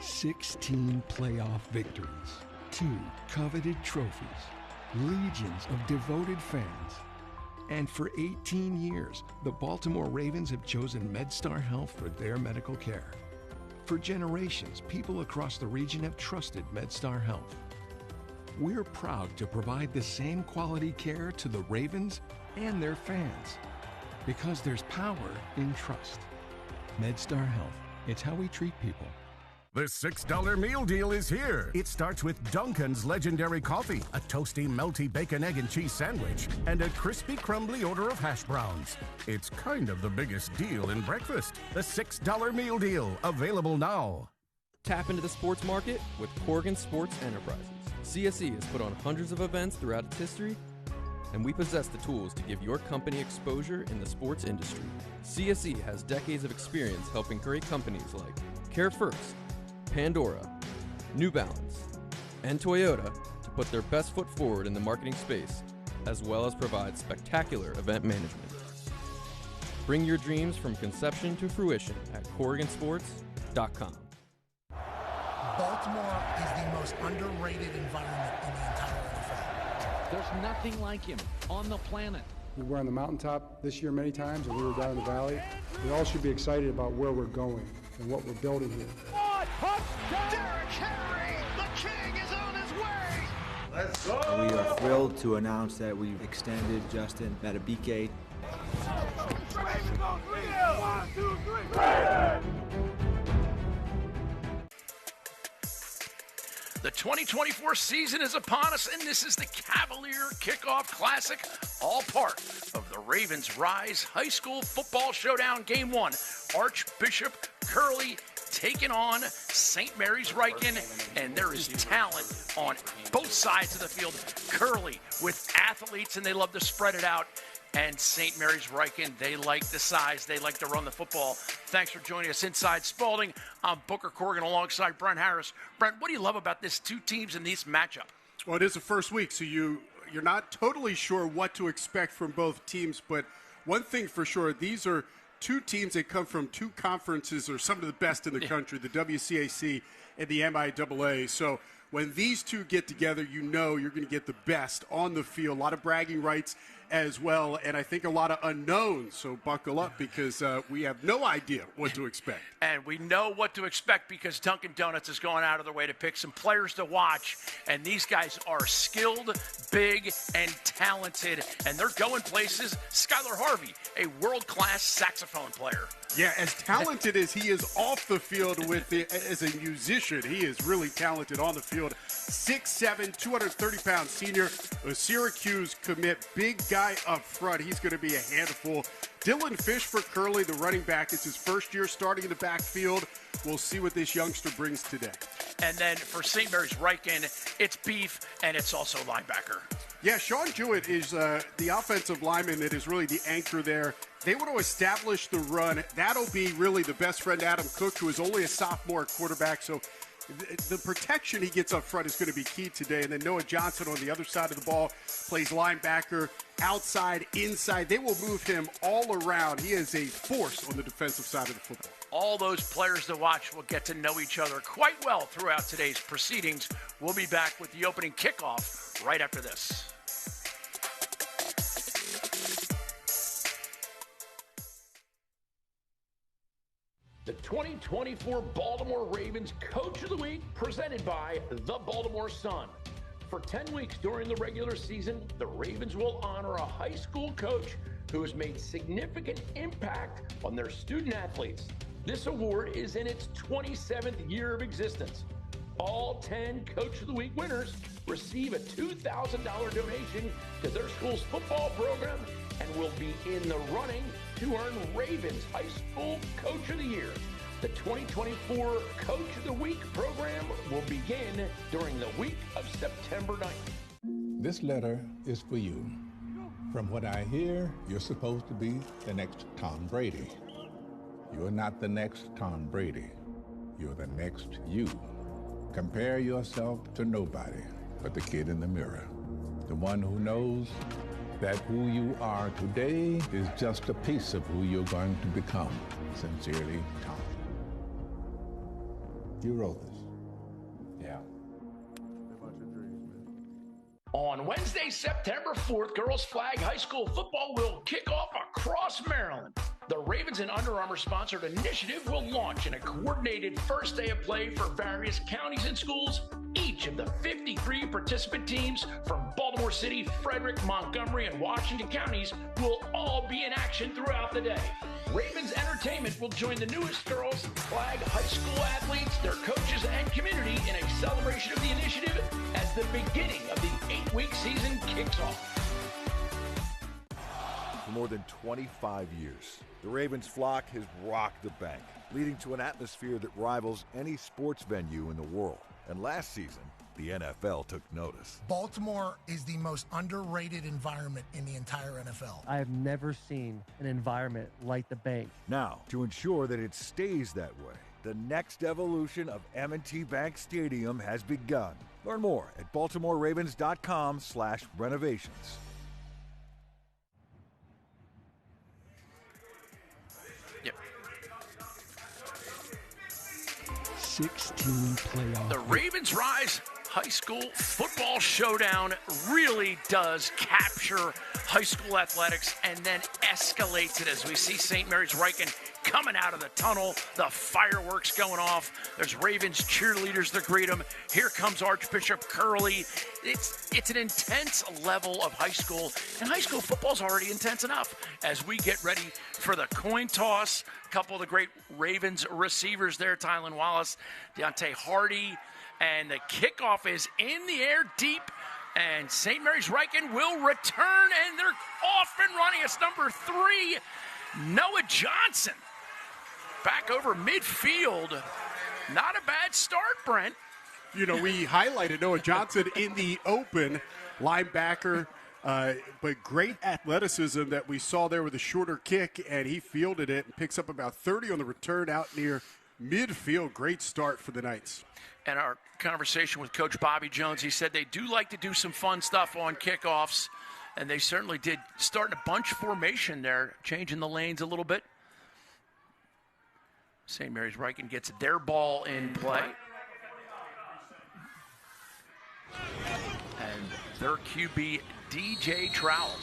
16 playoff victories, 2 coveted trophies, legions of devoted fans. And for 18 years, the Baltimore Ravens have chosen MedStar Health for their medical care. For generations, people across the region have trusted MedStar Health. We're proud to provide the same quality care to the Ravens and their fans, because there's power in trust. MedStar Health, it's how we treat people. The $6 meal deal is here. It starts with Dunkin's legendary coffee, a toasty, melty bacon, egg, and cheese sandwich, and a crispy, crumbly order of hash browns. It's kind of the biggest deal in breakfast. The $6 meal deal, available now. Tap into the sports market with Corrigan Sports Enterprises. CSE has put on hundreds of events throughout its history, and we possess the tools to give your company exposure in the sports industry. CSE has decades of experience helping great companies like Care First, Pandora, New Balance, and Toyota to put their best foot forward in the marketing space, as well as provide spectacular event management. Bring your dreams from conception to fruition at CorriganSports.com. Baltimore is the most underrated environment in the entire NFL. There's nothing like him on the planet. We were on the mountaintop this year many times, and we were down in the valley. We all should be excited about where we're going and what we're building here. Derrick Henry, the king is on his way. Let's go. We are thrilled to announce that we've extended Justin Madubuike. One, two, three. The 2024 season is upon us, and this is the Cavalier Kickoff Classic, all part of the Ravens Rise High School Football Showdown Game 1. Archbishop Curley taking on St. Mary's Ryken, and there is talent on both sides of the field. Curley with athletes, and they love to spread it out. And St. Mary's Ryken, they like the size. They like to run the football. Thanks for joining us inside Spalding. I'm Booker Corrigan alongside Brent Harris. Brent, what do you love about this two teams in this matchup? Well, it is the first week, so you're not totally sure what to expect from both teams. But one thing for sure, these are two teams that come from two conferences or some of the best in the country, the WCAC and the MIAA. So when these two get together, you know you're going to get the best on the field. A lot of bragging rights as well, and I think a lot of unknowns. So buckle up, because we have no idea what to expect. And we know what to expect because Dunkin' Donuts is going out of their way to pick some players to watch. And these guys are skilled, big, and talented. And they're going places. Skylar Harvey, a world-class saxophone player. Yeah, as talented as he is off the field as a musician, he is really talented on the field. 6'7", 230-pound senior, a Syracuse commit, big guy up front. He's going to be a handful. Dylan Fish for Curley, the running back. It's his first year starting in the backfield. We'll see what this youngster brings today. And then for St. Mary's Ryken, it's beef, and it's also linebacker. Yeah, Sean Jewett is the offensive lineman that is really the anchor there. They want to establish the run. That'll be really the best friend, Adam Cook, who is only a sophomore quarterback. So the protection he gets up front is going to be key today. And then Noah Johnson on the other side of the ball plays linebacker, outside, inside. They will move him all around. He is a force on the defensive side of the football. All those players to watch will get to know each other quite well throughout today's proceedings. We'll be back with the opening kickoff right after this. The 2024 Baltimore Ravens Coach of the Week, presented by the Baltimore Sun. For 10 weeks during the regular season, the Ravens will honor a high school coach who has made significant impact on their student athletes. This award is in its 27th year of existence. All 10 Coach of the Week winners receive a $2,000 donation to their school's football program and will be in the running to earn Ravens High School Coach of the Year. The 2024 Coach of the Week program will begin during the week of September 9th. This letter is for you. From what I hear, you're supposed to be the next Tom Brady. You're not the next Tom Brady. You're the next you. Compare yourself to nobody but the kid in the mirror. The one who knows that who you are today is just a piece of who you're going to become. Sincerely, Tom. You wrote this. Yeah. On Wednesday, September 4th, girls flag high school football will kick off across Maryland. The Ravens and Under Armour sponsored initiative will launch in a coordinated first day of play for various counties and schools. Each of the 53 participant teams from Baltimore City, Frederick, Montgomery, and Washington counties will all be in action throughout the day. Ravens Entertainment will join the newest girls flag high school athletes, their coaches, and community in a celebration of the initiative as the beginning of the 8-week season kicks off. For more than 25 years, the Ravens flock has rocked the bank, leading to an atmosphere that rivals any sports venue in the world. And last season, the NFL took notice. Baltimore is the most underrated environment in the entire NFL. I have never seen an environment like the bank. Now, to ensure that it stays that way, the next evolution of M&T Bank Stadium has begun. Learn more at BaltimoreRavens.com/renovations. Yep. 16 playoff. The Ravens Rise High School Football Showdown really does capture high school athletics and then escalates it as we see St. Mary's Ryken coming out of the tunnel, the fireworks going off. There's Ravens cheerleaders that greet them. Here comes Archbishop Curley. It's an intense level of high school, and high school football's already intense enough as we get ready for the coin toss. A couple of the great Ravens receivers there, Tylan Wallace, Deontay Hardy, and the kickoff is in the air deep, and St. Mary's Ryken will return, and they're off and running. It's number 3, Noah Johnson. Back over midfield. Not a bad start, Brent. You know, we highlighted Noah Johnson in the open, linebacker, but great athleticism that we saw there with a shorter kick, and he fielded it and picks up about 30 on the return out near midfield. Great start for the Knights. And our conversation with Coach Bobby Jones, he said they do like to do some fun stuff on kickoffs, and they certainly did, starting a bunch formation there, changing the lanes a little bit. St. Mary's Ryken gets their ball in play. And their QB, DJ Trowell,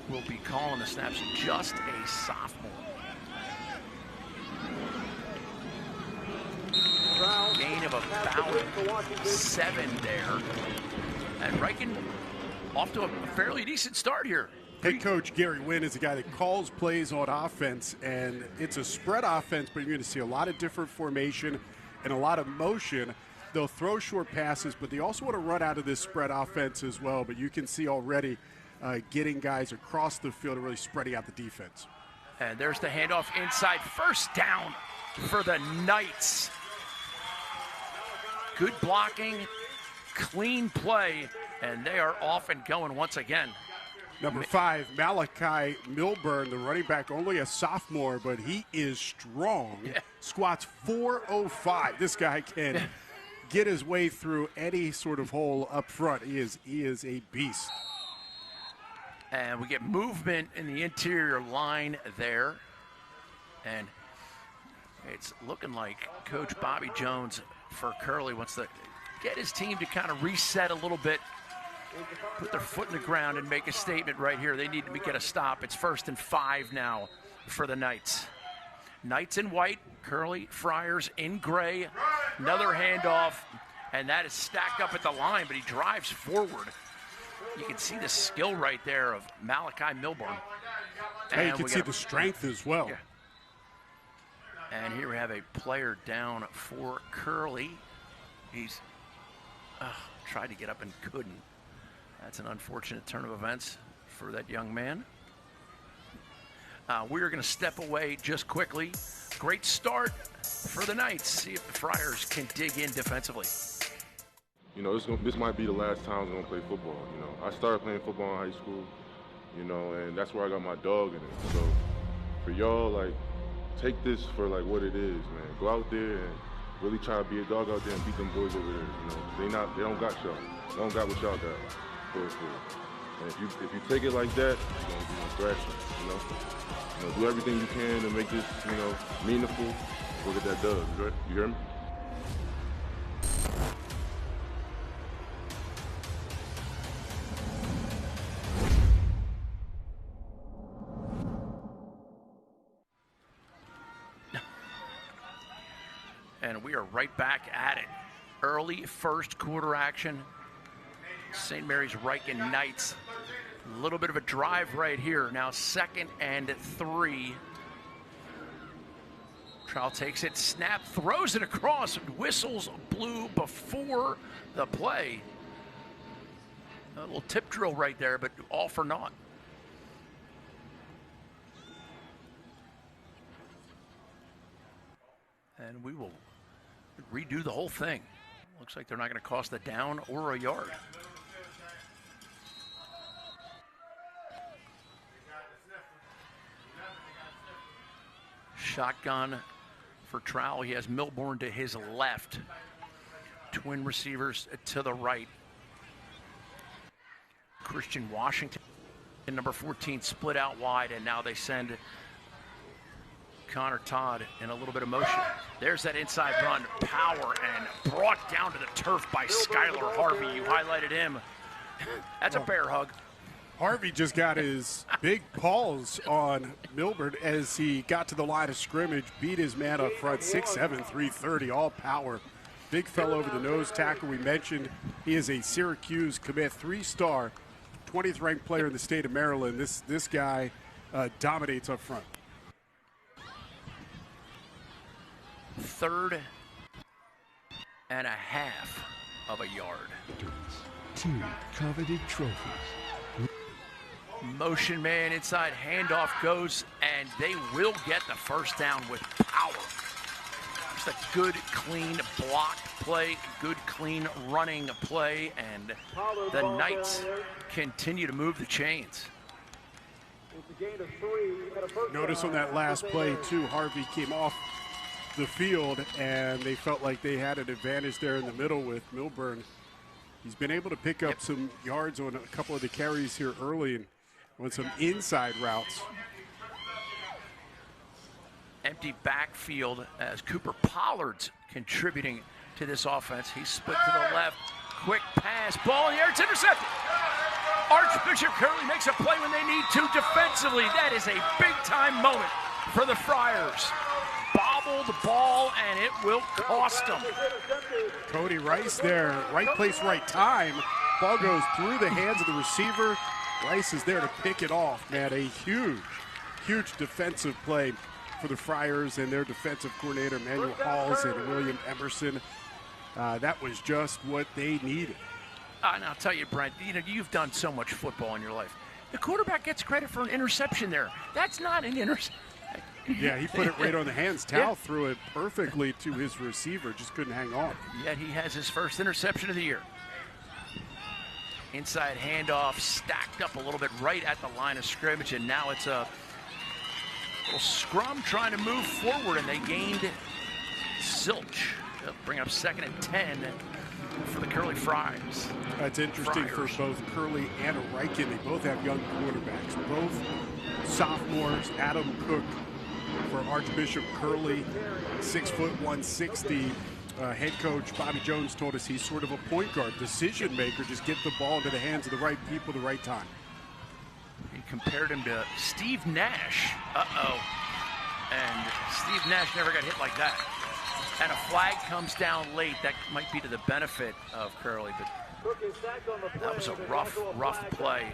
will be calling the snaps, just a sophomore. Gain of about 7 there. And Ryken off to a fairly decent start here. Head coach Gary Wynn is the guy that calls plays on offense, and it's a spread offense, but you're going to see a lot of different formation and a lot of motion. They'll throw short passes, but they also want to run out of this spread offense as well. But you can see already getting guys across the field and really spreading out the defense. And there's the handoff inside. First down for the Knights. Good blocking, clean play, and they are off and going once again. Number 5, Malachi Milburn, the running back, only a sophomore, but he is strong. Yeah. Squats 405. This guy can get his way through any sort of hole up front. He is a beast. And we get movement in the interior line there. And it's looking like Coach Bobby Jones for Curley wants to get his team to kind of reset a little bit, put their foot in the ground and make a statement right here. They need to get a stop. It's 1st and 5 now for the Knights. Knights in white, Curley, Friars in gray. Another handoff, and that is stacked up at the line, but he drives forward. You can see the skill right there of Malachi Milburn. And you can see the strength as well. Yeah. And here we have a player down for Curley. He's tried to get up and couldn't. That's an unfortunate turn of events for that young man. We're going to step away just quickly. Great start for the Knights. See if the Friars can dig in defensively. You know, this might be the last time I'm going to play football. You know, I started playing football in high school, you know, and that's where I got my dog in it. So for y'all, like, take this for, like, what it is, man. Go out there and really try to be a dog out there and beat them boys over there. You know, they don't got y'all. They don't got what y'all got. And if you take it like that, you're going to be thrashing, you know. You know, do everything you can to make this, you know, meaningful. Look at that dub, right? You hear me? And we are right back at it. Early first quarter action. St. Mary's Ryken Knights. A little bit of a drive right here. Now 2nd and 3. Trowell takes it, snap, throws it across. Whistles blew before the play. A little tip drill right there, but all for naught. And we will redo the whole thing. Looks like they're not going to cost a down or a yard. Shotgun for Trowell. He has Milburn to his left. Twin receivers to the right. Christian Washington, number 14, split out wide, and now they send Connor Todd in a little bit of motion. There's that inside run, power, and brought down to the turf by Skylar Harvey. You highlighted him. That's a bear hug. Harvey just got his big paws on Milburn as he got to the line of scrimmage, beat his man up front, 6'7", 330, all power. Big fell over the nose tackle. We mentioned he is a Syracuse commit, 3-star, 20th ranked player in the state of Maryland. This guy dominates up front. 3rd and a half of a yard. 2 coveted trophies. Motion man inside, handoff goes, and they will get the first down with power. Just a good, clean block play, good, clean running play, and the Knights continue to move the chains. Notice on that last play, too, Harvey came off the field, and they felt like they had an advantage there in the middle with Milburn. He's been able to pick up some yards on a couple of the carries here early and on some inside routes. Empty backfield as Cooper Pollard's contributing to this offense. He's split to the left. Quick pass, ball in the air, it's intercepted. Archbishop Curley makes a play when they need to defensively. That is a big-time moment for the Friars. Bobbled the ball, and it will cost them. Cody Rice there, right place, right time. Ball goes through the hands of the receiver. Rice is there to pick it off, man. A huge, huge defensive play for the Friars and their defensive coordinator, Manuel Halls and William Emerson. That was just what they needed. And I'll tell you, Brent, you've done so much football in your life. The quarterback gets credit for an interception there. That's not an interception. Yeah, he put it right on the hands. Towell threw it perfectly to his receiver, just couldn't hang on. Yet he has his first interception of the year. Inside handoff, stacked up a little bit right at the line of scrimmage, and now it's a little scrum trying to move forward, and they gained Zilch. They'll bring up 2nd and 10 for the Curley Friars. That's interesting for both Curley and Ryken. They both have young quarterbacks, both sophomores. Adam Cook for Archbishop Curley, 6 foot 160. Head coach Bobby Jones told us he's sort of a point guard, decision maker, just get the ball into the hands of the right people at the right time. He compared him to Steve Nash. And Steve Nash never got hit like that. And a flag comes down late. That might be to the benefit of Curley, but that was a rough play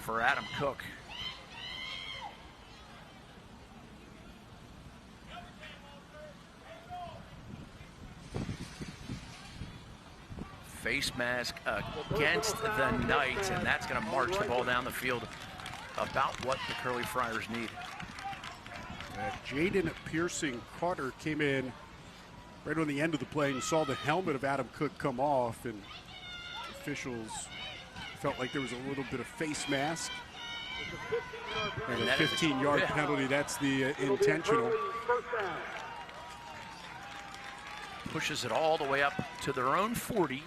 for Adam Cook. Face mask against the Knights, and that's going to march the ball down the field, about what the Curley Friars need. Jaden Pearson-Carter came in right on the end of the play and saw the helmet of Adam Cook come off, and officials felt like there was a little bit of face mask. And a 15-yard penalty, that's the intentional. Pushes it all the way up to their own 40.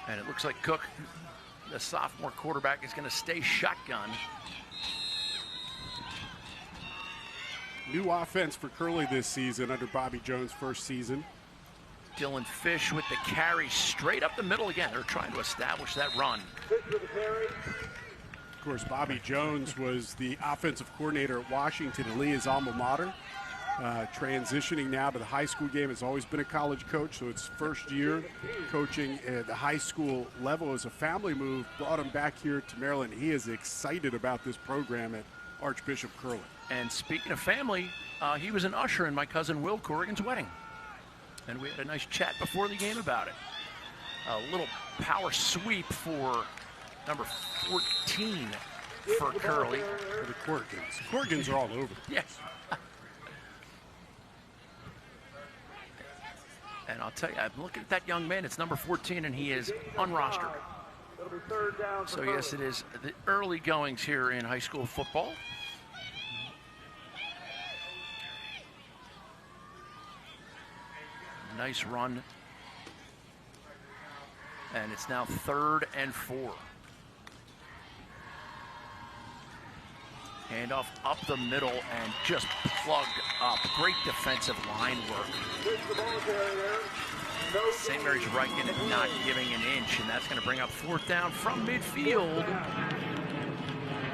And it looks like Cook, the sophomore quarterback, is going to stay shotgun. new offense for Curley this season under Bobby Jones' first season. Dylan Fish with the carry straight up the middle again. They're trying to establish that run. Of course, Bobby Jones was the offensive coordinator at Washington and Lee, his alma mater. Transitioning now to the high school game. Has always been a college coach, so it's first year coaching at the high school level. As a family move, brought him back here to Maryland. He is excited about this program at Archbishop Curley. And speaking of family, he was an usher in my cousin Will Corrigan's wedding. And we had a nice chat before the game about it. A little power sweep for number 14 for Curley. For the Corrigans. Corrigans are all over. Yes. And I'll tell you, I'm looking at that young man. It's number 14, and he is unrostered. So, yes, it is the early goings here in high school football. Nice run. And it's now 3rd and 4. Handoff up the middle and just plugged up. Great defensive line work. St. Mary's Ryken not giving an inch, and that's going to bring up 4th down from midfield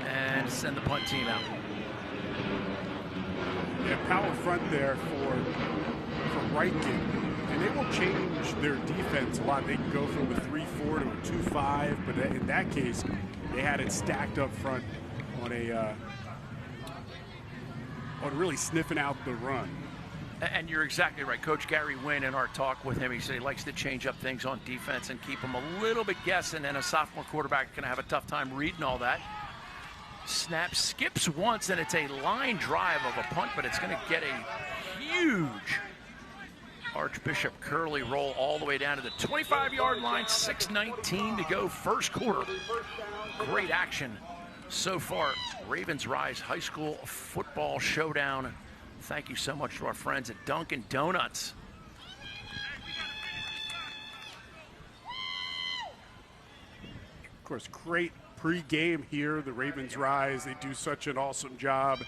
and send the punt team out. Yeah, power front there for Ryken. And they will change their defense a lot. They can go from a 3-4 to a 2-5, but in that case, they had it stacked up front on really sniffing out the run. And you're exactly right. Coach Gary Wynn, in our talk with him, he said he likes to change up things on defense and keep them a little bit guessing, and a sophomore quarterback is going to have a tough time reading all that. Snap skips once, and it's a line drive of a punt, but it's going to get a huge Archbishop Curley roll all the way down to the 25-yard line. 6:19 to go, first quarter. Great action so far. Ravens Rise High School Football Showdown. Thank you so much to our friends at Dunkin' Donuts. Of course, great pre-game here. The Ravens Rise, they do such an awesome job.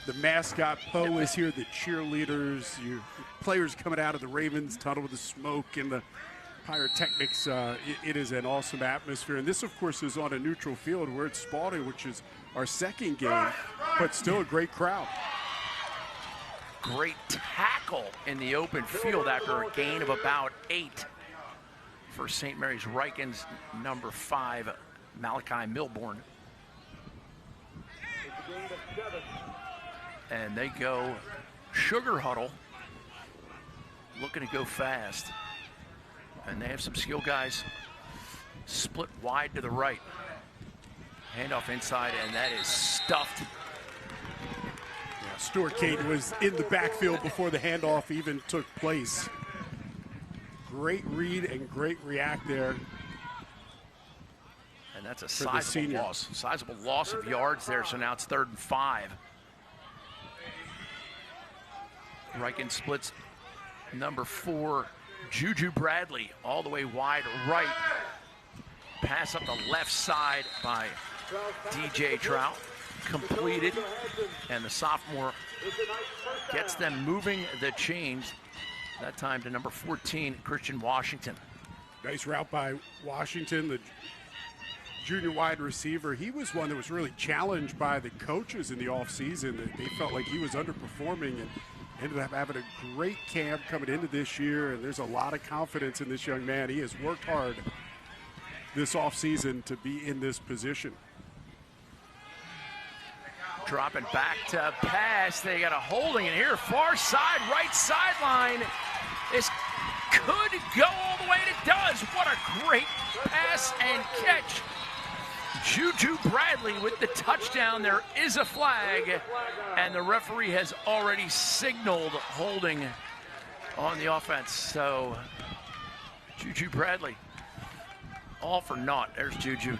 The mascot Poe is here, the cheerleaders, your players coming out of the Ravens tunnel with the smoke and the pyrotechnics. It is an awesome atmosphere. And this, of course, is on a neutral field. We're at Spalding, which is our second game, but still a great crowd. Great tackle in the open field after a gain of about 8 for St. Mary's Ryken's number 5, Malachi Milborn. And they go sugar huddle, looking to go fast. And they have some skill guys split wide to the right. Handoff inside, and that is stuffed. Yeah, Stuart Caton was in the backfield before the handoff even took place. Great read and great react there. And that's a sizable loss. Sizable loss of yards there, so now it's 3rd and 5. Ryken splits number 4, Juju Bradley, all the way wide right. Pass up the left side by DJ Trout. Completed. And the sophomore gets them moving the chains. That time to number 14, Christian Washington. Nice route by Washington, the junior wide receiver. He was one that was really challenged by the coaches in the offseason. They felt like he was underperforming and ended up having a great camp coming into this year, and there's a lot of confidence in this young man. He has worked hard this offseason to be in this position. Dropping back to pass. They got a holding in here. Far side, right sideline. This could go all the way, and it does. What a great pass and catch. Juju Bradley with the touchdown. There is a flag, and the referee has already signaled holding on the offense. So Juju Bradley, all for naught. There's Juju,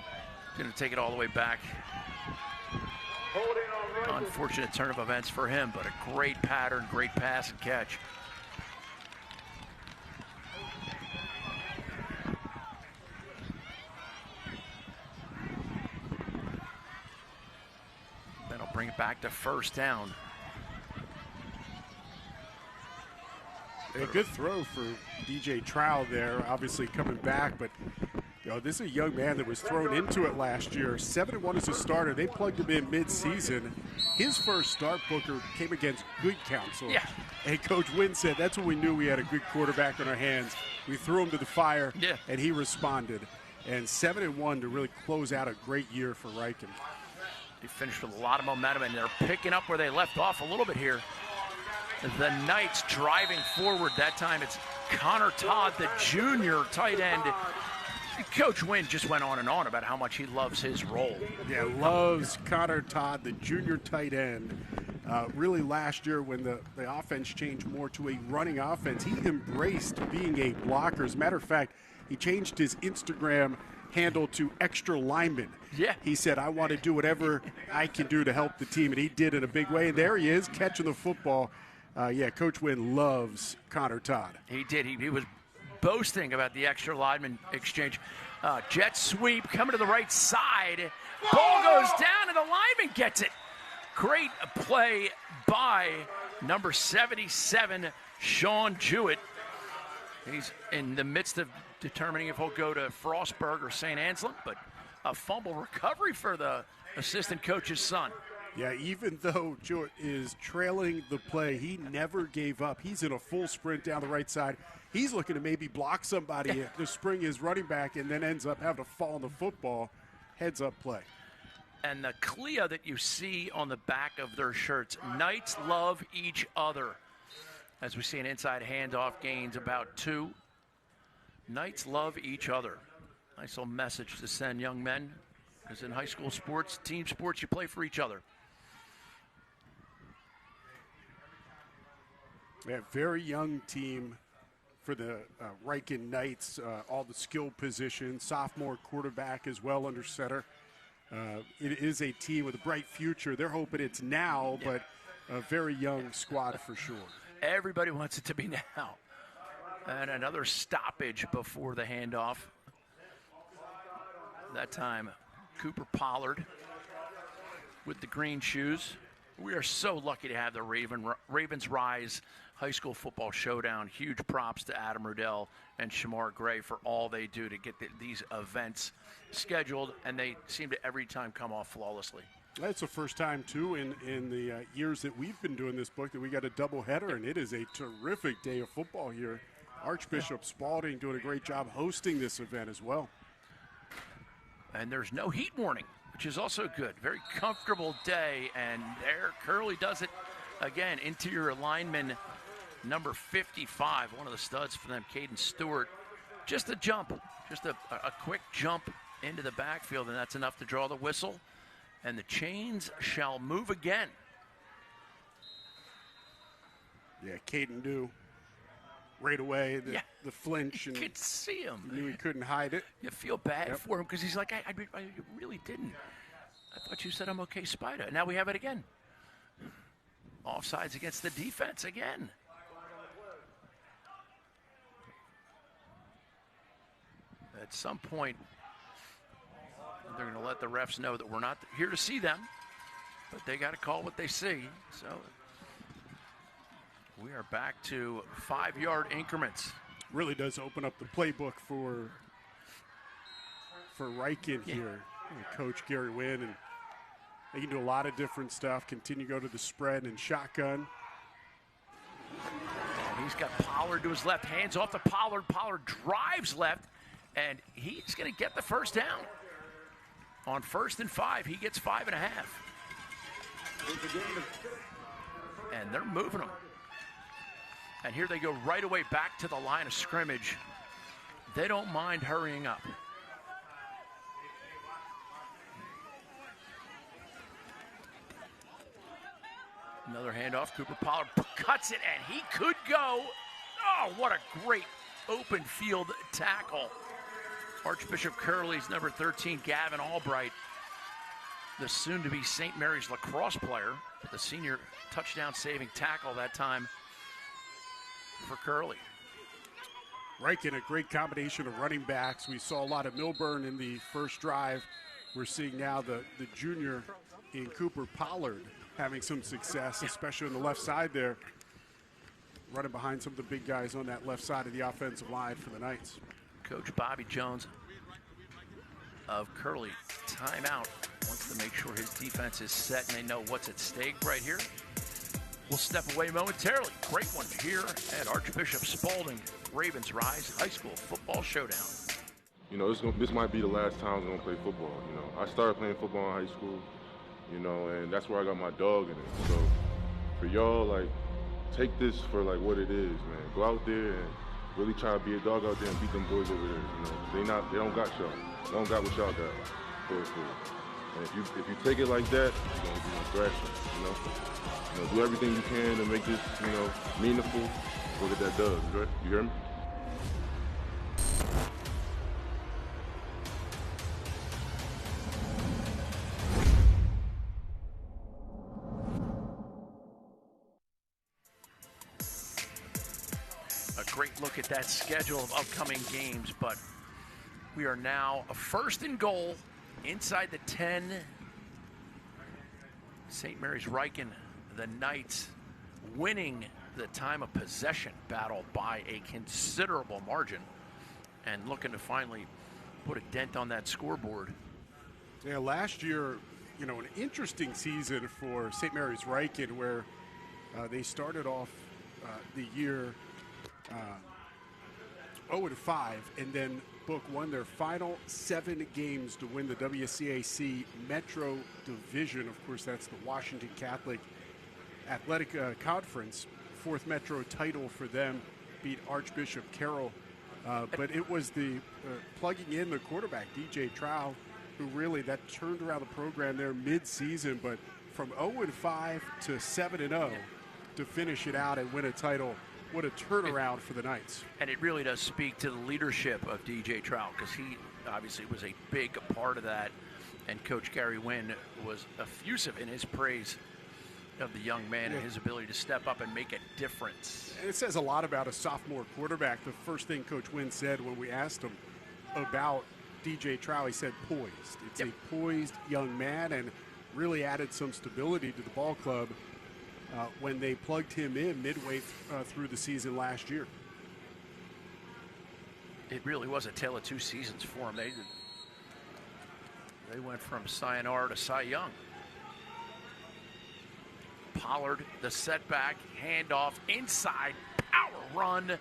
going to take it all the way back. Unfortunate turn of events for him, but a great pattern, great pass and catch. That'll bring it back to 1st down. A good throw for DJ Trow there, obviously coming back, but this is a young man that was thrown into it last year. 7-1 as a starter. They plugged him in mid-season. His first start, Booker, came against good counsel. Yeah. And Coach Wynn said that's when we knew we had a good quarterback on our hands. We threw him to the fire, and he responded. And 7-1 to really close out a great year for Ryken. They finished with a lot of momentum, and they're picking up where they left off a little bit here. The Knights driving forward. That time it's Connor Todd, the junior tight end. Coach Wynn just went on and on about how much he loves his role. Yeah, loves Connor Todd, the junior tight end. Really last year when the offense changed more to a running offense, he embraced being a blocker. As a matter of fact, he changed his Instagram handle to extra lineman. Yeah. He said, I want to do whatever I can do to help the team, and he did in a big way. And there he is, catching the football. Coach Wynn loves Connor Todd. He did. He was boasting about the extra lineman exchange. Jet sweep coming to the right side. Ball goes down, and the lineman gets it. Great play by number 77, Sean Jewett. He's in the midst of determining if he'll go to Frostburg or St. Anselm, but a fumble recovery for the assistant coach's son. Yeah, even though Jewett is trailing the play, he never gave up. He's in a full sprint down the right side. He's looking to maybe block somebody to spring his running back, and then ends up having to fall on the football. Heads up play. And the clear that you see on the back of their shirts, Knights love each other. As we see an inside handoff, gains about 2. Knights love each other. Nice little message to send young men, because in high school sports, team sports, you play for each other. Yeah, very young team for the Ryken Knights. All the skill positions, sophomore quarterback as well under center. It is a team with a bright future. They're hoping it's now, but a very young squad for sure. Everybody wants it to be now. And another stoppage before the handoff. That time, Cooper Pollard with the green shoes. We are so lucky to have the Ravens Rise High School Football Showdown. Huge props to Adam Rudell and Shamar Gray for all they do to get these events scheduled, and they seem to every time come off flawlessly. That's the first time, too, in the years that we've been doing this book that we got a doubleheader, and it is a terrific day of football here. Archbishop Spalding doing a great job hosting this event as well. And there's no heat warning, which is also good. Very comfortable day, and there Curley does it again. Interior lineman number 55, one of the studs for them, Caden Stewart. Just a jump, just a quick jump into the backfield, and that's enough to draw the whistle. And the chains shall move again. Yeah, Caden knew right away the flinch. You could see him. Knew he couldn't hide it. You feel bad for him because he's like, I really didn't. I thought you said I'm okay, Spider. Now we have it again. Offsides against the defense again. At some point, they're going to let the refs know that we're not here to see them, but they got to call what they see. So we are back to 5-yard increments. Really does open up the playbook for Ryken here. Coach Gary Wynn, and they can do a lot of different stuff. Continue to go to the spread and shotgun. And he's got Pollard to his left, hands off to Pollard. Pollard drives left, and he's going to get the first down. On 1st and 5, he gets 5.5. And they're moving them. And here they go right away back to the line of scrimmage. They don't mind hurrying up. Another handoff. Cooper Pollard cuts it, and he could go. Oh, what a great open field tackle. Archbishop Curley's number 13, Gavin Albright, the soon-to-be St. Mary's lacrosse player, the senior touchdown-saving tackle that time for Curley. Ryken, a great combination of running backs. We saw a lot of Milburn in the first drive. We're seeing now the junior in Cooper Pollard having some success, especially on the left side there. running behind some of the big guys on that left side of the offensive line for the Knights. Coach Bobby Jones of Curley, timeout, wants to make sure his defense is set and they know what's at stake right here. We'll step away momentarily. Great one here at Archbishop Spalding. Ravens Rise High School Football Showdown. You know, this might be the last time I'm going to play football. You know, I started playing football in high school, you know, and that's where I got my dog in it. So for y'all, like, take this for, like, what it is, man. Go out there and really try to be a dog out there and beat them boys over there, you know. They don't got y'all. They don't got what y'all got, for. And if you take it like that, you're going to thrash them, you know. You know, do everything you can to make this, you know, meaningful. Go get that dub, you hear me? A great look at that schedule of upcoming games, but we are now a first and goal inside the 10. St. Mary's Ryken, the Knights, winning the time of possession battle by a considerable margin and looking to finally put a dent on that scoreboard. Yeah, last year, you know, an interesting season for St. Mary's Ryken, where they started off the year 0-5, and then won their final 7 games to win the WCAC Metro Division. Of course, that's the Washington Catholic Athletic Conference. 4th Metro title for them, beat Archbishop Curley. But it was the plugging in the quarterback, DJ Trow, who really that turned around the program there mid-season. But from 0-5 to 7-0 to finish it out and win a title. What a turnaround for the Knights. And it really does speak to the leadership of DJ Trout, because he obviously was a big part of that. And Coach Gary Wynn was effusive in his praise of the young man and his ability to step up and make a difference. And it says a lot about a sophomore quarterback. The first thing Coach Wynn said when we asked him about DJ Trout, he said poised. It's a poised young man, and really added some stability to the ball club when they plugged him in midway through the season last year. It really was a tale of 2 seasons for him. They went from Sayonara to Cy Young. Pollard, the setback, handoff, inside, power run,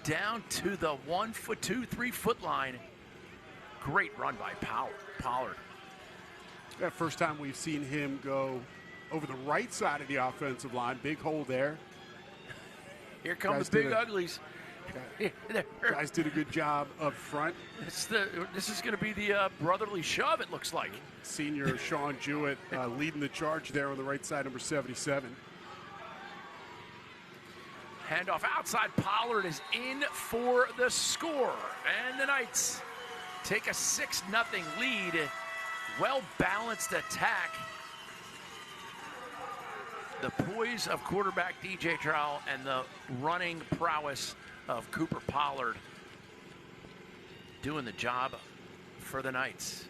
down to the 1 foot, 2, 3 foot line. Great run by Pollard. That first time we've seen him go over the right side of the offensive line. Big hole there. Here come the big uglies. Guys did a good job up front. This is going to be the brotherly shove, it looks like. Senior Sean Jewett leading the charge there on the right side, number 77. Handoff outside. Pollard is in for the score. And the Knights take a 6-0 lead. Well-balanced attack. The poise of quarterback DJ Trowell and the running prowess of Cooper Pollard doing the job for the Knights.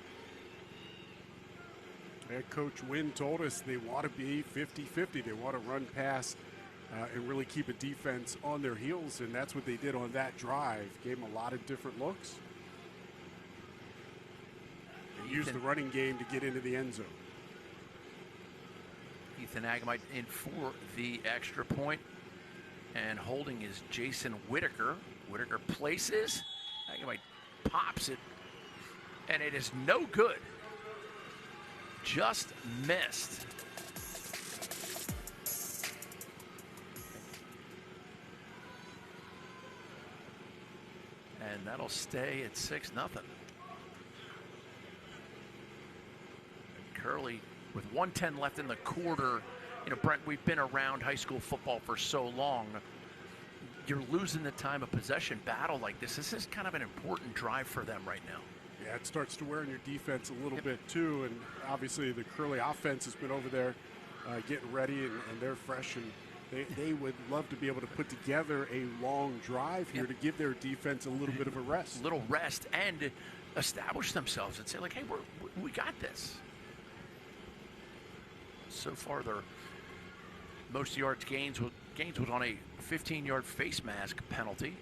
And Coach Wynn told us they want to be 50-50. They want to run pass and really keep a defense on their heels, and that's what they did on that drive. Gave them a lot of different looks. They used the running game to get into the end zone. Ethan Agamite in for the extra point, and holding is Jason Whitaker. Whitaker places, Agamite pops it, and it is no good. Just missed. And that'll stay at 6-0. And Curley with 1:10 left in the quarter. You know, Brent, we've been around high school football for so long. You're losing the time of possession battle like this. This is kind of an important drive for them right now. Yeah, it starts to wear on your defense a little bit too, and obviously the Curley offense has been over there getting ready, and they're fresh, and they would love to be able to put together a long drive here to give their defense a little bit of a rest. A little rest and establish themselves and say, like, hey, we got this. So far, their most yards gains will Gaines was on a 15-yard face mask penalty.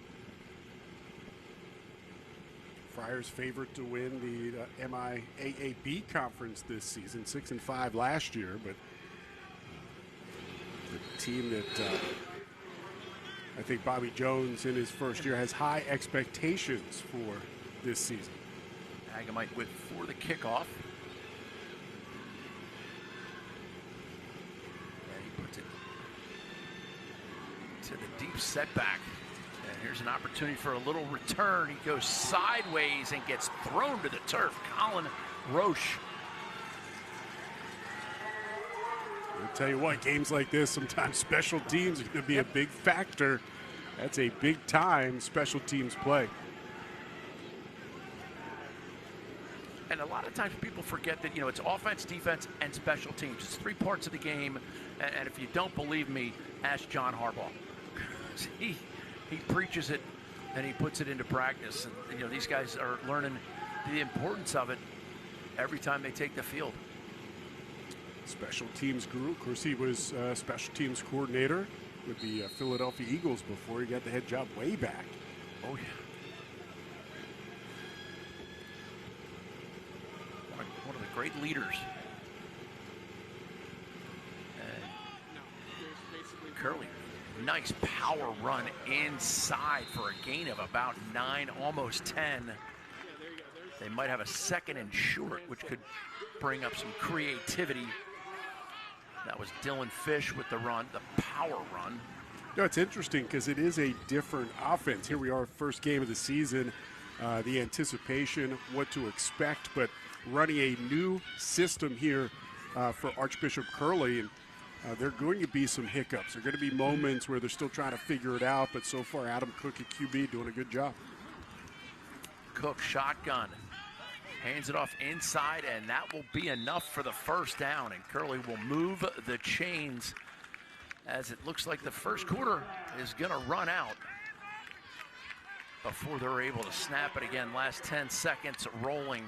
Friars favored to win the MIAAB conference this season, 6-5 last year, but the team that I think Bobby Jones in his first year has high expectations for this season. Agamite with for the kickoff. And he puts it to the deep setback. And here's an opportunity for a little return. He goes sideways and gets thrown to the turf. Colin Roche. I'll tell you what, games like this, sometimes special teams are going to be a big factor. That's a big-time special teams play. And a lot of times people forget that, it's offense, defense, and special teams. It's 3 parts of the game. And if you don't believe me, ask John Harbaugh. He preaches it and he puts it into practice. And, these guys are learning the importance of it every time they take the field. Special teams guru. Of course, he was special teams coordinator with the Philadelphia Eagles before he got the head job way back. Oh, yeah. One of the great leaders. And Curley, nice power run inside for a gain of about 9, almost 10. They might have a 2nd and short, which could bring up some creativity. That was Dylan Fish with the run, the power run. It's interesting because it is a different offense. Here we are, first game of the season, the anticipation, what to expect, but running a new system here for Archbishop Curley, and there are going to be some hiccups. There are going to be moments where they're still trying to figure it out, but so far Adam Cook at QB doing a good job. Cook shotgun. Hands it off inside, and that will be enough for the first down. And Curley will move the chains as it looks like the first quarter is going to run out before they're able to snap it again. Last 10 seconds rolling.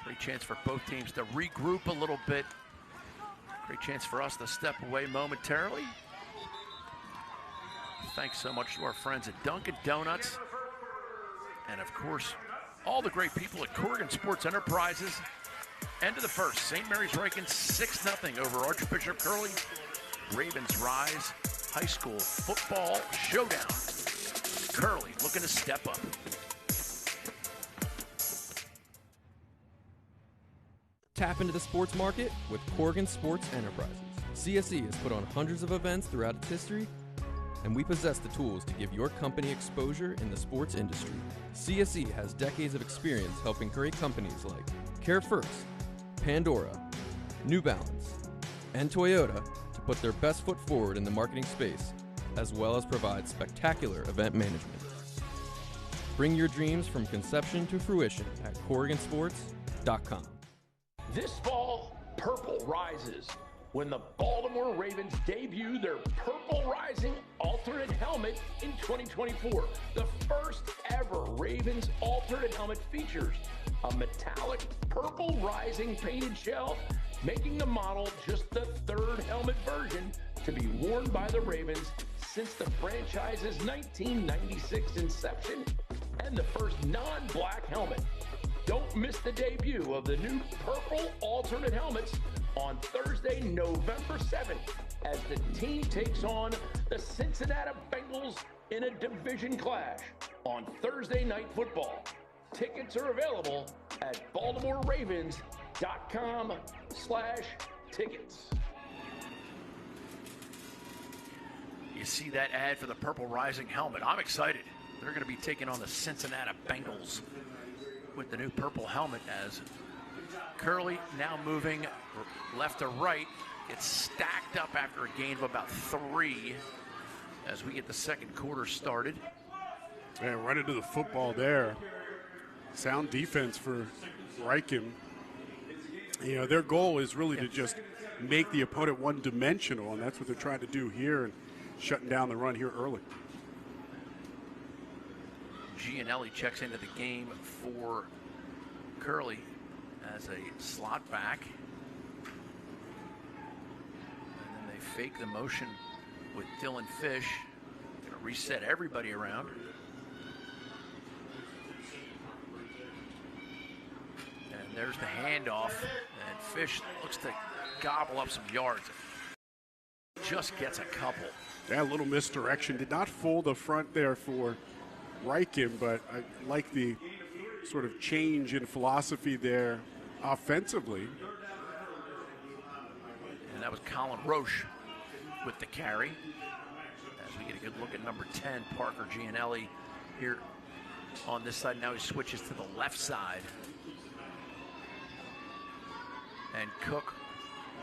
Great chance for both teams to regroup a little bit. Great chance for us to step away momentarily. Thanks so much to our friends at Dunkin' Donuts. And of course, all the great people at Corrigan Sports Enterprises. End of the first, St. Mary's Ryken 6-0 over Archbishop Curley. Ravens rise, high school football showdown. Curley looking to step up. Tap into the sports market with Corrigan Sports Enterprises. CSE has put on hundreds of events throughout its history, and we possess the tools to give your company exposure in the sports industry. CSE has decades of experience helping great companies like Care First, Pandora, New Balance, and Toyota to put their best foot forward in the marketing space, as well as provide spectacular event management. Bring your dreams from conception to fruition at CorriganSports.com. This fall, purple rises when the Baltimore Ravens debut their Purple Rising alternate helmet in 2024. The first ever Ravens alternate helmet features a metallic Purple Rising painted shell, making the model just the 3rd helmet version to be worn by the Ravens since the franchise's 1996 inception, and the first non-black helmet. Don't miss the debut of the new purple alternate helmets on Thursday, November 7th, as the team takes on the Cincinnati Bengals in a division clash on Thursday Night Football. Tickets are available at BaltimoreRavens.com/tickets. You see that ad for the Purple Rising helmet. I'm excited. They're going to be taking on the Cincinnati Bengals with the new purple helmet, as Curley now moving left to right. Gets stacked up after a gain of about 3 as we get the second quarter started. Yeah, right into the football there. Sound defense for Ryken. Their goal is really to just make the opponent one-dimensional, and that's what they're trying to do here, and shutting down the run here early. Gianelli checks into the game for Curley as a slot back. And then they fake the motion with Dylan Fish. Going to reset everybody around. And there's the handoff. And Fish looks to gobble up some yards. Just gets a couple. Yeah, a little misdirection. Did not fold the front there for Ryken, but I like the sort of change in philosophy there offensively. And that was Colin Roche with the carry. As we get a good look at number 10, Parker Gianelli, here on this side. Now he switches to the left side. And Cook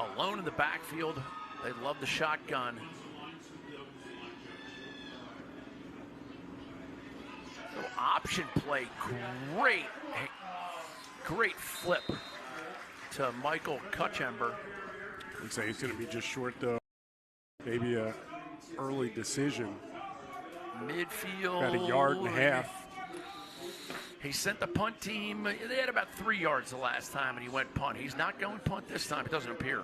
alone in the backfield. They love the shotgun. Little option play, great flip to Michael Kutchember. I'd say he's going to be just short though. Maybe a early decision. Midfield. About a yard and a half. He sent the punt team. They had about 3 yards the last time, and he went punt. He's not going punt this time. It doesn't appear.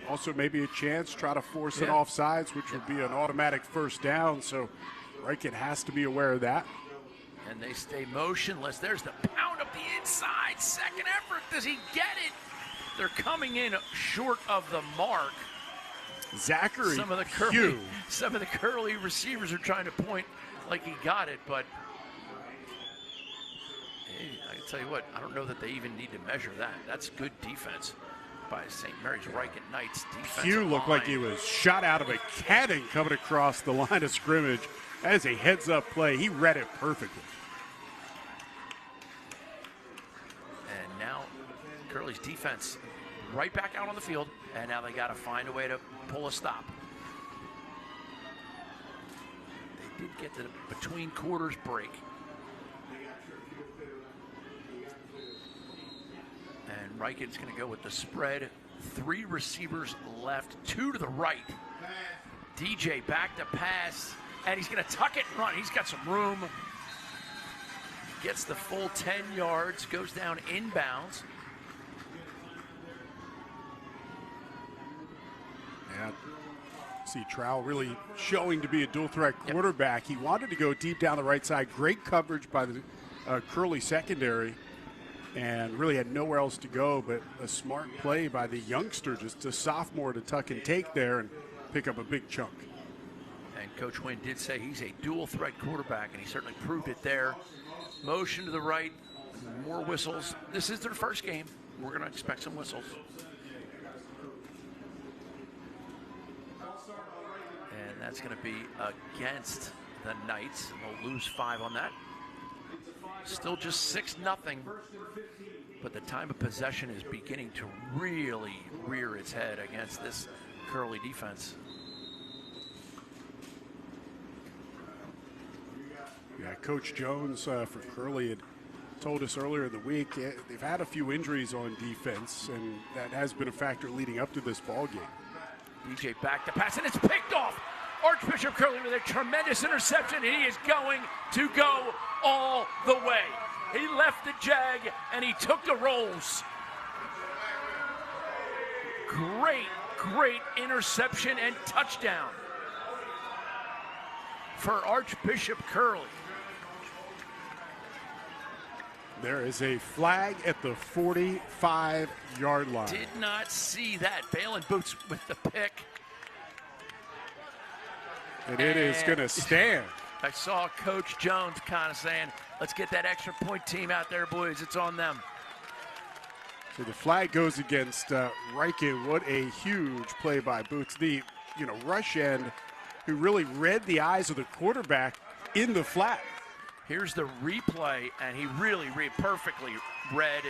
Also maybe a chance, try to force an offsides, which would be an automatic first down. So Ryken has to be aware of that. And they stay motionless. There's the pound up the inside. Second effort. Does he get it? They're coming in short of the mark. Zachary some of the Curley receivers are trying to point like he got it, but hey, I tell you what, I don't know that they even need to measure that. That's good defense by St. Mary's Ryken Knights defense. Hugh looked like he was shot out of a cannon coming across the line of scrimmage. That is a heads-up play. He read it perfectly. And now Curley's defense right back out on the field, and now they got to find a way to pull a stop. They did get to the between quarters break. And Ryken's going to go with the spread. 3 receivers left, 2 to the right. DJ back to pass, and he's going to tuck it and run. He's got some room. Gets the full 10 yards, goes down inbounds. Yeah, see Trowell really showing to be a dual threat quarterback. He wanted to go deep down the right side. Great coverage by the Curley secondary, and really had nowhere else to go, but a smart play by the youngster, just a sophomore, to tuck and take there and pick up a big chunk. And Coach Wynn did say he's a dual threat quarterback, and he certainly proved it there. Motion to the right, more whistles. This is their first game. We're going to expect some whistles. And that's going to be against the Knights. They'll lose 5 on that. Still just 6-0, but the time of possession is beginning to really rear its head against this Curley defense. Yeah, Coach Jones for Curley had told us earlier in the week they've had a few injuries on defense, and that has been a factor leading up to this ball game. DJ back to pass, and it's picked off. Archbishop Curley with a tremendous interception, and he is going to go all the way. He left the jag, and he took the rolls. Great interception and touchdown for Archbishop Curley. There is a flag at the 45-yard line. Did not see that. Balin Boots with the pick. And it is going to stand. I saw Coach Jones kind of saying, let's get that extra point team out there, boys. It's on them. So the flag goes against Ryken. What a huge play by Boots. The rush end who really read the eyes of the quarterback in the flat. Here's the replay, and he really perfectly read,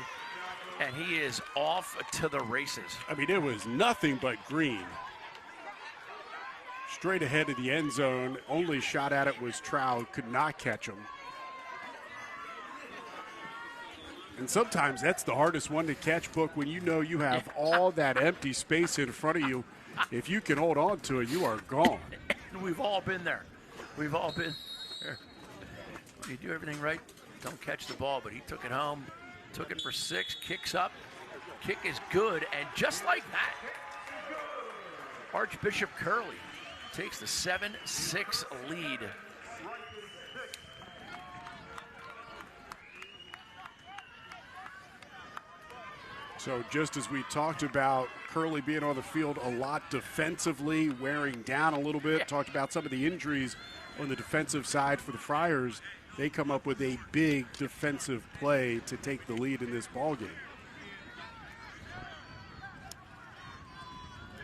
and he is off to the races. I mean, it was nothing but green. Straight ahead of the end zone. Only shot at it was Trowell. Could not catch him. And sometimes that's the hardest one to catch, Book, when you know you have all that empty space in front of you. If you can hold on to it, you are gone. And we've all been there. We've all been there. You do everything right, don't catch the ball, but he took it home, took it for 6, kicks up. Kick is good, and just like that, Archbishop Curley takes the 7-6 lead. So just as we talked about Curley being on the field a lot defensively, wearing down a little bit, talked about some of the injuries on the defensive side for the Friars, they come up with a big defensive play to take the lead in this ballgame.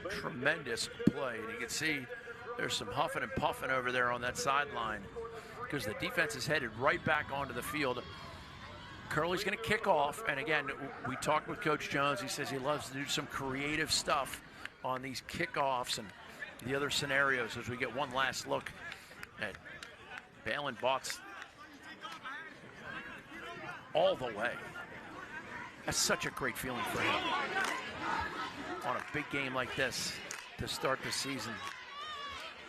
Tremendous play, and you can see there's some huffing and puffing over there on that sideline because the defense is headed right back onto the field. Curley's going to kick off, and again, we talked with Coach Jones. He says he loves to do some creative stuff on these kickoffs and the other scenarios as we get one last look at Balin Botts all the way. That's such a great feeling for him on a big game like this to start the season.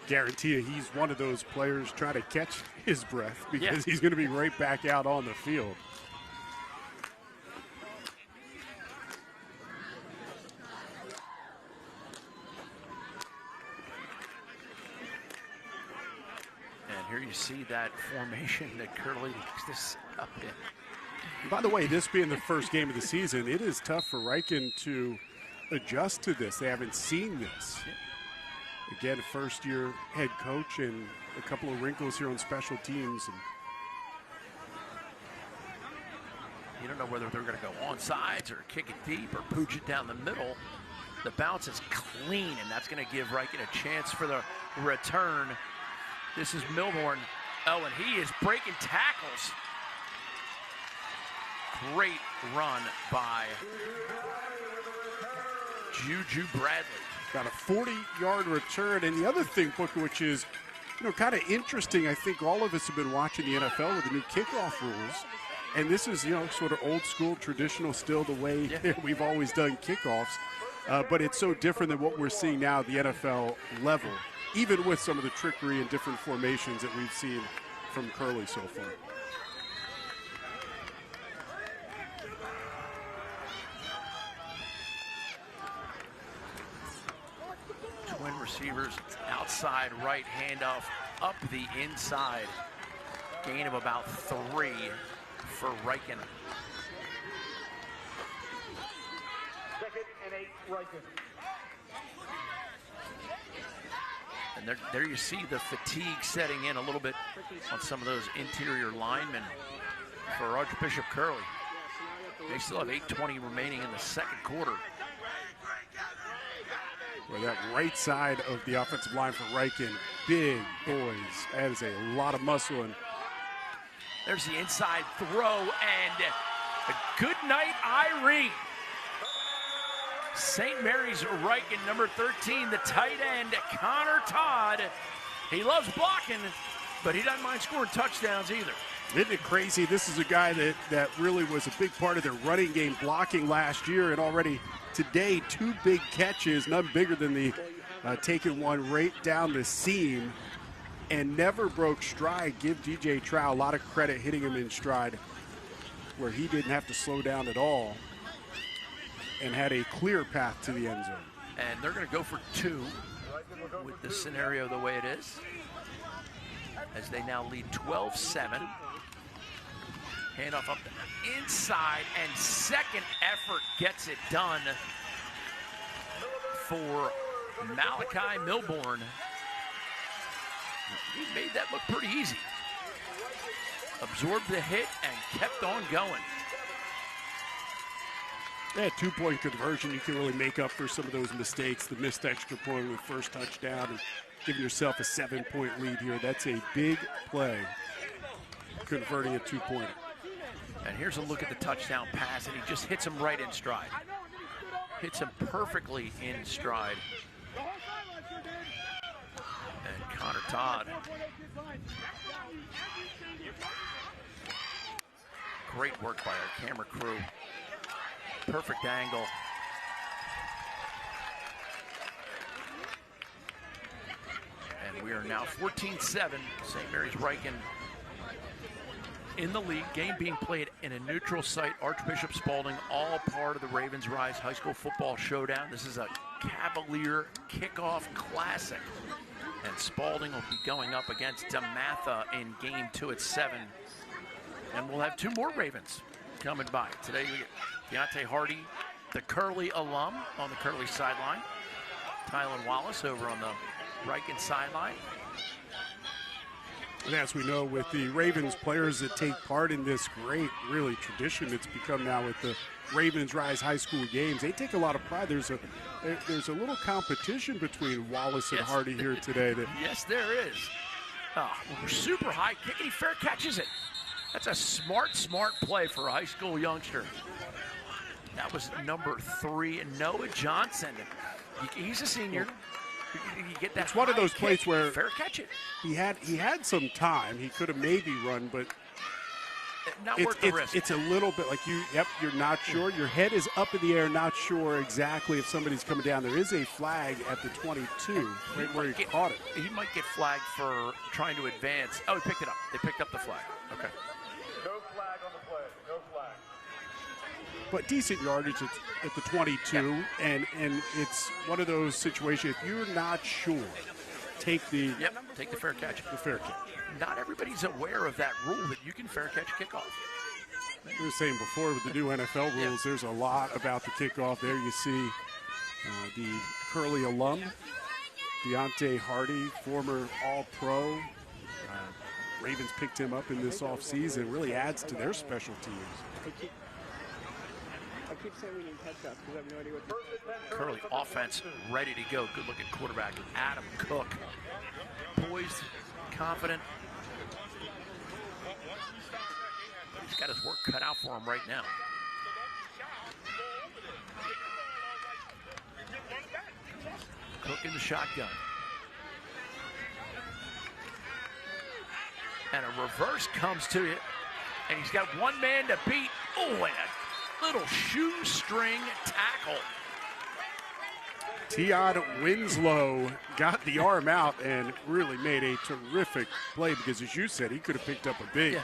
Guarantee you he's one of those players trying to catch his breath because he's going to be right back out on the field. Here you see that formation that Curley takes this up in. By the way, this being the first game of the season, it is tough for Ryken to adjust to this. They haven't seen this. Again, first-year head coach and a couple of wrinkles here on special teams. And you don't know whether they're going to go on sides or kick it deep or pooch it down the middle. The bounce is clean, and that's going to give Ryken a chance for the return. This is Milborn. Oh, and he is breaking tackles. Great run by Juju Bradley. Got a 40-yard return. And the other thing, Booker, which is, kind of interesting, I think all of us have been watching the NFL with the new kickoff rules. And this is, sort of old school, traditional, still the way we've always done kickoffs. But it's so different than what we're seeing now at the NFL level, even with some of the trickery and different formations that we've seen from Curley so far. Twin receivers, outside right handoff, up the inside. Gain of about 3 for Ryken. 2nd and 8, Ryken. And there you see the fatigue setting in a little bit on some of those interior linemen for Archbishop Curley. They still have 8:20 remaining in the second quarter. Well, that right side of the offensive line for Ryken, big boys. That is a lot of muscle. And there's the inside throw, and a good night, Irene. St. Mary's Ryken, number 13, the tight end, Connor Todd. He loves blocking, but he doesn't mind scoring touchdowns either. Isn't it crazy? This is a guy that really was a big part of their running game blocking last year, and already today 2 big catches, none bigger than the taking one right down the seam, and never broke stride. Give DJ Trow a lot of credit hitting him in stride where he didn't have to slow down at all and had a clear path to the end zone. And they're going to go for 2 with the scenario the way it is, as they now lead 12-7. Handoff up the inside, and second effort gets it done for Malachi Milborn. He made that look pretty easy. Absorbed the hit and kept on going. That 2-point conversion, you can really make up for some of those mistakes, the missed extra point with first touchdown, and giving yourself a 7-point lead here. That's a big play, converting a 2-pointer. And here's a look at the touchdown pass, and he just hits him right in stride. Hits him perfectly in stride. And Connor Todd. Great work by our camera crew. Perfect angle. And we are now 14-7. St. Mary's Ryken in the league. Game being played in a neutral site, Archbishop Spalding, all part of the Ravens Rise High School Football Showdown. This is a Cavalier Kickoff Classic. And Spalding will be going up against DeMatha in Game 2 at 7. And we'll have 2 more Ravens coming by. Today we get Deontay Hardy, the Curley alum, on the Curley sideline. Tylen Wallace over on the Ryken sideline. And as we know, with the Ravens players that take part in this great, really, tradition it's become now with the Ravens Rise High School games, they take a lot of pride. There's a little competition between Wallace and Hardy here today. Yes, there is. Super high kick, and he fair catches it. That's a smart play for a high school youngster. That was number 3, Noah Johnson. He's a senior. You get that. It's one of those plays where fair catch it. He had some time. He could have maybe run, but not worth the risk. It's a little bit like you're not sure. Your head is up in the air, not sure exactly if somebody's coming down. There is a flag at the 22, right where he caught it. He might get flagged for trying to advance. Oh, he picked it up. They picked up the flag. Okay. No flag on the play. No flag. But decent yardage at the 22, and it's one of those situations. If you're not sure, take the fair catch. The fair catch. Not everybody's aware of that rule that you can fair catch kickoff. We were saying before with the new NFL rules, there's a lot about the kickoff. There you see the Curley alum, Deontay Hardy, former All-Pro. Ravens picked him up in this offseason. Really adds to their special teams. I keep saying we need headshots because I have no idea what Curley offense ready to go. Good looking quarterback, Adam Cook. Poised, confident. He's got his work cut out for him right now. Cook in the shotgun. And a reverse comes to you. And he's got one man to beat. Oh, and a little shoestring tackle. Tion Winslow got the arm out and really made a terrific play because, as you said, he could have picked up a big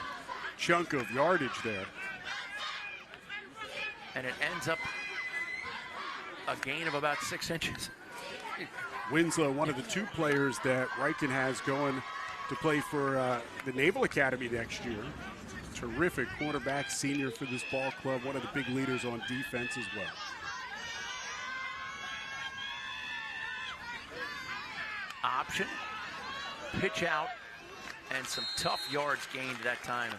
chunk of yardage there. And it ends up a gain of about 6 inches. Winslow, one of the 2 players that Ryken has going to play for the Naval Academy next year. Terrific quarterback, senior for this ball club, one of the big leaders on defense as well. Option, pitch out, and some tough yards gained that time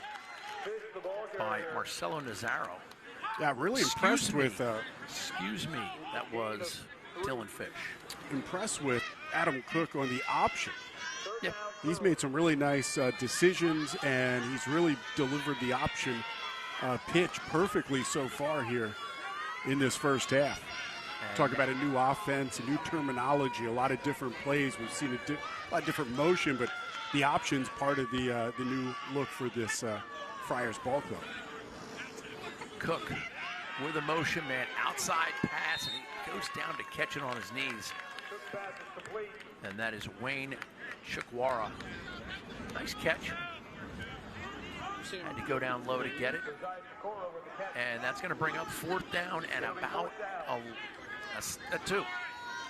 by Marcelo Nazaro. Yeah, really impressed with. Excuse me, that was Dylan Fish. Impressed with Adam Cook on the option. Yeah. He's made some really nice decisions, and he's really delivered the option pitch perfectly so far here in this first half. Talk about a new offense, a new terminology, a lot of different plays. We've seen a lot of different motion, but the option's part of the new look for this Friars ball club. Cook with a motion man, outside pass, and he goes down to catch it on his knees. And that is Wayne Chukwara. Nice catch. Had to go down low to get it. And that's going to bring up 4th down and about a 2. Of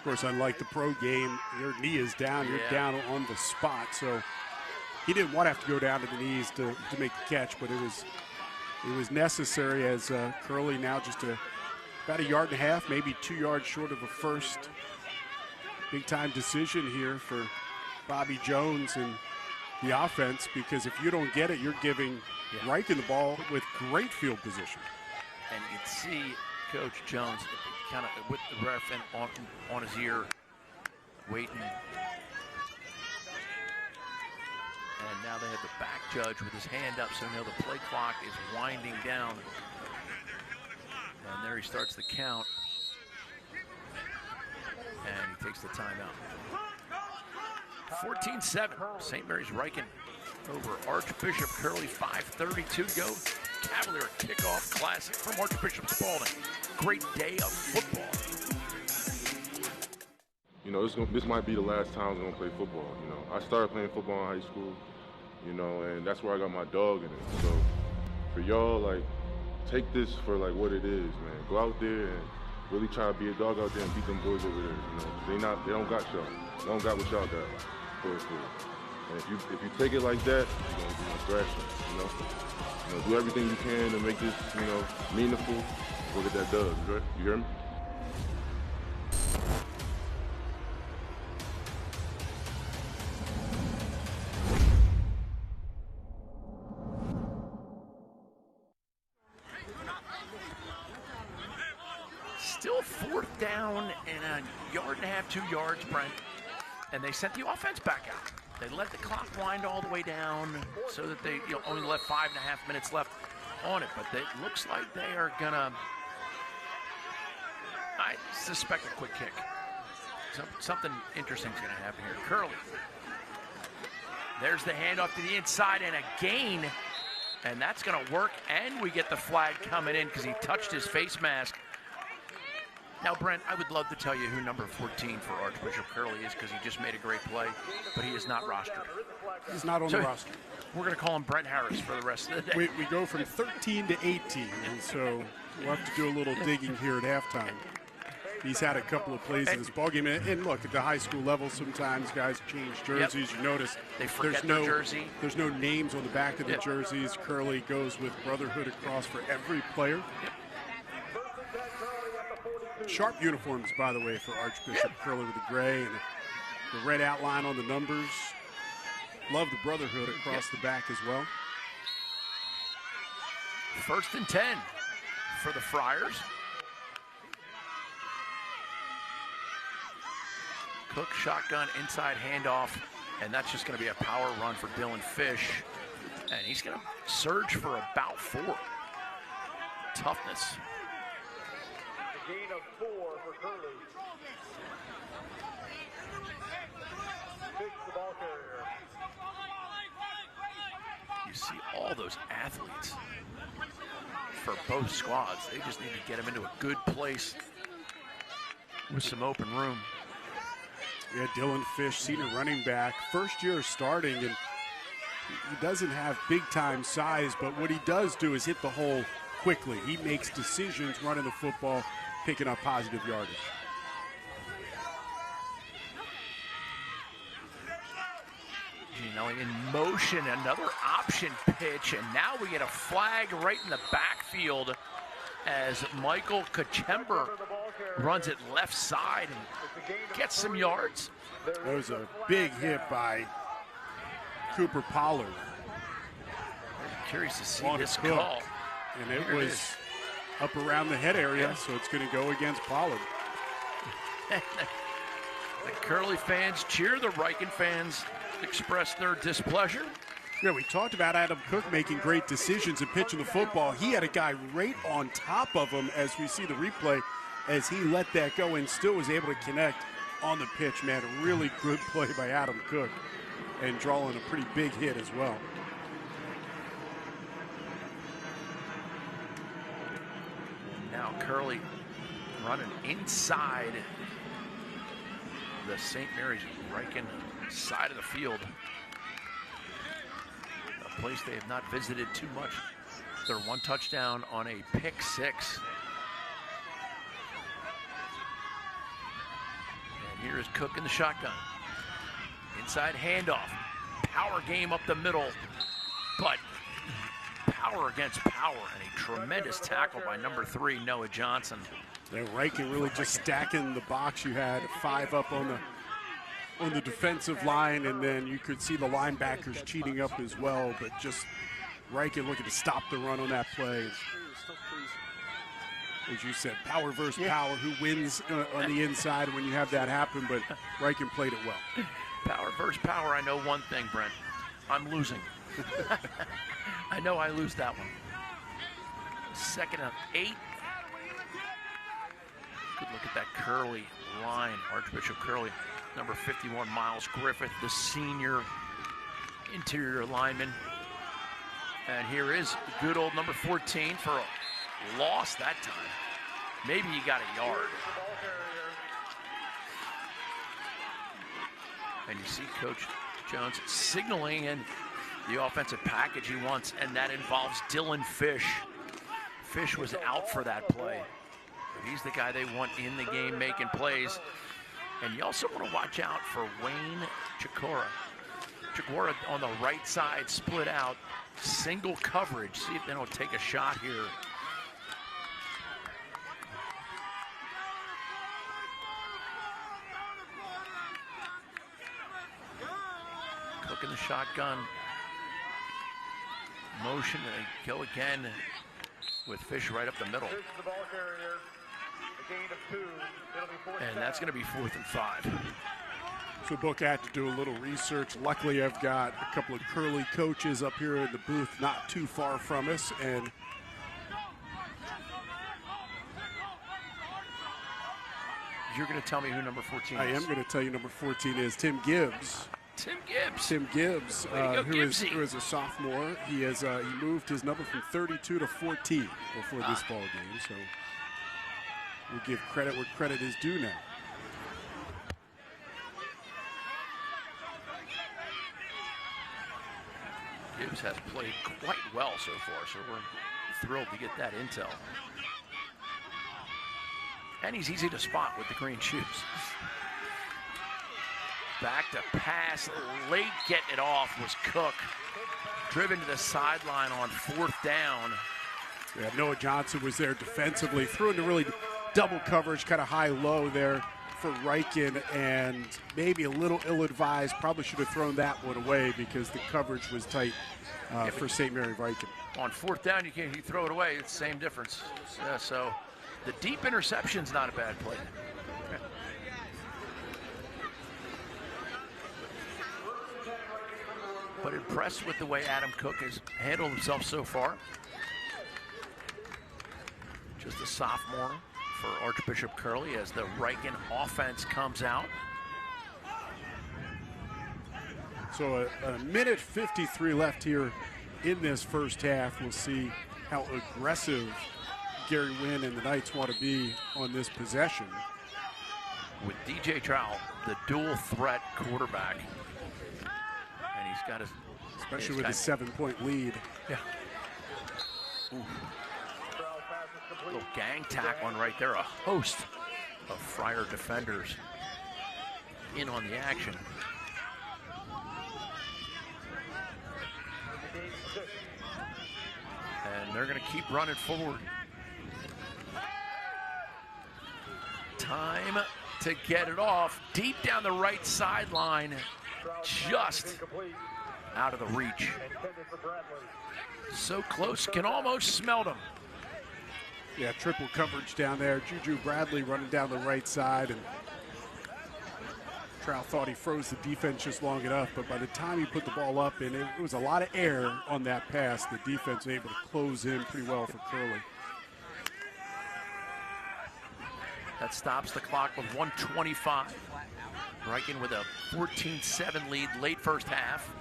course, unlike the pro game, your knee is down. You're down on the spot. So he didn't want to have to go down to the knees to make the catch, but it was necessary as Curley now just about 1.5 yards, maybe 2 yards short of a first. Big-time decision here for Bobby Jones and the offense, because if you don't get it, you're giving Ryken the ball with great field position. And you can see Coach Jones kind of with the ref and on his ear, waiting. And now they have the back judge with his hand up, so now the play clock is winding down. And there he starts the count. And he takes the timeout. 14-7, St. Mary's Ryken over Archbishop Curley, 5:32 to go. Cavalier Kickoff Classic from Archbishop Spalding. Great day of football. You know, this might be the last time I'm going to play football. You know, I started playing football in high school, you know, and that's where I got my dog in it. So for y'all, like, take this for like what it is, man. Go out there and really try to be a dog out there and beat them boys over there. You know, they don't got y'all. They don't got what y'all got. For it. And if you take it like that, you're gonna thrash them. You know, do everything you can to make this, you know, meaningful. Look at that dub. You hear me? Still 4th down and a yard and a half, 2 yards, Brent. And they sent the offense back out. They let the clock wind all the way down so that they only left 5.5 minutes left on it. But it looks like they are gonna, I suspect, a quick kick. Something interesting is gonna happen here. Curley. There's the handoff to the inside and a gain. And that's gonna work. And we get the flag coming in because he touched his face mask. Now, Brent, I would love to tell you who number 14 for Archbishop Curley is because he just made a great play, but he is not rostered. He's not on the roster. We're going to call him Brent Harris for the rest of the day. We go from 13 to 18, and so we'll have to do a little digging here at halftime. He's had a couple of plays in this ballgame. And look, at the high school level, sometimes guys change jerseys. Yep. You notice they forget their jersey. There's no names on the back of the jerseys. Curley goes with brotherhood across for every player. Yep. Sharp uniforms, by the way, for Archbishop Curley with the gray and the red outline on the numbers. Love the brotherhood across the back as well. 1st and 10 for the Friars. Cook shotgun inside handoff, and that's just going to be a power run for Dylan Fish. And he's going to surge for about 4. Toughness. Gain of 4 for Curley. Takes the ball carrier. You see all those athletes for both squads. They just need to get them into a good place with some open room. Yeah, Dylan Fish, senior running back, first year starting, and he doesn't have big-time size, but what he does do is hit the hole quickly. He makes decisions running the football, picking up positive yardage. Ginelli in motion, another option pitch, and now we get a flag right in the backfield as Michael Kachember runs it left side and gets some yards. That was a big hit by Cooper Pollard. I'm curious to see this call. And it was up around the head area, so it's going to go against Pollard. The Curley fans cheer, the Ryken fans express their displeasure. Yeah, we talked about Adam Cook making great decisions and pitching the football. He had a guy right on top of him as we see the replay as he let that go and still was able to connect on the pitch, man. A really good play by Adam Cook and drawing a pretty big hit as well. Now Curley running inside the St. Mary's Ryken side of the field. A place they have not visited too much. Their 1 touchdown on a pick 6. And here is Cook in the shotgun. Inside handoff. Power game up the middle. But power against power, and a tremendous tackle by number 3, Noah Johnson. Yeah, Ryken really just stacking the box. You had 5 up on the defensive line, and then you could see the linebackers cheating up as well, but just Ryken looking to stop the run on that play. As you said, power versus power, who wins on the inside when you have that happen, but Ryken played it well. Power versus power, I know one thing, Brent. I'm losing. I know I lose that one. 2nd and 8. Good look at that Curley line. Archbishop Curley, number 51, Miles Griffith, the senior interior lineman. And here is good old number 14 for a loss that time. Maybe he got a yard. And you see Coach Jones signaling, and the offensive package he wants, and that involves Dylan Fish. Fish was out for that play. But he's the guy they want in the game making plays. And you also want to watch out for Wayne Chikora. Chikora on the right side, split out, single coverage. See if they don't take a shot here. Cook in the shotgun. Motion, and they go again with Fish right up the middle. And that's going to be 4th and 5. So Book had to do a little research. Luckily, I've got a couple of Curley coaches up here in the booth not too far from us. And you're going to tell me who number 14 is. I am going to tell you number 14 is Tim Gibbs. Tim Gibbs. Tim Gibbs, who is a sophomore. He has he moved his number from 32 to 14 before this ball game. So we'll give credit where credit is due now. Gibbs has played quite well so far, so we're thrilled to get that intel. And he's easy to spot with the green shoes. Back to pass, late getting it off was Cook. Driven to the sideline on 4th down. Yeah, Noah Johnson was there defensively, threw into really double coverage, kind of high-low there for Ryken, and maybe a little ill-advised. Probably should have thrown that one away because the coverage was tight for St. Mary Ryken. On 4th down, you throw it away. It's the same difference. So the deep interception's not a bad play. But impressed with the way Adam Cook has handled himself so far. Just a sophomore for Archbishop Curley as the Ryken offense comes out. So a minute 53 left here in this first half. We'll see how aggressive Gary Wynn and the Knights want to be on this possession. With DJ Trout, the dual threat quarterback. And he's got his... Especially with his 7-point lead. Yeah. Ooh. Little gang tackle on right there. A host of Friar defenders in on the action. And they're going to keep running forward. Time to get it off. Deep down the right sideline. Just out of the reach. So close, can almost smell them. Yeah, triple coverage down there. Juju Bradley running down the right side, and Trout thought he froze the defense just long enough, but by the time he put the ball up, and it was a lot of air on that pass, the defense was able to close in pretty well for Curley. That stops the clock with 1:25. Ryken with a 14-7 lead late first half.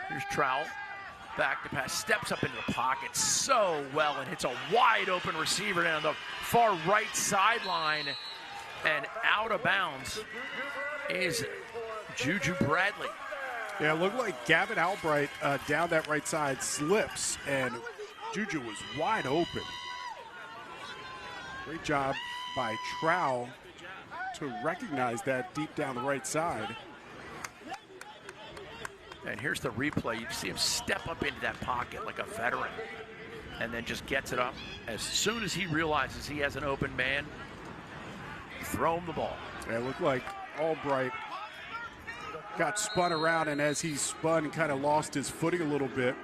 Here's Trout. Back to pass, steps up into the pocket so well and hits a wide open receiver down the far right sideline, and out of bounds is Juju Bradley. Yeah, it looked like Gavin Albright down that right side slips, and Juju was wide open. Great job by Trout to recognize that deep down the right side. And here's the replay. You see him step up into that pocket like a veteran and then just gets it up. As soon as he realizes he has an open man, throw him the ball. Yeah, it looked like Albright got spun around, and as he spun, kind of lost his footing a little bit.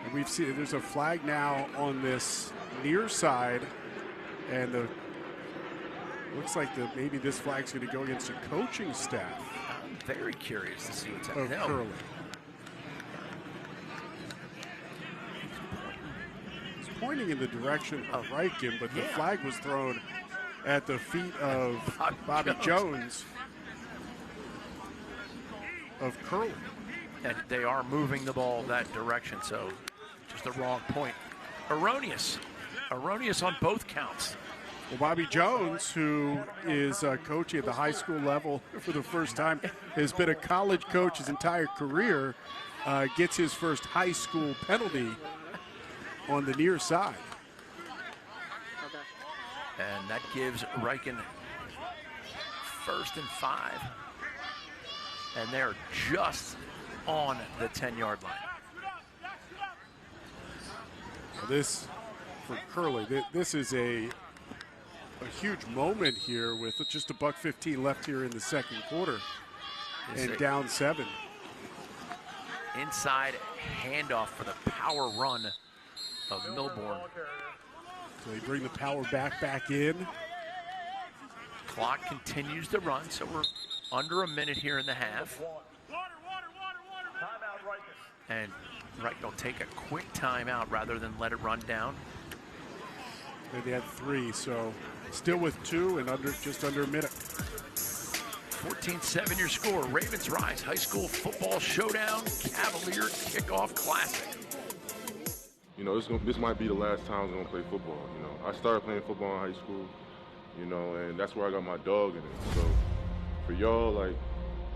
And we've seen there's a flag now on this near side, and looks like maybe this flag's going to go against the coaching staff. I'm very curious to see what's happening. Curley. He's pointing in the direction of Ryken, but the flag was thrown at the feet of Bobby Jones of Curley. And they are moving the ball that direction, so just the wrong point. Erroneous on both counts. Well, Bobby Jones, who is coaching at the high school level for the first time, has been a college coach his entire career, gets his first high school penalty on the near side. And that gives Ryken 1st and 5. And they're just on the 10-yard line. This, for Curley, this is a huge moment here with just a $1:15 left here in the second quarter and down 7. Inside handoff for the power run of Milbourne. So they bring the power back in. Clock continues to run, so we're under a minute here in the half. And Ryken will take a quick timeout rather than let it run down. They had 3, so still with 2 and just under a minute. 14-7 your score. Ravens rise. High school football showdown. Cavalier Kickoff Classic. You know, this might be the last time I'm going to play football. You know, I started playing football in high school, you know, and that's where I got my dog in it. So for y'all, like,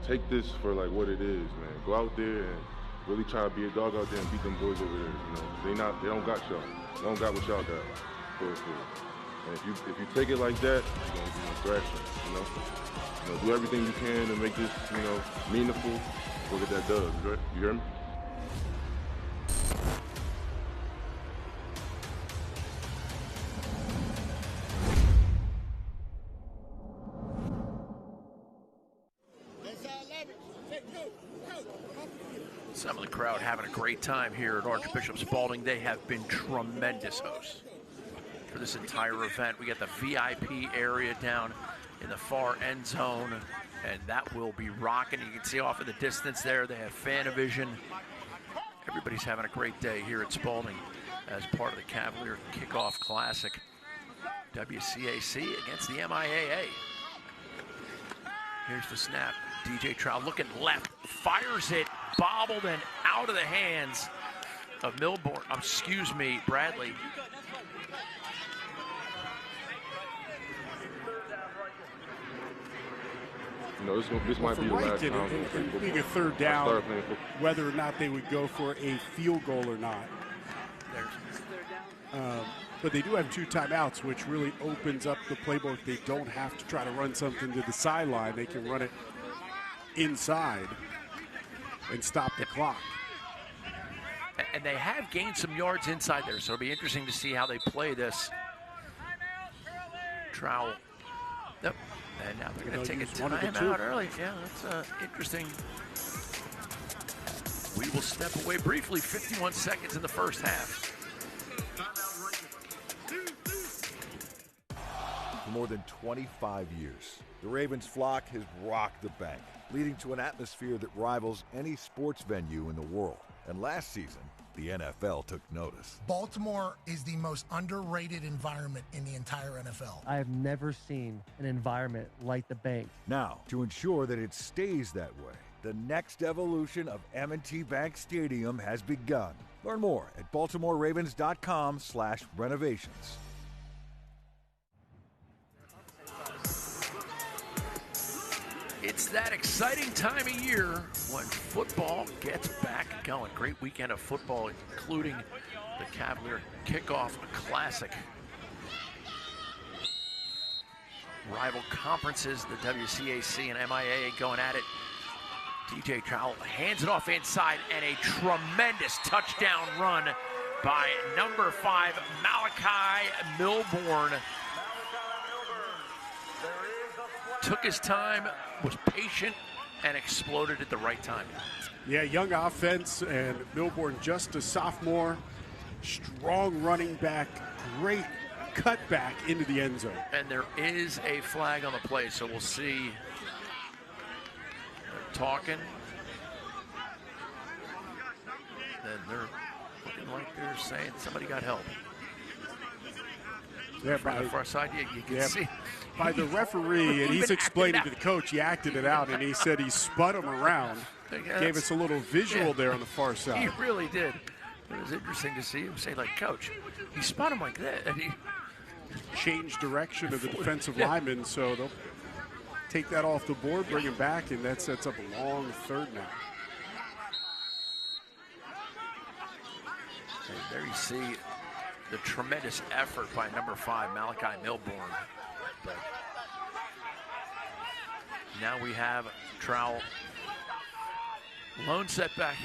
take this for, like, what it is, man. Go out there and really try to be a dog out there and beat them boys over there. You know, they don't got y'all. They don't got what y'all got. For. And if you take it like that, you're going to be thrashing, you know. You know, do everything you can to make this, you know, meaningful. Go get that dub, right? You hear me? Some of the crowd having a great time here at Archbishop Spalding. They have been tremendous hosts for this entire event. We got the VIP area down in the far end zone, and that will be rocking. You can see off in the distance there, they have Fanavision. Everybody's having a great day here at Spalding as part of the Cavalier Kickoff Classic. WCAC against the MIAA. Here's the snap. DJ Trout looking left, fires it, bobbled and out of the hands of Milbourne. Excuse me, Bradley. You know, this might be the last time. And being a third down, whether or not they would go for a field goal or not. But they do have 2 timeouts, which really opens up the playbook. They don't have to try to run something to the sideline. They can run it inside and stop the clock. And they have gained some yards inside there, so it'll be interesting to see how they play this. Trowell. Yep. And now they're going to take a timeout early. Yeah, that's interesting. We will step away briefly. 51 seconds in the first half. For more than 25 years, the Ravens flock has rocked the bank, leading to an atmosphere that rivals any sports venue in the world. And last season, the NFL took notice. Baltimore is the most underrated environment in the entire NFL. I have never seen an environment like the bank. Now, to ensure that it stays that way, the next evolution of M&T Bank Stadium has begun. Learn more at BaltimoreRavens.com/renovations. It's that exciting time of year when football gets back going. Great weekend of football, including the Cavalier Kickoff Classic. Rival conferences, the WCAC and MIAA going at it. DJ Trowell hands it off inside, and a tremendous touchdown run by number 5, Malachi Milbourne. Took his time, was patient, and exploded at the right time. Yeah, young offense, and Milbourne just a sophomore. Strong running back, great cutback into the end zone. And there is a flag on the play, so we'll see. They're talking. And they're looking like they're saying somebody got help. Yeah, from the far side, you can see. By the referee, and he's explaining to the coach, he acted it out, and he said he spun him around. Gave us a little visual there on the far side. He really did. It was interesting to see him say, like, Coach, he spun him like that. And change direction of the defensive lineman, so they'll take that off the board, bring him back, and that sets up a long third now. And there you see the tremendous effort by number 5, Malachi Milbourne. But now we have Trowell. Lone setback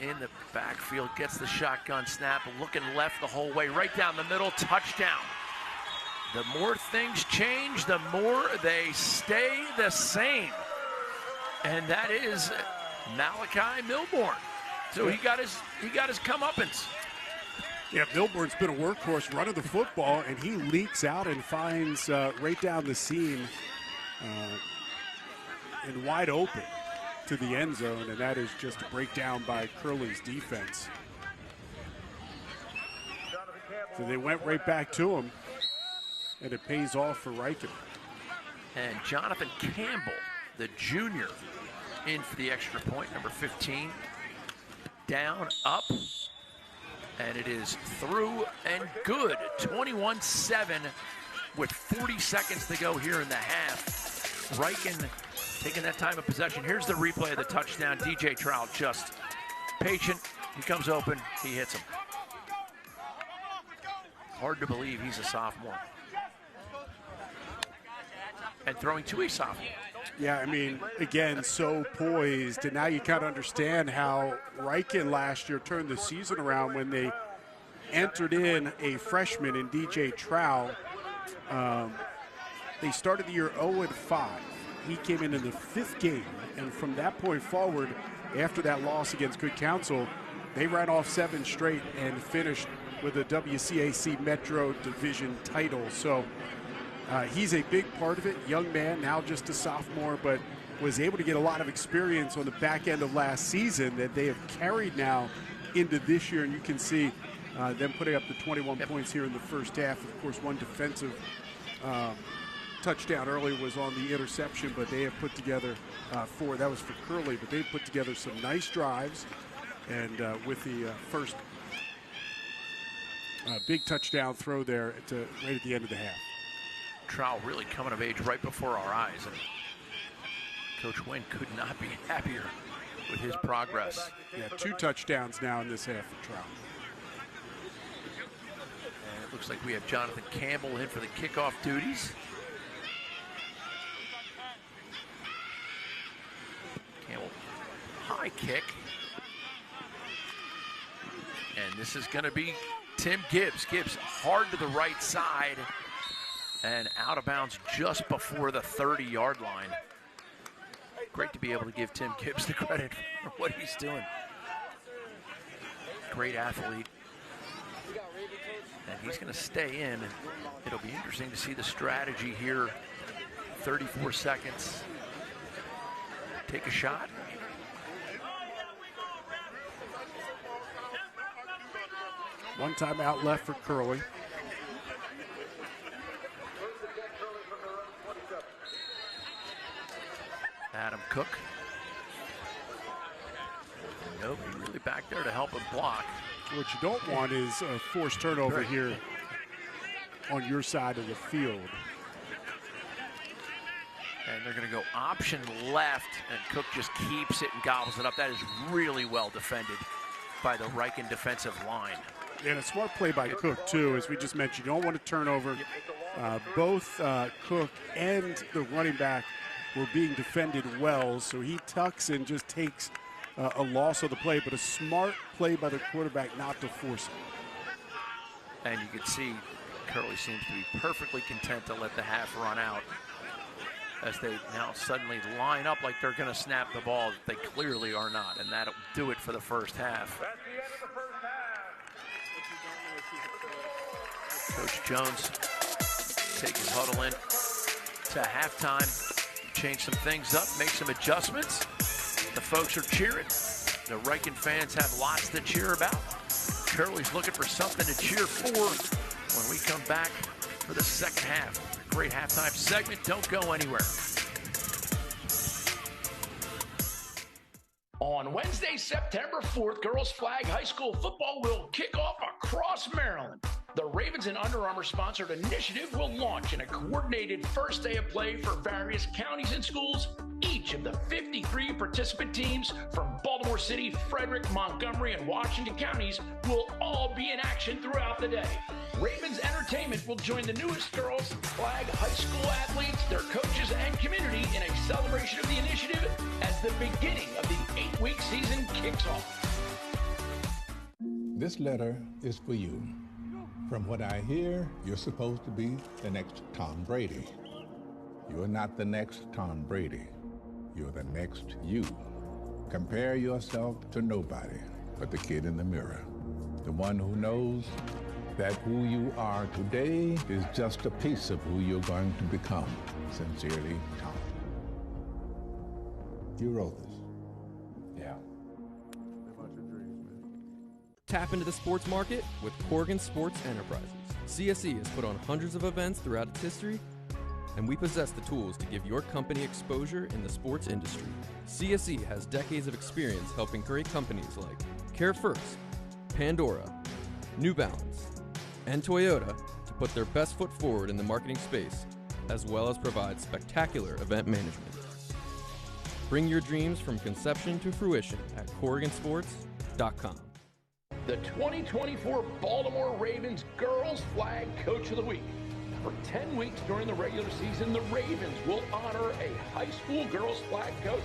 in the backfield, gets the shotgun snap, looking left the whole way, right down the middle, touchdown. The more things change, the more they stay the same. And that is Malachi Milbourne. So he got his comeuppance. Yeah, Milbourne's been a workhorse running the football, and he leaks out and finds right down the seam and wide open to the end zone, and that is just a breakdown by Curley's defense. So they went right back to him, and it pays off for Ryken. And Jonathan Campbell, the junior, in for the extra point, number 15. Down, up, and it is through and good. 21-7 with 40 seconds to go here in the half. Ryken taking that time of possession. Here's the replay of the touchdown. DJ Trowell just patient. He comes open, he hits him. Hard to believe he's a sophomore. And throwing to a sophomore. Yeah, I mean, again, so poised. And now you kind of understand how Ryken last year turned the season around when they entered in a freshman in DJ Trowell. They started the year 0-5. He came in the 5th game. And from that point forward, after that loss against Good Counsel, they ran off 7 straight and finished with a WCAC Metro Division title. So he's a big part of it. Young man, now just a sophomore, but was able to get a lot of experience on the back end of last season that they have carried now into this year. And you can see them putting up the 21 points here in the first half. Of course, one defensive touchdown early was on the interception, but they have put together 4. That was for Curley, but they've put together some nice drives. And with the first big touchdown throw there right at the end of the half. Trowell really coming of age right before our eyes, and Coach Wynn could not be happier with his progress. Yeah, 2 touchdowns now in this half for Trowell. And it looks like we have Jonathan Campbell in for the kickoff duties. Campbell, high kick. And this is going to be Tim Gibbs. Gibbs hard to the right side and out of bounds just before the 30-yard line. Great to be able to give Tim Gibbs the credit for what he's doing. Great athlete. And he's going to stay in. It'll be interesting to see the strategy here. 34 seconds. Take a shot. One timeout left for Curley. Adam Cook. Nobody really back there to help him block. What you don't want is a forced turnover here on your side of the field. And they're going to go option left, and Cook just keeps it and gobbles it up. That is really well defended by the Ryken defensive line. And a smart play by Cook, too, as we just mentioned. You don't want to turn over. Both Cook and the running back were being defended well, so he tucks and just takes a loss of the play, but a smart play by the quarterback not to force it. And you can see Curley seems to be perfectly content to let the half run out as they now suddenly line up like they're going to snap the ball. They clearly are not, and that'll do it for the first half. Coach Jones take his huddle in to halftime, change some things up, make some adjustments. The folks are cheering. The Ryken fans have lots to cheer about. Curley's looking for something to cheer for when we come back for the second half. Great halftime segment. Don't go anywhere. On Wednesday, September 4th, girls flag high school football will kick off across Maryland. The Ravens and Under Armour sponsored initiative will launch in a coordinated first day of play for various counties and schools. Each of the 53 participant teams from Baltimore City, Frederick, Montgomery, and Washington counties will all be in action throughout the day. Ravens Entertainment will join the newest girls flag high school athletes, their coaches, and community in a celebration of the initiative as the beginning of the 8-week season kicks off. This letter is for you. From what I hear, you're supposed to be the next Tom Brady. You're not the next Tom Brady. You're the next you. Compare yourself to nobody but the kid in the mirror. The one who knows that who you are today is just a piece of who you're going to become. Sincerely, Tom. You wrote this. Yeah. Tap into the sports market with Corgan Sports Enterprises. CSE has put on hundreds of events throughout its history, and we possess the tools to give your company exposure in the sports industry. CSE has decades of experience helping great companies like Care First, Pandora, New Balance, and Toyota to put their best foot forward in the marketing space, as well as provide spectacular event management. Bring your dreams from conception to fruition at CorriganSports.com. The 2024 Baltimore Ravens Girls Flag Coach of the Week. For 10 weeks during the regular season, the Ravens will honor a high school girls flag coach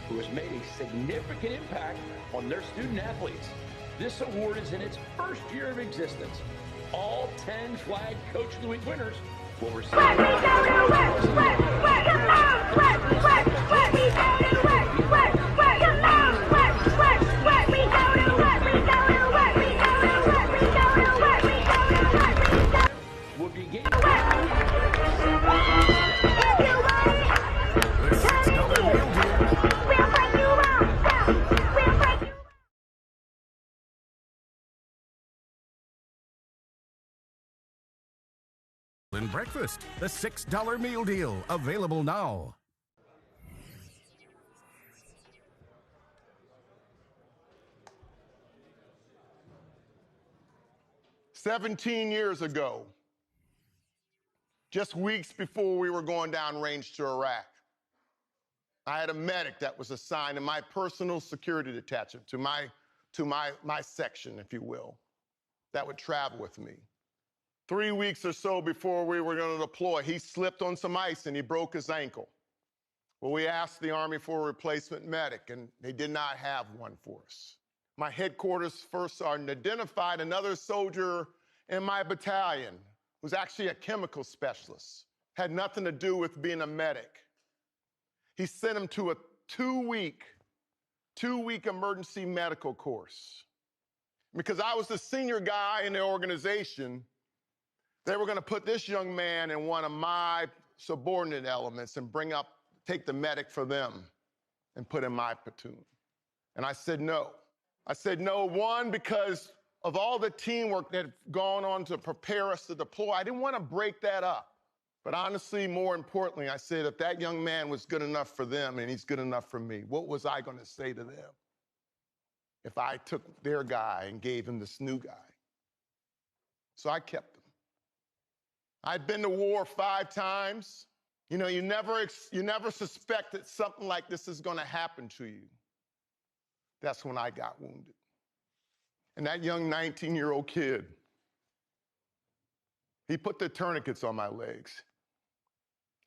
who has made a significant impact on their student athletes. This award is in its first year of existence. All 10 Flag Coach of the Week winners will receive will begin And breakfast, the $6 meal deal, available now. "17 years ago, just weeks before we were going downrange to Iraq, I had a medic that was assigned to my personal security detachment, to my section, if you will, that would travel with me. 3 weeks or so before we were going to deploy, he slipped on some ice and he broke his ankle. Well, we asked the Army for a replacement medic, and they did not have one for us. My headquarters first sergeant identified another soldier in my battalion who's actually a chemical specialist, had nothing to do with being a medic. He sent him to a two-week emergency medical course. Because I was the senior guy in the organization, they were going to put this young man in one of my subordinate elements and take the medic for them and put in my platoon. And I said no. I said no, one, because of all the teamwork that had gone on to prepare us to deploy. I didn't want to break that up. But honestly, more importantly, I said if that young man was good enough for them and he's good enough for me, what was I going to say to them if I took their guy and gave him this new guy? So I kept him. I'd been to war 5 times. You know, you never suspect that something like this is going to happen to you. That's when I got wounded. And that young 19-year-old kid, he put the tourniquets on my legs.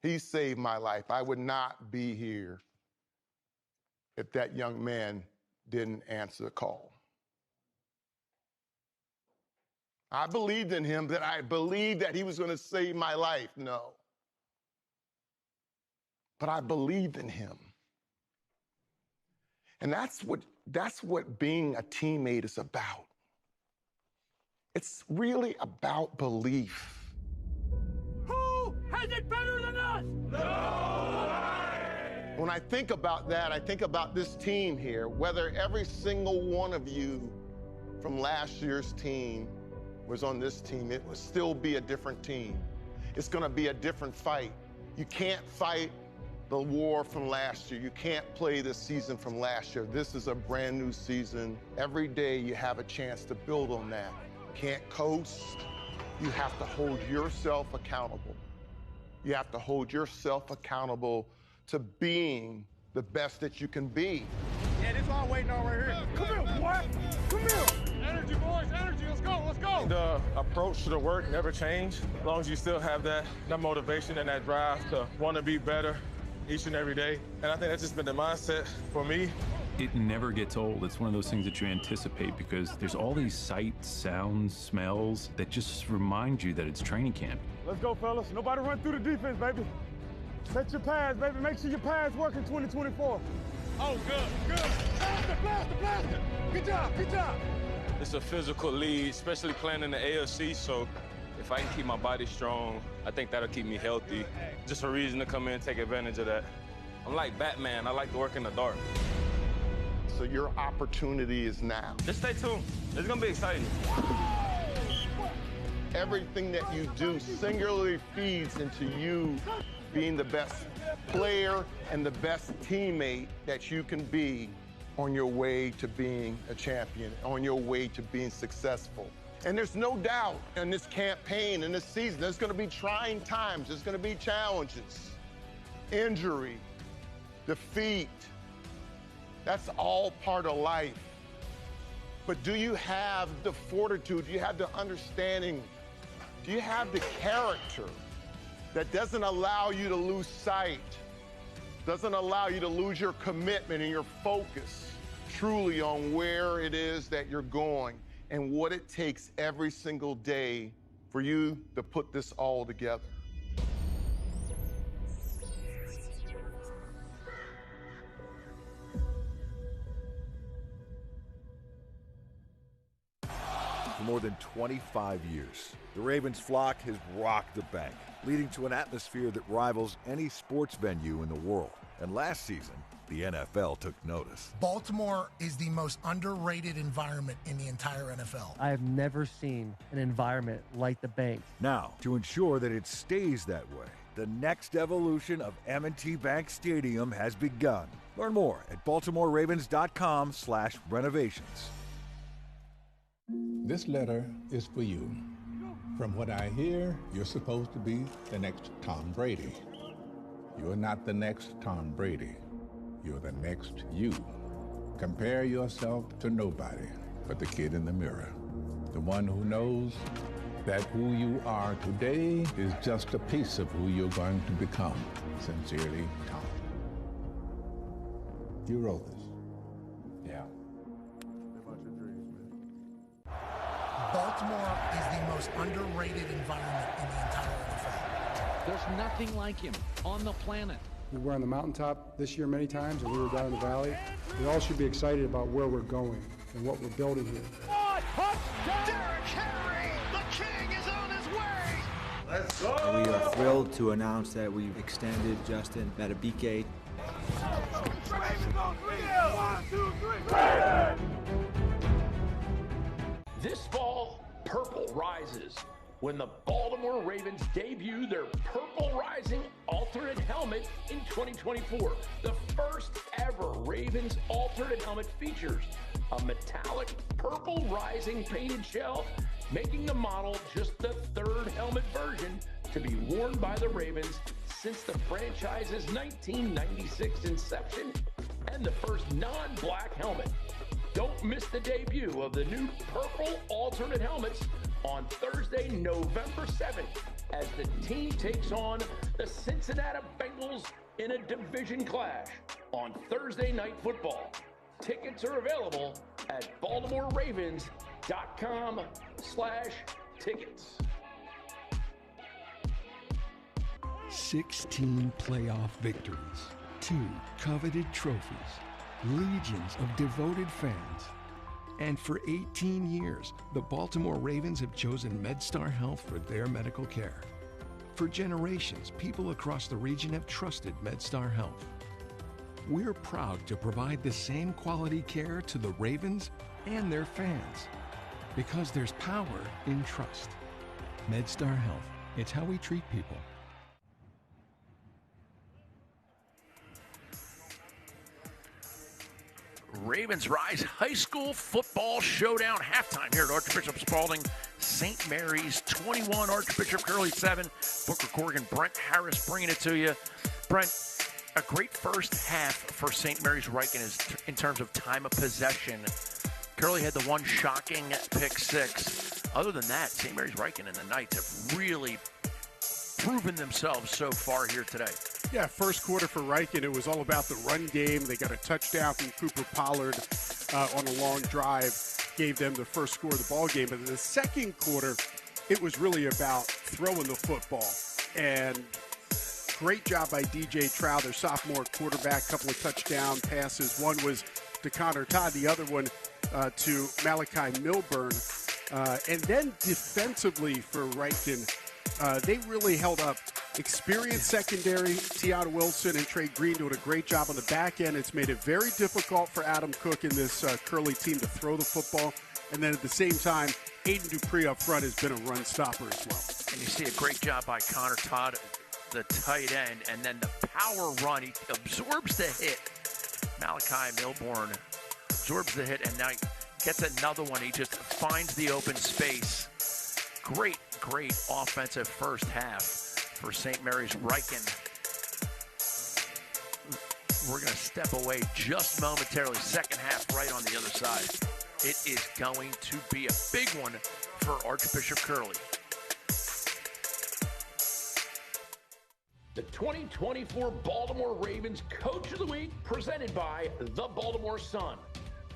He saved my life. I would not be here if that young man didn't answer the call. I believed in him, that I believed that he was going to save my life. No. But I believed in him. And that's what being a teammate is about. It's really about belief. Who has it better than us? Nobody! When I think about that, I think about this team here, whether every single one of you from last year's team was on this team, it would still be a different team. It's going to be a different fight. You can't fight the war from last year. You can't play the season from last year. This is a brand new season. Every day you have a chance to build on that. You can't coast. you have to hold yourself accountable. You have to hold yourself accountable to being the best that you can be. Yeah, this is all I'm waiting on right here. Come here, boy. Come here. Energy, boys. Energy. Let's go. Let's go. The approach to the work never changed. As long as you still have that motivation and that drive to want to be better each and every day. And I think that's just been the mindset for me. It never gets old. It's one of those things that you anticipate because there's all these sights, sounds, smells that just remind you that it's training camp. Let's go, fellas. Nobody run through the defense, baby. Set your pads, baby. Make sure your pads work in 2024. Oh, good. Blast it. Good job. It's a physical league, especially playing in the AFC, so if I can keep my body strong, I think that'll keep me healthy. Just a reason to come in and take advantage of that. I'm like Batman. I like to work in the dark. So your opportunity is now. Just stay tuned. It's going to be exciting. Everything that you do singularly feeds into you being the best player and the best teammate that you can be on your way to being a champion, on your way to being successful. And there's no doubt in this campaign, in this season, there's going to be trying times. There's going to be challenges, injury, defeat. That's all part of life. But do you have the fortitude? Do you have the understanding? Do you have the character that doesn't allow you to lose sight, doesn't allow you to lose your commitment and your focus truly on where it is that you're going and what it takes every single day for you to put this all together? For more than 25 years, the Ravens flock has rocked the bank, leading to an atmosphere that rivals any sports venue in the world. And last season, the NFL took notice. Baltimore is the most underrated environment in the entire NFL. I have never seen an environment like the Bank. Now, to ensure that it stays that way, the next evolution of M&T Bank Stadium has begun. Learn more at BaltimoreRavens.com/renovations. This letter is for you. From what I hear, you're supposed to be the next Tom Brady. You're not the next Tom Brady. You're the next you. Compare yourself to nobody but the kid in the mirror. The one who knows that who you are today is just a piece of who you're going to become. Sincerely, Tom. You wrote this. Yeah. Baltimore is the most underrated environment in the entire NFL. There's nothing like him on the planet. We were on the mountaintop this year many times, and we were down in the valley. We all should be excited about where we're going and what we're building here. Derrick Henry, the king is on his way. Let's go. We are thrilled to announce that we've extended Justin Madubuike. 1, 2, 3. This fall, purple rises when the Baltimore Ravens debut their Purple Rising alternate helmet in 2024. The first ever Ravens alternate helmet features a metallic purple rising painted shell, making the model just the third helmet version to be worn by the Ravens since the franchise's 1996 inception, and the first non-black helmet. Don't miss the debut of the new purple alternate helmets on Thursday, November 7th, as the team takes on the Cincinnati Bengals in a division clash on Thursday Night Football. Tickets are available at BaltimoreRavens.com/tickets. 16 playoff victories, 2 coveted trophies, legions of devoted fans. And for 18 years, the Baltimore Ravens have chosen MedStar Health for their medical care. For generations, people across the region have trusted MedStar Health. We're proud to provide the same quality care to the Ravens and their fans, because there's power in trust. MedStar Health, it's how we treat people. Ravens rise high school football showdown halftime here at Archbishop Spalding St. Mary's 21, Archbishop Curley 7. Booker Corrigan, Brent Harris bringing it to you. Brent, a great first half for St. Mary's Ryken in terms of time of possession. Curley had the one shocking pick 6. Other than that, St. Mary's Ryken and the Knights have really proven themselves so far here today. Yeah, first quarter for Ryken, it was all about the run game. They got a touchdown from Cooper Pollard on a long drive, gave them the first score of the ball game. But in the second quarter, it was really about throwing the football. And great job by DJ Trow, their sophomore quarterback, couple of touchdown passes. One was to Connor Todd, the other one to Malachi Milburn. And then defensively for Ryken, they really held up. Experienced secondary, Tiana Wilson and Trey Green doing a great job on the back end. It's made it very difficult for Adam Cook and this Curley team to throw the football. And then at the same time, Aiden Dupree up front has been a run stopper as well. And you see a great job by Connor Todd, the tight end, and then the power run. He absorbs the hit. Malachi Milburn absorbs the hit, and now he gets another one. He just finds the open space. Great offensive first half for St. Mary's Ryken. We're going to step away just momentarily. Second half right on the other side. It is going to be a big one for Archbishop Curley. The 2024 Baltimore Ravens Coach of the Week, presented by the Baltimore Sun.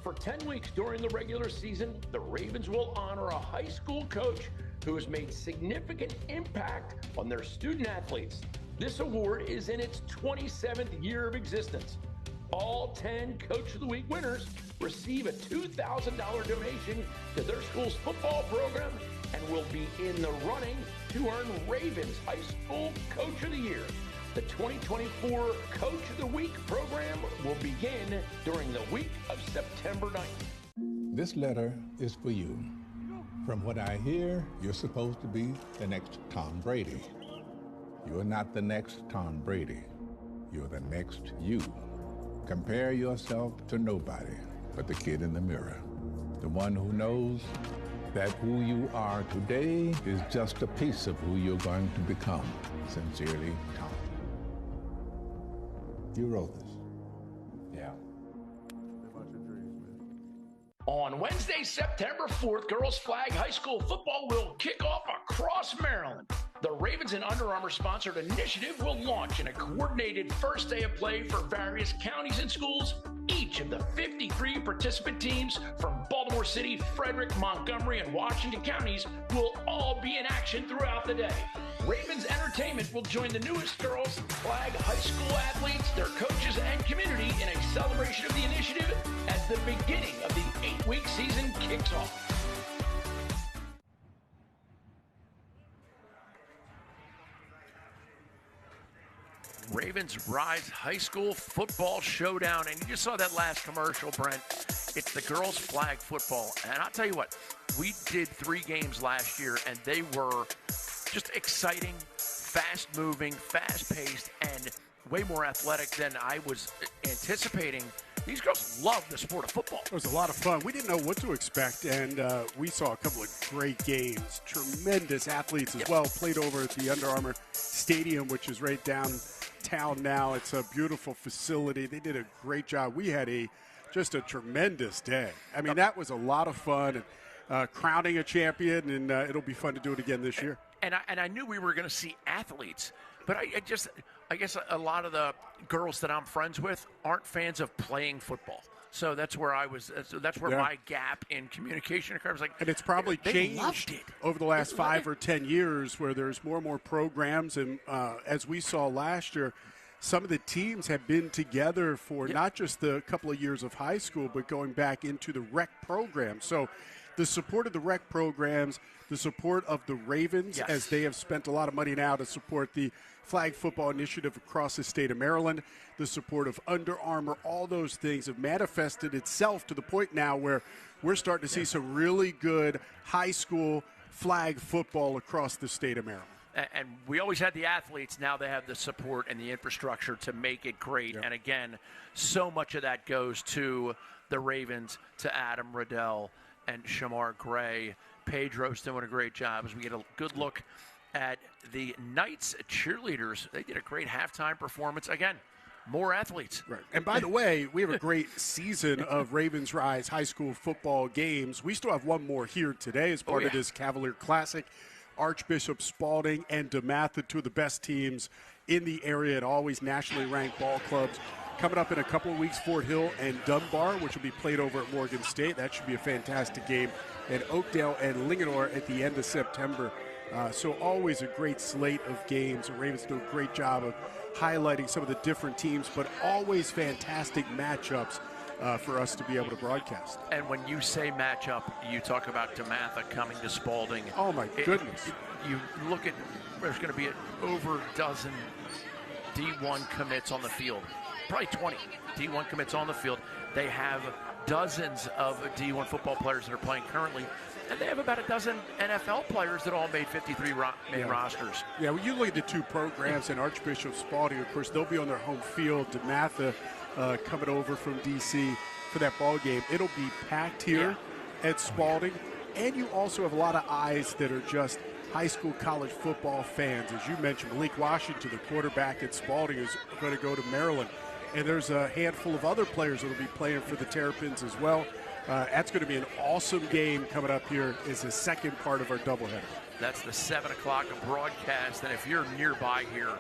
For 10 weeks during the regular season, the Ravens will honor a high school coach who has made significant impact on their student athletes. This award is in its 27th year of existence. All 10 Coach of the Week winners receive a $2,000 donation to their school's football program and will be in the running to earn Ravens High School Coach of the Year. The 2024 Coach of the Week program will begin during the week of September 9th. This letter is for you. From what I hear, you're supposed to be the next Tom Brady. You're not the next Tom Brady. You're the next you. Compare yourself to nobody but the kid in the mirror. The one who knows that who you are today is just a piece of who you're going to become. Sincerely, Tom. You wrote this. Yeah. On Wednesday, September 4th, girls flag high school football will kick off across Maryland. The Ravens and Under Armour sponsored initiative will launch in a coordinated first day of play for various counties and schools. Each of the 53 participant teams from Baltimore City, Frederick, Montgomery, and Washington counties will all be in action throughout the day. Ravens Entertainment will join the newest girls flag high school athletes, their coaches, and community in a celebration of the initiative as the beginning of the 8-week season kicks off. Ravens Rise High School Football Showdown. And you just saw that last commercial, Brent. It's the girls flag football. And I'll tell you what, we did 3 games last year, and they were just exciting, fast-moving, fast-paced, and way more athletic than I was anticipating. These girls love the sport of football. It was a lot of fun. We didn't know what to expect, and we saw a couple of great games. Tremendous athletes as well. Played over at the Under Armour Stadium, which is right downtown now. It's a beautiful facility. They did a great job. We had just a tremendous day. I mean, that was a lot of fun, and crowning a champion, and it'll be fun to do it again this year. And I knew we were going to see athletes, but I guess a lot of the girls that I'm friends with aren't fans of playing football. So that's where my gap in communication occurs. I was like, and it's probably changed over the last 5 or 10 years, where there's more and more programs. And as we saw last year, some of the teams have been together for not just the couple of years of high school, but going back into the rec program. So the support of the rec programs, the support of the Ravens, as they have spent a lot of money now to support the flag football initiative across the state of Maryland, the support of Under Armour, all those things have manifested itself to the point now where we're starting to see some really good high school flag football across the state of Maryland. And we always had the athletes. Now they have the support and the infrastructure to make it great. And again, so much of that goes to the Ravens, to Adam Riddell, and Shamar Gray. Pedro's doing a great job as we get a good look at the Knights cheerleaders. They did a great halftime performance. Again, more athletes. Right. And by the way, we have a great season of Ravens Rise high school football games. We still have one more here today as part of this Cavalier Classic. Archbishop, Spalding, and DeMatha, two of the best teams in the area and always nationally ranked ball clubs. Coming up in a couple of weeks, Fort Hill and Dunbar, which will be played over at Morgan State. That should be a fantastic game. And Oakdale and Linganore at the end of September. So always a great slate of games. The Ravens do a great job of highlighting some of the different teams, but always fantastic matchups for us to be able to broadcast. And when you say matchup, you talk about DeMatha coming to Spalding. Oh, my goodness. You look at, there's going to be over a dozen D1 commits on the field. Probably 20 D1 commits on the field. They have dozens of D1 football players that are playing currently. And they have about a dozen NFL players that all made 53 rosters. Yeah, when you look at the two programs and Archbishop Spalding, of course, they'll be on their home field. DeMatha coming over from D.C. for that ball game. It'll be packed here at Spalding. And you also have a lot of eyes that are just high school, college football fans. As you mentioned, Malik Washington, the quarterback at Spalding, is going to go to Maryland. And there's a handful of other players that will be playing for the Terrapins as well. That's going to be an awesome game coming up here as the second part of our doubleheader. That's the 7 o'clock broadcast, and if you're nearby here,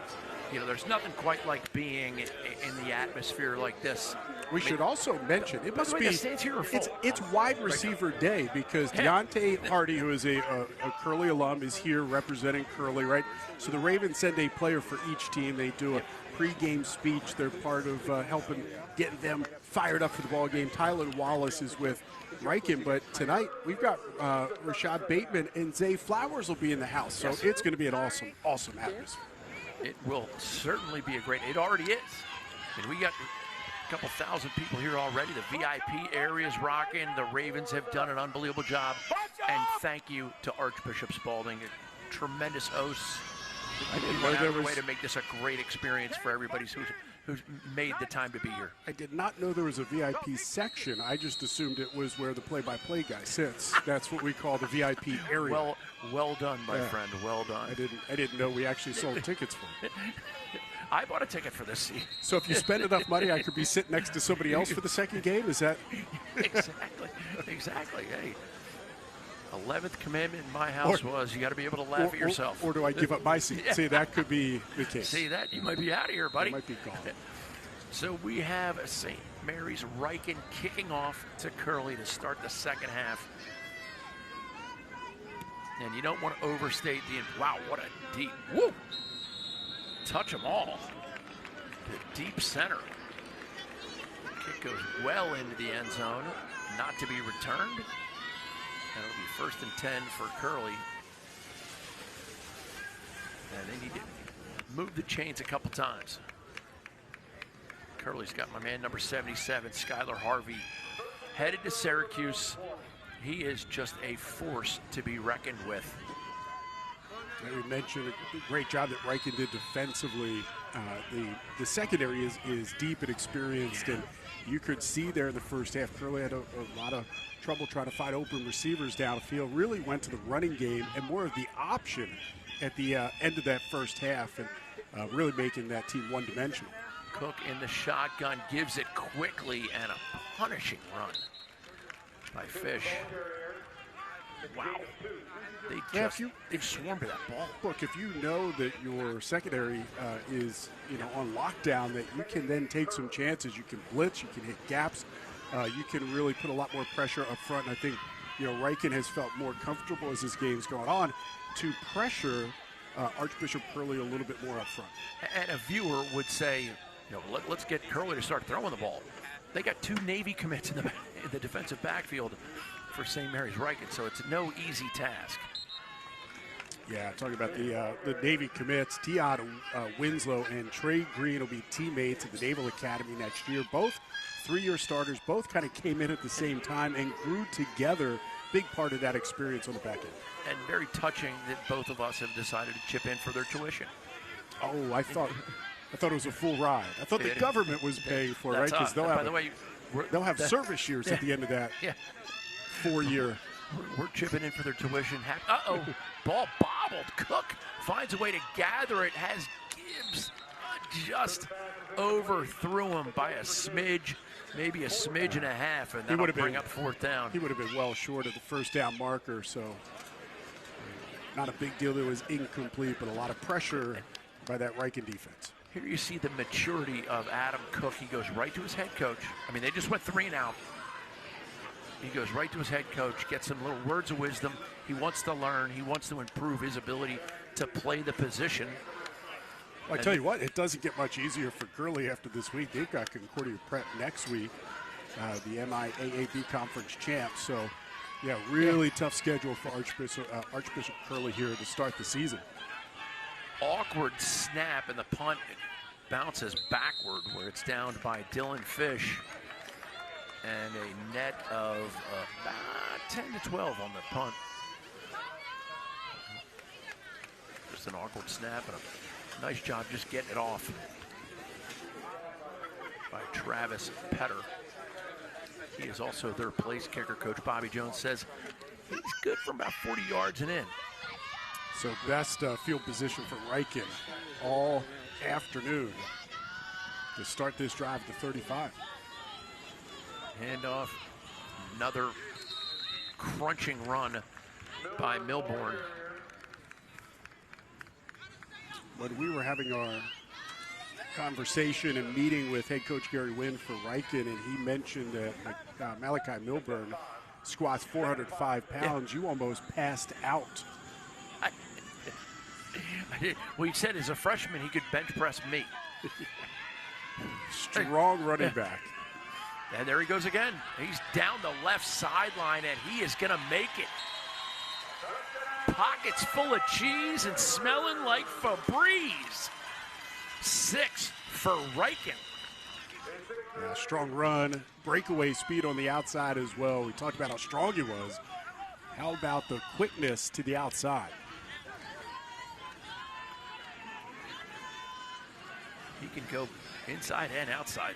you know, there's nothing quite like being in the atmosphere like this. We should also mention, it must be, it's wide receiver day because Deontay Hardy, who is a Curley alum, is here representing Curley, right? So the Ravens send a player for each team. They do a pregame speech. They're part of helping getting them fired up for the ball game. Tyler Wallace is with Ryken, but tonight we've got Rashad Bateman and Zay Flowers will be in the house. So it's going to be an awesome, awesome atmosphere. It will certainly be a great, it already is. And we got a couple thousand people here already. The VIP area is rocking. The Ravens have done an unbelievable job. And thank you to Archbishop Spalding, a tremendous hosts. He went out of their way to make this a great experience for everybody who's made the time to be here. I did not know there was a VIP section. I just assumed it was where the play-by-play guy sits. That's what we call the VIP area. Well done, my friend. Well done. I didn't know we actually sold tickets for it. I bought a ticket for this seat. So if you spend enough money, I could be sitting next to somebody else for the second game? Is that? Exactly. Hey, 11th commandment in my house was you got to be able to laugh at yourself. Or do I give up my seat? See, that could be the case. See that? You might be out of here, buddy. You might be gone. So we have St. Mary's Ryken kicking off to Curley to start the second half. And you don't want to overstate wow, what a deep, woo! Touch them all. The deep center. Kick goes well into the end zone, not to be returned. And it'll be 1st and 10 for Curley. And they need to move the chains a couple times. Curley's got my man number 77, Skylar Harvey, headed to Syracuse. He is just a force to be reckoned with. We mentioned a great job that Ryken did defensively. The secondary is deep and experienced, and you could see there in the first half, Curley had a lot of trouble trying to find open receivers downfield, really went to the running game and more of the option at the end of that first half, and really making that team one-dimensional. Cook in the shotgun, gives it quickly, and a punishing run by Fish. Wow. They've swarmed to that ball. Look, if you know that your secondary is on lockdown, that you can then take some chances. You can blitz, you can hit gaps, you can really put a lot more pressure up front. And I think Ryken has felt more comfortable as this game's gone on to pressure Archbishop Curley a little bit more up front. And a viewer would say, let's get Curley to start throwing the ball. They got 2 Navy commits in the defensive backfield for St. Mary's Ryken, so it's no easy task. Yeah, talking about the Navy commits, Tion Winslow and Trey Green will be teammates at the Naval Academy next year. Both 3-year starters, both kind of came in at the same time and grew together. Big part of that experience on the back end. And very touching that both of us have decided to chip in for their tuition. Oh, I thought it was a full ride. I thought the government was paying for it, right? Because they'll have service years at the end of that. Yeah. 4-year. We're chipping in for their tuition. Uh-oh, ball bobbled. Cook finds a way to gather it. Has Gibbs just overthrew him by a smidge, maybe a smidge and a half, and that'll bring up 4th down. He would have been well short of the 1st down marker, so not a big deal that it was incomplete, but a lot of pressure by that Ryken defense. Here you see the maturity of Adam Cook. He goes right to his head coach. I mean, they just went 3 and out. He goes right to his head coach, gets some little words of wisdom. He wants to learn. He wants to improve his ability to play the position. Well, I tell you what, it doesn't get much easier for Curley after this week. They've got Concordia Prep next week, the MIAAB conference champs. So, yeah, really tough schedule for Archbishop Curley here to start the season. Awkward snap, and the punt bounces backward where it's downed by Dylan Fish. And a net of about 10 to 12 on the punt. Just an awkward snap and a nice job just getting it off by Travis Petter. He is also their place kicker. Coach Bobby Jones says he's good from about 40 yards and in. So best field position for Ryken all afternoon to start this drive to 35. Handoff, another crunching run by Milburn. When we were having our conversation and meeting with head coach Gary Wynn for Ryken, and he mentioned that Malachi Milburn squats 405 pounds, you almost passed out. Well, he said as a freshman he could bench press me. Strong running back. And there he goes again. He's down the left sideline, and he is going to make it. Pockets full of cheese and smelling like Febreze. 6 for Ryken. Yeah, strong run, breakaway speed on the outside as well. We talked about how strong he was. How about the quickness to the outside? He can go inside and outside.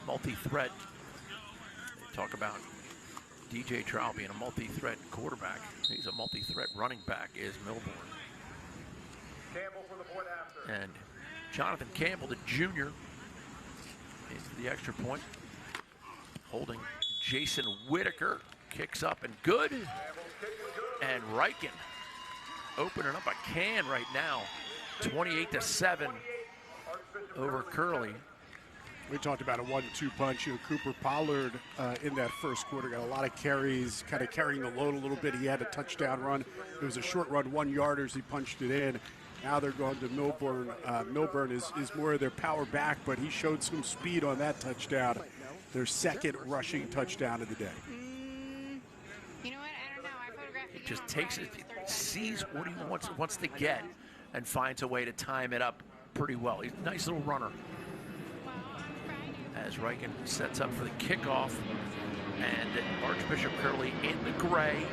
Multi-threat. They talk about DJ Trowell being a multi-threat quarterback. He's a multi-threat running back, is Milburn. Campbell for the point after. And Jonathan Campbell, the junior, into the extra point. Holding Jason Whitaker. Kicks up and good. And Ryken opening up a can right now. 28-7 over Curley. We talked about a 1-2 punch. Cooper Pollard in that first quarter got a lot of carries, kind of carrying the load a little bit. He had a touchdown run. It was a short run, 1-yarders. He punched it in. Now they're going to Milburn. Milburn is more of their power back, but he showed some speed on that touchdown. Their second rushing touchdown of the day. You know what? I don't know. I photographed it. He just takes it, sees what he wants to get, and finds a way to time it up pretty well. He's a nice little runner. As Ryken sets up for the kickoff, and Archbishop Curley in the gray,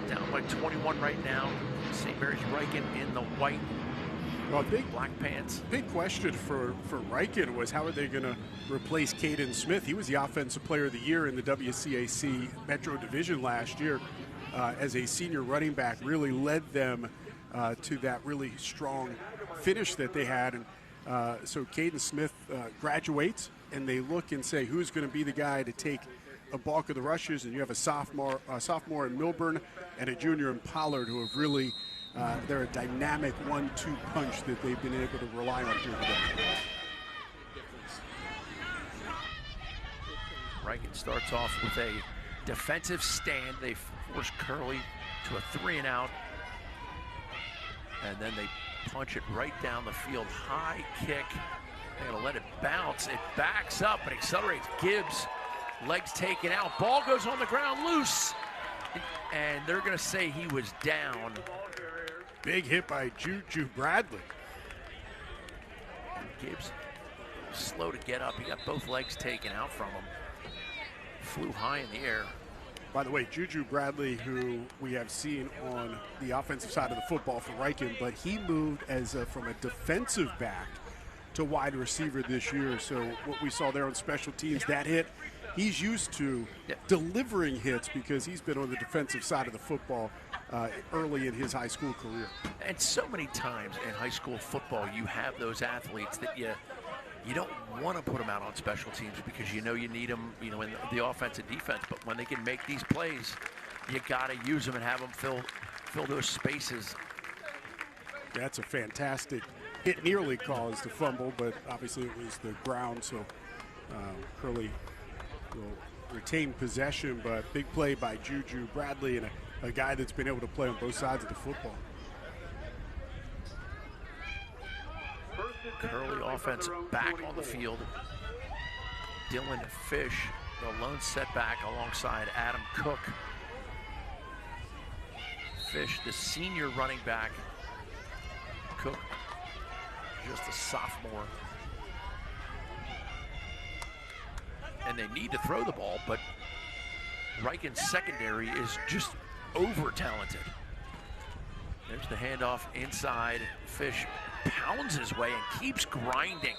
down by 21 right now. St. Mary's Ryken in the white, black pants. Big question for Ryken was how are they going to replace Caden Smith? He was the offensive player of the year in the WCAC Metro Division last year as a senior running back. Really led them to that really strong finish that they had. And so Caden Smith graduates, and they look and say, who's going to be the guy to take a bulk of the rushes? And you have a sophomore in Milburn and a junior in Pollard who have really, they're a dynamic 1-2 punch that they've been able to rely on through the day. Ryken starts off with a defensive stand. They force Curley to a 3-and-out, and then they punch it right down the field. High kick. They're going to let it bounce. It backs up and accelerates. Gibbs, legs taken out. Ball goes on the ground loose. And they're going to say he was down. Big hit by Juju Bradley. And Gibbs, slow to get up. He got both legs taken out from him. Flew high in the air. By the way, Juju Bradley, who we have seen on the offensive side of the football for Ryken, but he moved as from a defensive back to wide receiver this year. So what we saw there on special teams, that hit, he's used to delivering hits because he's been on the defensive side of the football early in his high school career. And so many times in high school football, you have those athletes that you don't want to put them out on special teams because you know you need them, you know, in the offense and defense. But when they can make these plays, you got to use them and have them fill those spaces. That's a fantastic. It nearly caused a fumble, but obviously it was the ground, so Curley will retain possession. But big play by Juju Bradley and a guy that's been able to play on both sides of the football. Curley offense back on the field. Dylan Fish, the lone setback alongside Adam Cook. Fish, the senior running back. Cook, just a sophomore. And they need to throw the ball, but Ryken's secondary is just over-talented. There's the handoff inside. Fish pounds his way and keeps grinding.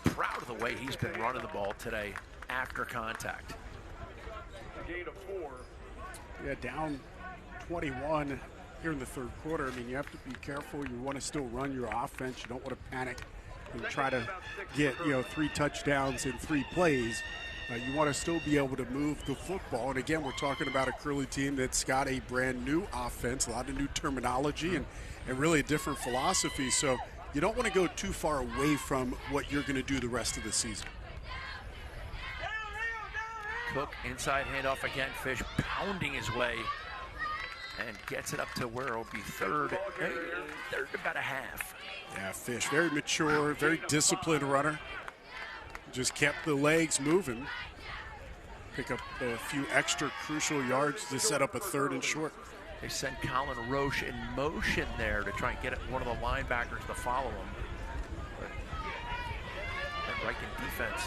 Proud of the way he's been running the ball today after contact. Gain of 4. Yeah, down 21 here in the third quarter. I mean, you have to be careful. You want to still run your offense. You don't want to panic and try to get, 3 touchdowns in 3 plays. You want to still be able to move the football. And again, we're talking about a Curley team that's got a brand new offense, a lot of new terminology, and really a different philosophy. So you don't want to go too far away from what you're going to do the rest of the season. Cook inside handoff again. Fish pounding his way and gets it up to where it'll be third about a half. Yeah, Fish, very mature, very disciplined runner. Just kept the legs moving. Pick up a few extra crucial yards to set up a 3rd and short. They send Colin Roche in motion there to try and get one of the linebackers to follow him. But that Ryken defense,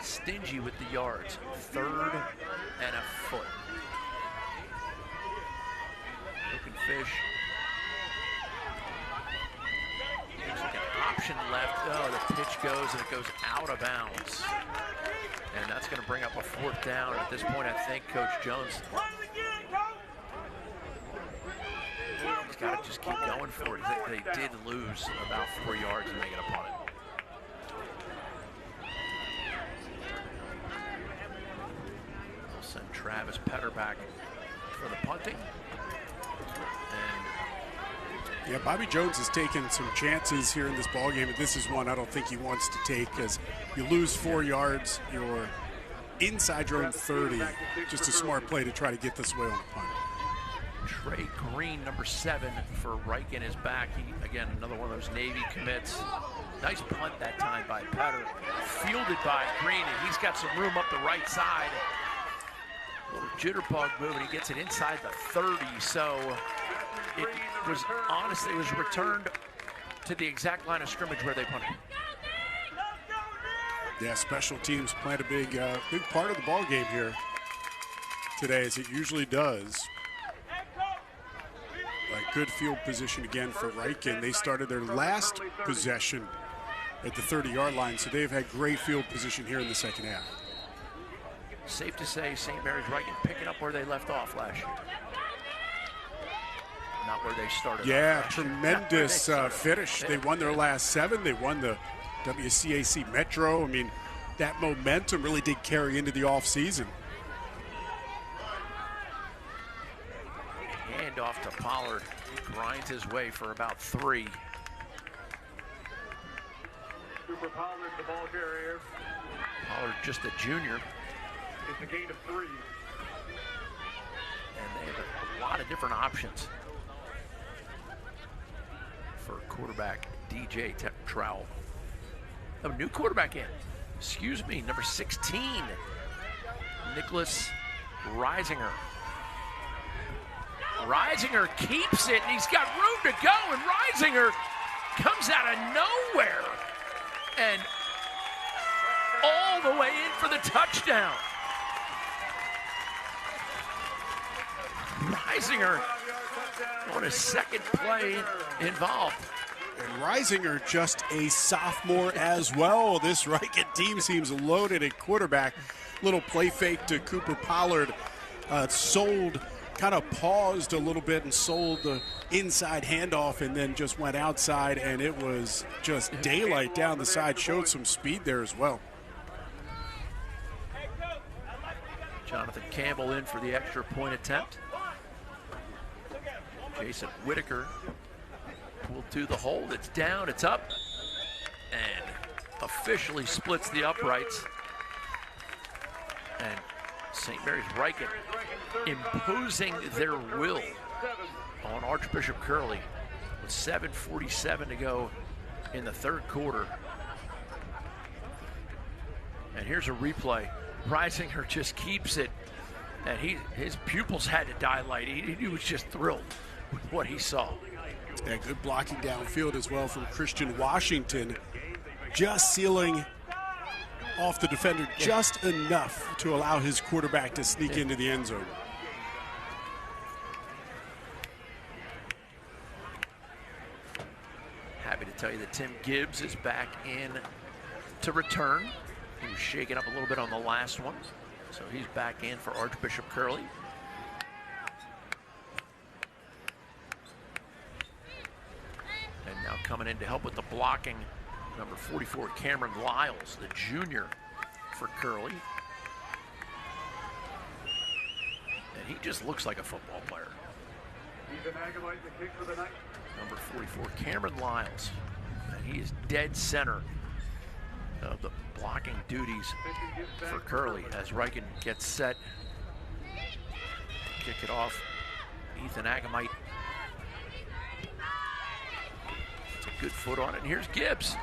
stingy with the yards. 3rd and a foot. Looking Fish. There's like an option left. Oh, the pitch goes and it goes out of bounds. And that's going to bring up a 4th down. At this point, I think Coach Jones, he's got to just keep going for it. They did lose about 4 yards and make it a punt. They'll send Travis Petter back for the punting. Yeah, Bobby Jones has taken some chances here in this ballgame, and this is one I don't think he wants to take because you lose 4 yards, you're inside your own 30. Just a smart play to try to get this away on the punt. Trey Green, number 7 for Ryken, is back. He, again, another one of those Navy commits. Nice punt that time by Petter. Fielded by Green, and he's got some room up the right side. A little jitterbug move, and he gets it inside the 30, so it was honestly, it was returned to the exact line of scrimmage where they punted. Yeah, special teams played a big part of the ball game here today, as it usually does. Good field position again for Ryken. They started their last possession at the 30-yard line, so they've had great field position here in the second half. Safe to say St. Mary's Ryken picking up where they left off last year. Not where they started. Yeah, tremendous finish. They won their last 7. They won the WCAC Metro. I mean, that momentum really did carry into the offseason. Hand off to Pollard. He grinds his way for about 3. Cooper Pollard, the ball carrier. Pollard, just a junior. It's a gain of 3. And they have a lot of different options for quarterback DJ Trowell. A new quarterback in. Excuse me, number 16, Nicholas Reisinger. Reisinger keeps it, and he's got room to go, and Reisinger comes out of nowhere and all the way in for the touchdown. Reisinger on his second play involved. And Reisinger just a sophomore as well. This Ryken team seems loaded at quarterback. Little play fake to Cooper Pollard. Kind of paused a little bit and sold the inside handoff and then just went outside, and it was just daylight down the side. Showed some speed there as well. Jonathan Campbell in for the extra point attempt. Jason Whitaker pulled to the hold. It's down, it's up, and officially splits the uprights. And St. Mary's Ryken imposing their will on Archbishop Curley with 7:47 to go in the third quarter. And here's a replay. Reisinger just keeps it, and his pupils had to dilate. He was just thrilled with what he saw. Yeah, good blocking downfield as well from Christian Washington, just sealing off the defender just enough to allow his quarterback to sneak into the end zone. Happy to tell you that Tim Gibbs is back in to return. He was shaken up a little bit on the last one, so he's back in for Archbishop Curley. And now coming in to help with the blocking, number 44, Cameron Lyles, the junior for Curley. And he just looks like a football player. Number 44, Cameron Lyles. And he is dead center of the blocking duties for Curley as Ryken gets set. Kick it off. Ethan Agamite. It's a good foot on it. And here's Gibbs.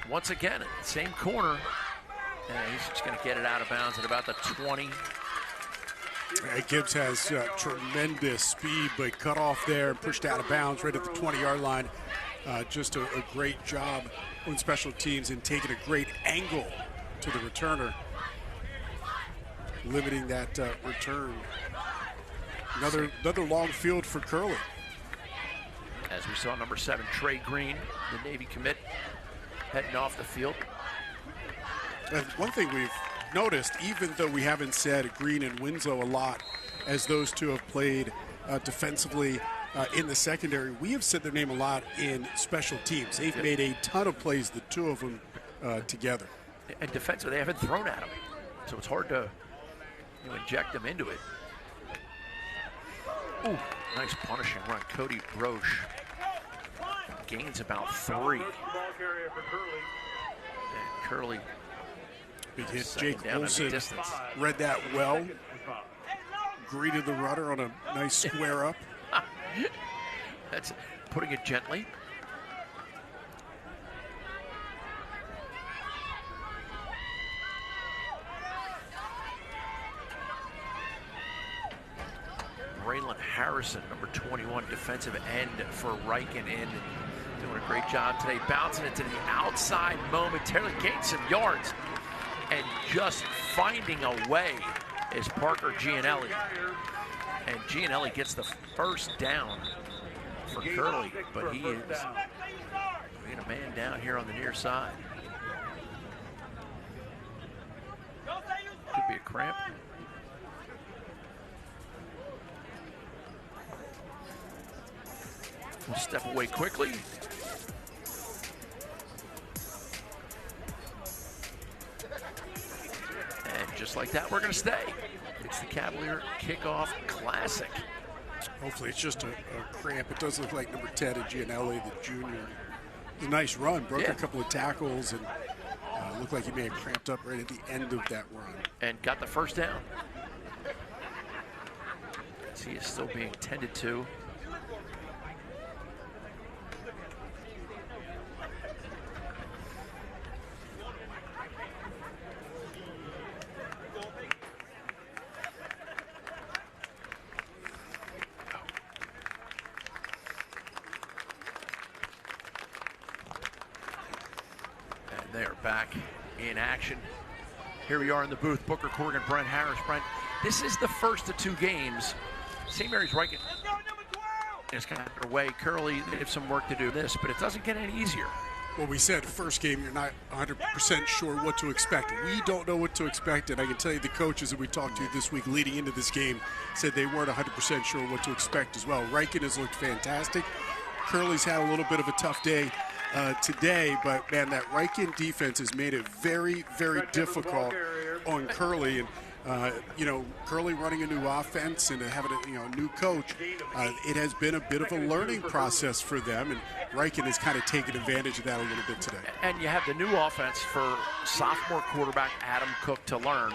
Once again, same corner. And he's just going to get it out of bounds at about the 20. Gibbs has tremendous speed, but cut off there and pushed out of bounds right at the 20-yard line. Just a great job on special teams and taking a great angle to the returner, limiting that return. Another long field for Curley. As we saw, number 7, Trey Green, the Navy commit, heading off the field. And one thing we've noticed, even though we haven't said Green and Winslow a lot, as those two have played defensively in the secondary, we have said their name a lot in special teams. They've made a ton of plays, the two of them together. And defensively, they haven't thrown at them, so it's hard to inject them into it. Ooh, nice punishing run. Cody Broche gains about 3. And Curley. Big hit. Jake Olsen read that well. Greeted the runner on a nice square up. That's putting it gently. Braylon Harrison, number 21, defensive end for Ryken, in doing a great job today, bouncing it to the outside momentarily, gained some yards, and just finding a way is Parker Gianelli. And Gianelli gets the first down for Curley, but he is being a man down here on the near side. Could be a cramp. We'll step away quickly. And just like that, we're going to stay. It's the Cavalier Kickoff Classic. Hopefully it's just a cramp. It does look like number 10 at Gianelli, the junior. It was a nice run, broke a couple of tackles, and looked like he may have cramped up right at the end of that run. And got the first down. As he is still being tended to. They are back in action. Here we are in the booth. Booker Corrigan, Brent Harris. Brent, this is the first of 2 games. St. Mary's Ryken It's kind of their way. Curley, they have some work to do this, but it doesn't get any easier. Well, we said first game you're not 100% sure what to expect. We don't know what to expect, and I can tell you the coaches that we talked to this week leading into this game said they weren't 100% sure what to expect as well. Ryken has looked fantastic. Curley's had a little bit of a tough day today, but, man, that Ryken defense has made it very, very difficult on Curley. And Curley running a new offense and having a new coach, it has been a bit of a learning process for them, and Ryken has kind of taken advantage of that a little bit today. And you have the new offense for sophomore quarterback Adam Cook to learn,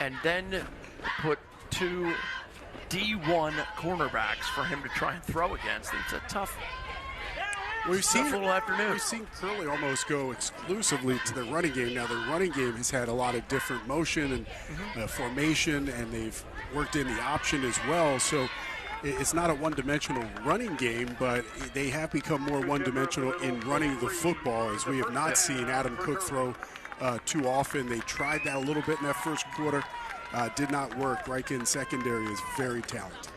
and then put 2 D1 cornerbacks for him to try and throw against. It's a tough little afternoon. We've seen Curley almost go exclusively to the running game. Now, the running game has had a lot of different motion and formation, and they've worked in the option as well. So it's not a one-dimensional running game, but they have become more one-dimensional in running the football, as we have not seen Adam Cook throw too often. They tried that a little bit in that first quarter. Did not work. Ryken secondary is very talented.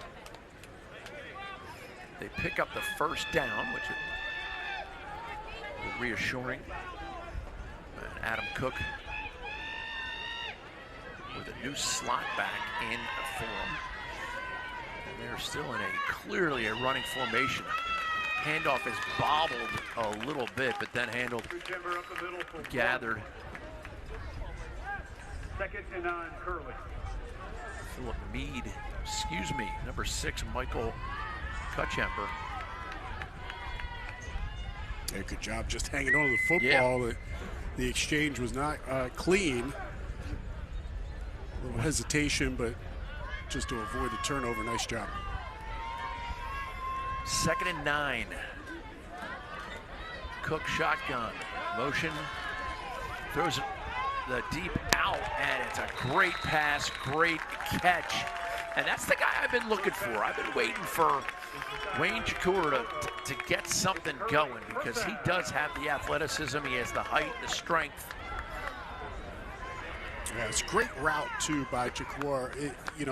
They pick up the first down, which is reassuring. And Adam Cook with a new slot back in for him. And they're still in clearly a running formation. Handoff is bobbled a little bit, but then handled, gathered. 2nd and 9, Curley. Philip Mead, number 6, Michael Kutchember. Yeah, good job just hanging on to the football. Yeah. The exchange was not clean. A little hesitation, but just to avoid the turnover, nice job. 2nd and 9. Cook shotgun. Motion. Throws the deep out, and it's a great pass, great catch. And that's the guy I've been looking for. I've been waiting for Wayne Shakur to get something going, because he does have the athleticism, he has the height, the strength. Yeah, it's a great route, too, by Shakur.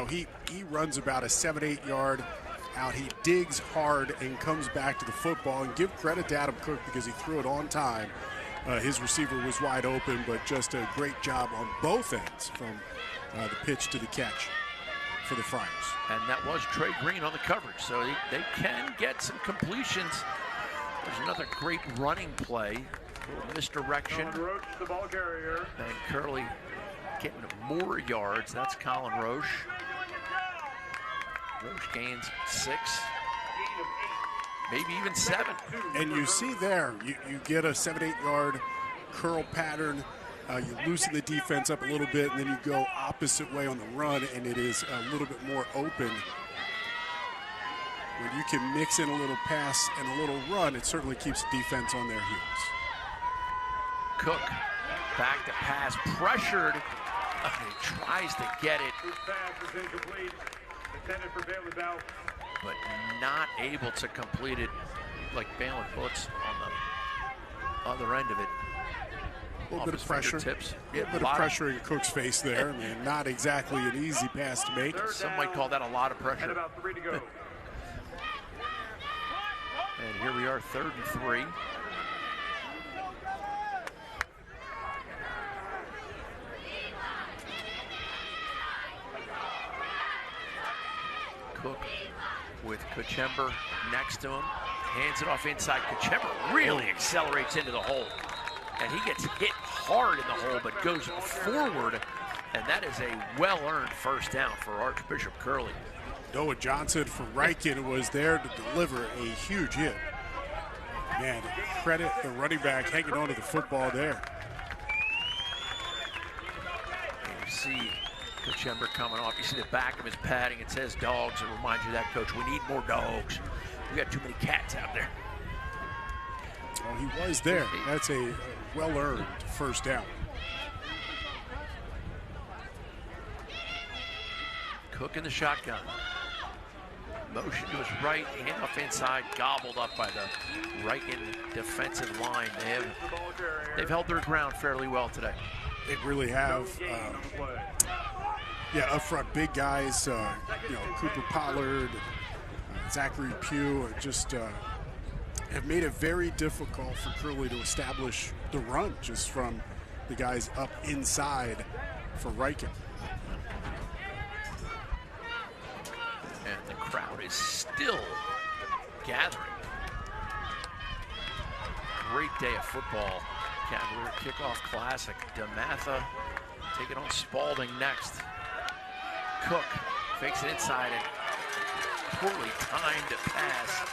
He runs about a 7-8 yard out. He digs hard and comes back to the football. And give credit to Adam Cook, because he threw it on time. His receiver was wide open, but just a great job on both ends, from the pitch to the catch for the Friars. And that was Trey Green on the coverage, so they can get some completions. There's another great running play, a little misdirection. Roach, the ball carrier. And Curley getting more yards. That's Colin Roche. Roche gains 6, maybe even 7. And you see there, you get a 7-8 yard curl pattern. You loosen the defense up a little bit, and then you go opposite way on the run, and it is a little bit more open. When you can mix in a little pass and a little run, it certainly keeps the defense on their heels. Cook back to pass, pressured. He tries to get it, Pass is incomplete. Intended for Bailey Bell, but not able to complete it like Balin puts on the other end of it. A little bit of pressure. A little bit of pressure in Cook's face there. I mean, not exactly an easy pass to make. Some might call that a lot of pressure. and about 3 to go. And here we are, 3rd and 3. Cook with Kutchember next to him. Hands it off inside. Kutchember really accelerates into the hole. And he gets hit hard in the hole, but goes forward. And that is a well-earned first down for Archbishop Curley. Noah Johnson from Ryken was there to deliver a huge hit. Man, credit the running back hanging on to the football there. You see Kutchember coming off. You see the back of his padding. It says dogs. It reminds you of that, Coach. We need more dogs. We got too many cats out there. Well, he was there. That's a well-earned first down. Cook in the shotgun. Motion to his right, handoff inside, gobbled up by the Ryken defensive line. They've held their ground fairly well today. They really have. Up front, big guys. Cooper Pollard, Zachary Pugh just have made it very difficult for Curley to establish the run just from the guys up inside for Ryken. And the crowd is still gathering. Great day of football. Cavalier Kickoff Classic. DeMatha taking on Spalding next. Cook fakes it inside and poorly timed pass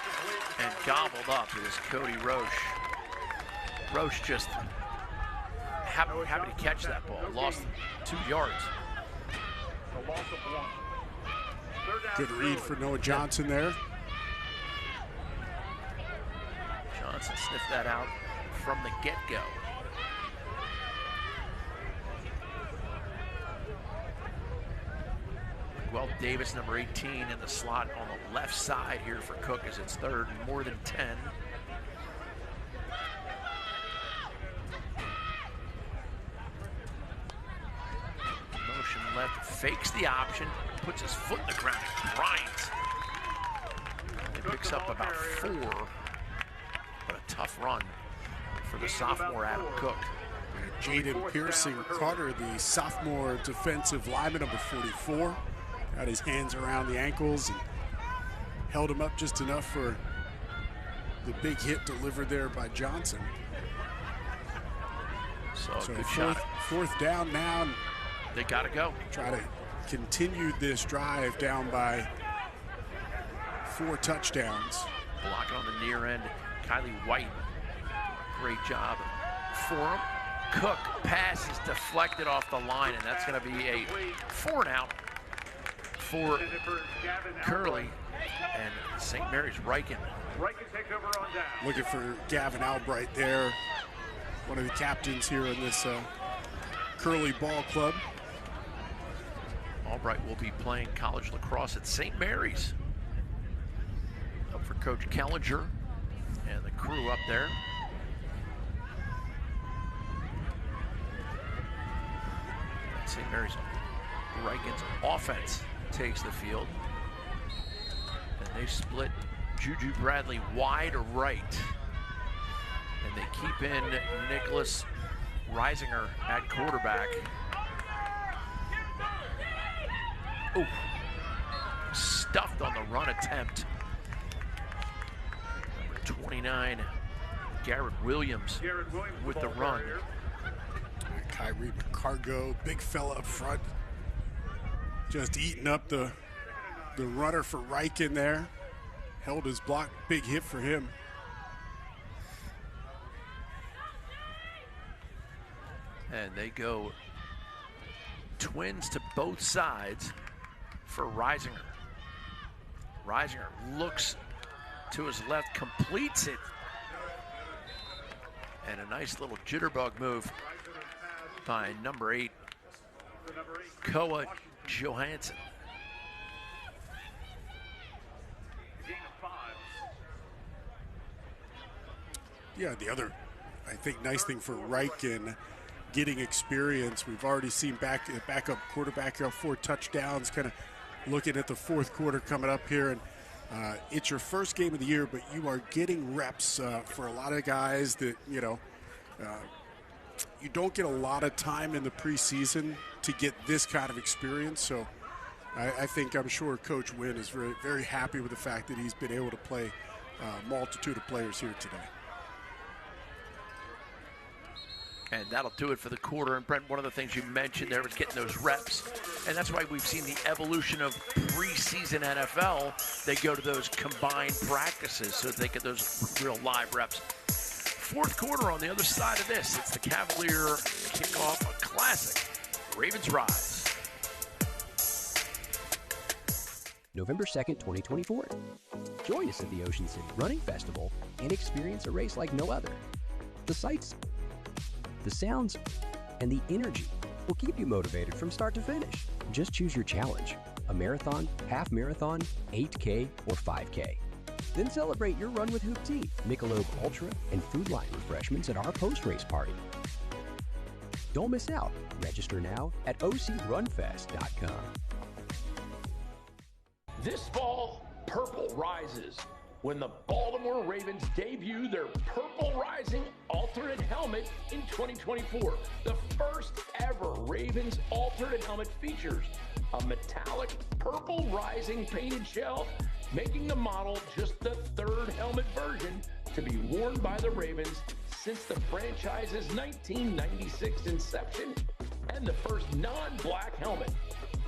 and gobbled up is Cody Roche. Roche just happy to catch that ball. Lost 2 yards. Good read for Noah Johnson there. Johnson sniffed that out from the get-go. Well, Davis, number 18, in the slot on the left side here for Cook as it's 3rd and more than 10. Motion left, fakes the option, puts his foot in the ground and grinds. He picks up about 4, but a tough run for the sophomore Adam Cook. Jaden Pearson Carter, the sophomore defensive lineman, number 44. Got his hands around the ankles and held him up just enough for the big hit delivered there by Johnson. So good shot. 4th down now. They got to go. Try to continue this drive down by 4 touchdowns. Blocking on the near end, Kylie White. Great job for him. Cook pass is deflected off the line, and that's going to be a 4-and-out for Curley and St. Mary's Ryken. Looking for Gavin Albright there, one of the captains here in this Curley ball club. Albright will be playing college lacrosse at St. Mary's. Up for Coach Kellinger and the crew up there. St. Mary's Ryken's offense takes the field. And they split Juju Bradley wide right. And they keep in Nicholas Reisinger at quarterback. Oh, stuffed on the run attempt. Number 29, Garrett Williams with the run. Kyrie Cargo, big fella up front, just eating up the runner for Ryken there. Held his block, big hit for him. And they go twins to both sides for Reisinger. Reisinger looks to his left, completes it. And a nice little jitterbug move by number 8, Koa Johansson. Yeah, the other, I think, nice thing for Ryken, getting experience. We've already seen backup quarterback, 4 touchdowns, kind of looking at the 4th quarter coming up here. And it's your first game of the year, but you are getting reps for a lot of guys that, you know, you don't get a lot of time in the preseason to get this kind of experience. So I think, I'm sure Coach Wynn is very, very happy with the fact that he's been able to play a multitude of players here today. And that'll do it for the quarter. And Brent, one of the things you mentioned there was getting those reps. And that's why we've seen the evolution of preseason NFL. They go to those combined practices so they get those real live reps. 4th quarter on the other side of this. It's the Cavalier Kickoff Classic. Ravens rise. November 2nd, 2024. Join us at the Ocean City Running Festival and experience a race like no other. The sights, the sounds, and the energy will keep you motivated from start to finish. Just choose your challenge, a marathon, half marathon, 8K, or 5K. Then celebrate your run with Hoop Tea, Michelob Ultra, and Food Line refreshments at our post-race party. Don't miss out. Register now at ocrunfest.com. This fall, purple rises when the Baltimore Ravens debut their Purple Rising alternate helmet in 2024. The first ever Ravens alternate helmet features a metallic Purple Rising painted shell, making the model just the third helmet version to be worn by the Ravens since the franchise's 1996 inception, and the first non-black helmet.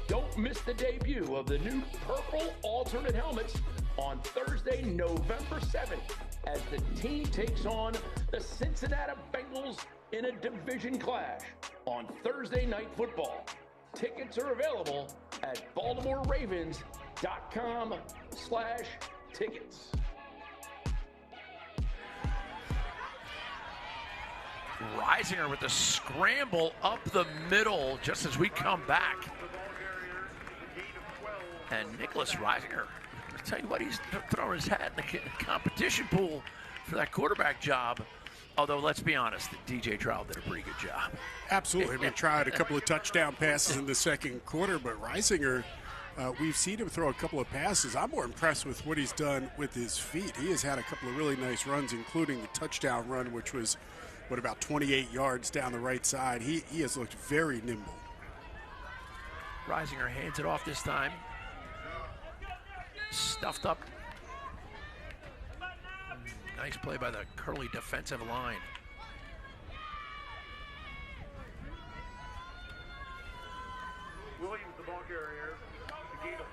Don't miss the debut of the new purple alternate helmets on Thursday, November 7th, as the team takes on the Cincinnati Bengals in a division clash on Thursday Night Football. Tickets are available at BaltimoreRavens.com/tickets. Reisinger with the scramble up the middle just as we come back. And Nicholas Reisinger, I'll tell you what, he's throwing his hat in the competition pool for that quarterback job. Although, let's be honest, DJ Trout did a pretty good job. Absolutely. I mean, tried a couple of touchdown passes in the second quarter, but Reisinger, we've seen him throw a couple of passes. I'm more impressed with what he's done with his feet. He has had a couple of really nice runs, including the touchdown run, which was, about 28 yards down the right side. He has looked very nimble. Reisinger hands it off this time. Stuffed up. Nice play by the Curley defensive line. Williams, the ball carrier, to gain a 4.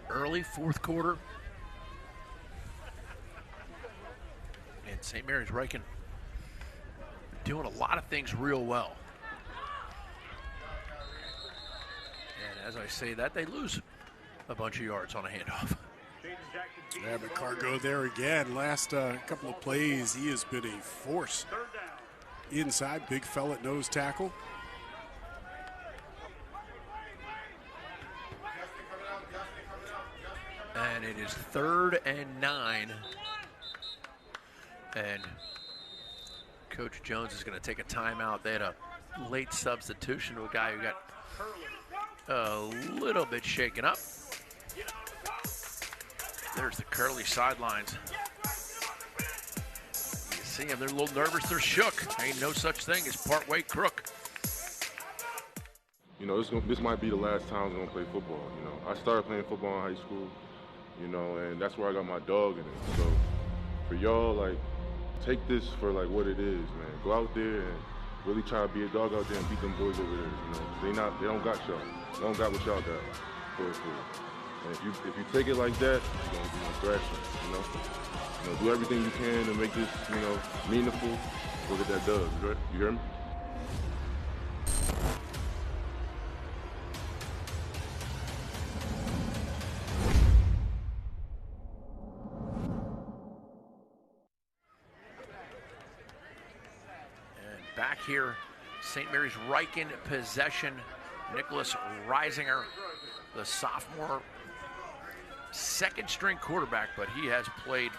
Early fourth quarter. And St. Mary's Ryken doing a lot of things real well. And as I say that, they lose a bunch of yards on a handoff. Yeah, but Cargo there again. Last couple of plays, he has been a force. Inside, big fella at nose tackle. And it is 3rd and 9. And Coach Jones is going to take a timeout. They had a late substitution to a guy who got a little bit shaken up. There's the Curley sidelines. You see them, they're a little nervous, they're shook. Ain't no such thing as part-way crook. You know, this might be the last time I'm going to play football. You know, I started playing football in high school, you know, and that's where I got my dog in it. So for y'all, like, take this for like what it is, man. Go out there and really try to be a dog out there and beat them boys over there. You know, they don't got y'all. They don't got what y'all got. For it. And if you take it like that, you're gonna thrash them. You know, do everything you can to make this, meaningful. Go get that dub. You hear me? Back here, St. Mary's Ryken possession. Nicholas Reisinger, the sophomore, second-string quarterback, but he has played